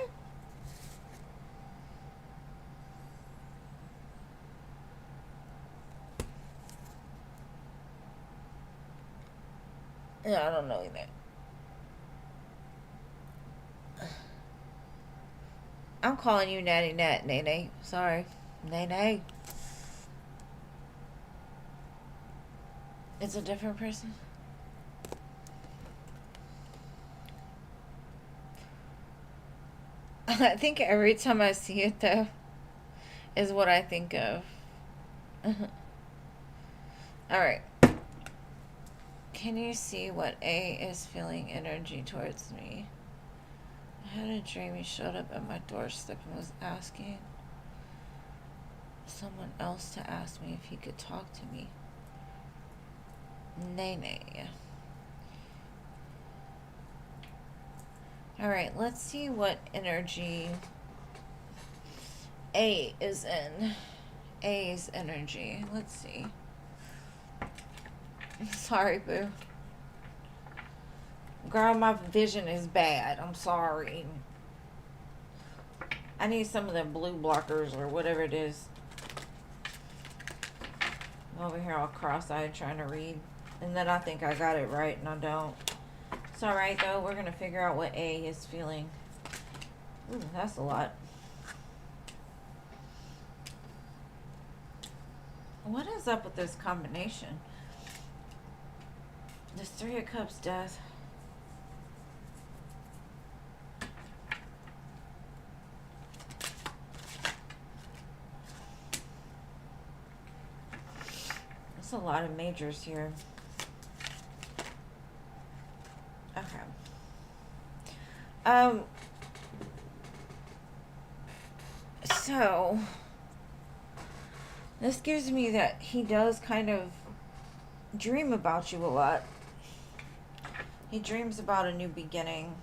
Yeah, I don't know either. I'm calling you Natty Nat, Nene. Sorry. Nene. It's a different person? I think every time I see it, though, is what I think of. Alright. Can you see what A is feeling energy towards me? I had a dream he showed up at my doorstep and was asking someone else to ask me if he could talk to me. Nene. Alright, let's see what energy A is in. A's energy. Let's see. Sorry, boo. Girl, my vision is bad. I'm sorry. I need some of the blue blockers or whatever it is. I'm over here all cross-eyed trying to read. And then I think I got it right and I don't. It's alright though. We're going to figure out what A is feeling. Ooh, that's a lot. What is up with this combination? This 3 of Cups, Death. That's a lot of majors here. Okay. So this gives me that he does kind of dream about you a lot. He dreams about a new beginning,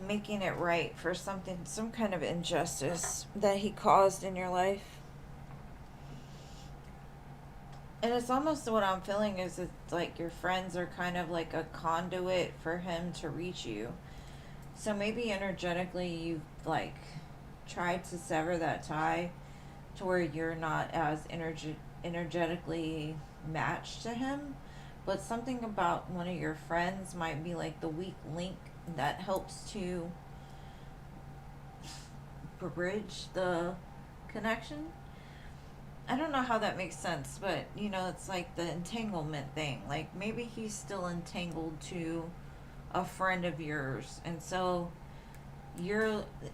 making it right for something, some kind of injustice that he caused in your life. And it's almost what I'm feeling is it's like your friends are kind of like a conduit for him to reach you. So maybe energetically you've like tried to sever that tie, to where you're not as energetically matched to him. But something about one of your friends might be like the weak link that helps to bridge the connection. I don't know how that makes sense, but you know, it's like the entanglement thing. Like maybe he's still entangled to a friend of yours, and so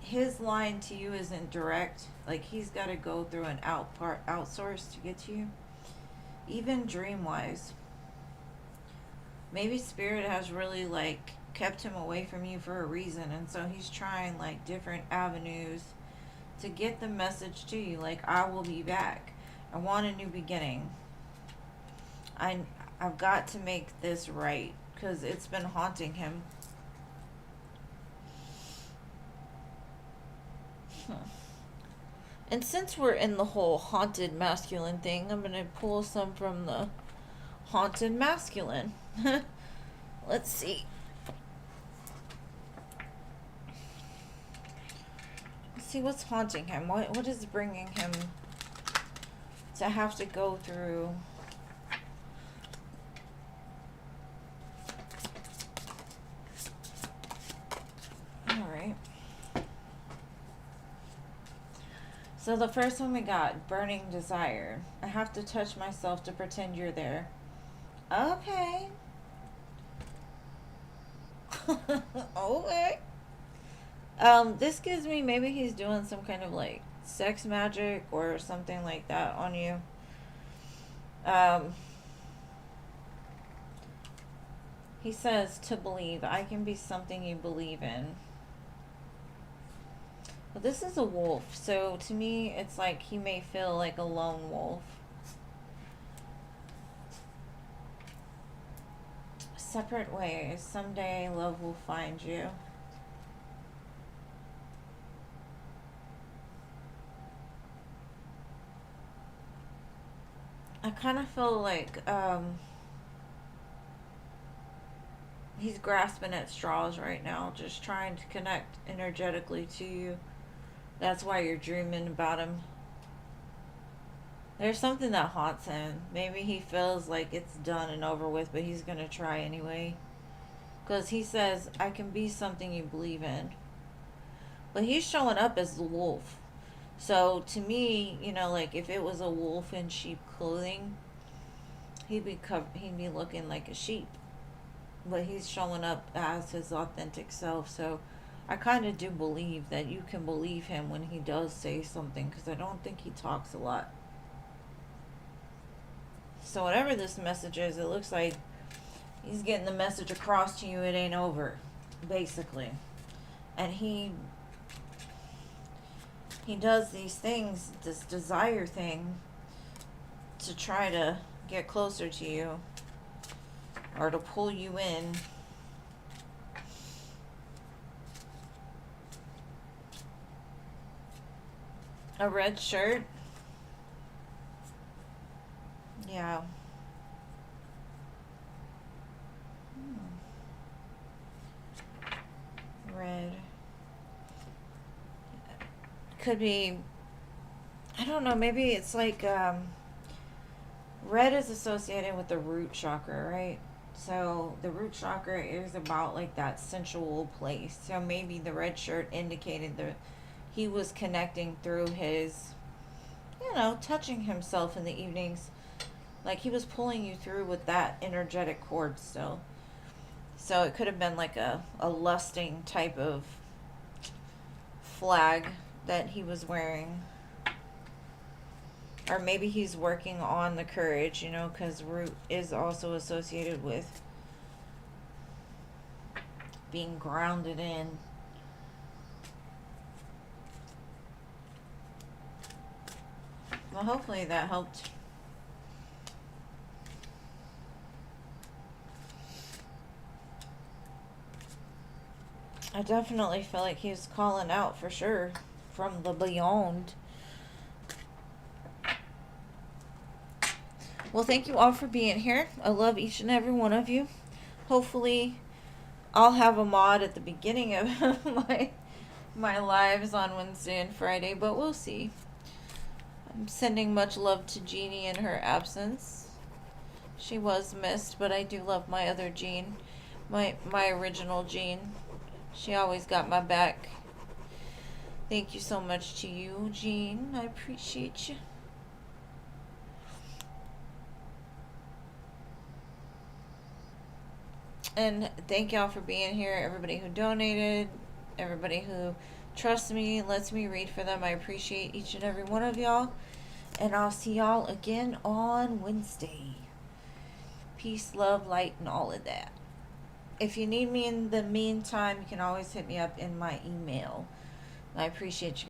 his line to you isn't direct. Like he's got to go through an outsource to get to you. Even dream wise, maybe spirit has really like kept him away from you for a reason, and so he's trying like different avenues to get the message to you. Like, I will be back. I want a new beginning. I've got to make this right because it's been haunting him. And since we're in the whole haunted masculine thing, I'm going to pull some from the haunted masculine. Let's see. Let's see what's haunting him. What is bringing him to have to go through Alright. So the first one we got, burning desire. I have to touch myself to pretend you're there. Okay. Okay. This gives me maybe he's doing some kind of like sex magic or something like that on you. He says to believe. I can be something you believe in. But this is a wolf, so to me it's like he may feel like a lone wolf. Separate ways. Someday love will find you. I kind of feel like he's grasping at straws right now, just trying to connect energetically to you. That's why you're dreaming about him. There's something that haunts him. Maybe he feels like it's done and over with, but he's going to try anyway. Because he says, I can be something you believe in. But he's showing up as the wolf. So to me, you know, like if it was a wolf in sheep clothing, he'd be looking like a sheep. But he's showing up as his authentic self. So I kind of do believe that you can believe him when he does say something, because I don't think he talks a lot. So whatever this message is, it looks like he's getting the message across to you. It ain't over, basically. And he does these things, this desire thing, to try to get closer to you or to pull you in. A red shirt. Yeah. Red. Could be, I don't know, maybe it's like red is associated with the root chakra, right? So the root chakra is about like that sensual place. So maybe the red shirt indicated that he was connecting through his, you know, touching himself in the evenings. Like he was pulling you through with that energetic cord still. So it could have been like a lusting type of flag that he was wearing. Or maybe he's working on the courage, you know, because root is also associated with being grounded in. Well, hopefully that helped. I definitely feel like he's calling out for sure from the beyond. Well, thank you all for being here. I love each and every one of you. Hopefully, I'll have a mod at the beginning of my lives on Wednesday and Friday, but we'll see. I'm sending much love to Jeannie in her absence. She was missed, but I do love my other Jean. My original Jean. She always got my back. Thank you so much to you, Jean. I appreciate you. And thank y'all for being here. Everybody who donated, everybody who trusts me, lets me read for them. I appreciate each and every one of y'all. And I'll see y'all again on Wednesday. Peace, love, light, and all of that. If you need me in the meantime, you can always hit me up in my email. I appreciate you.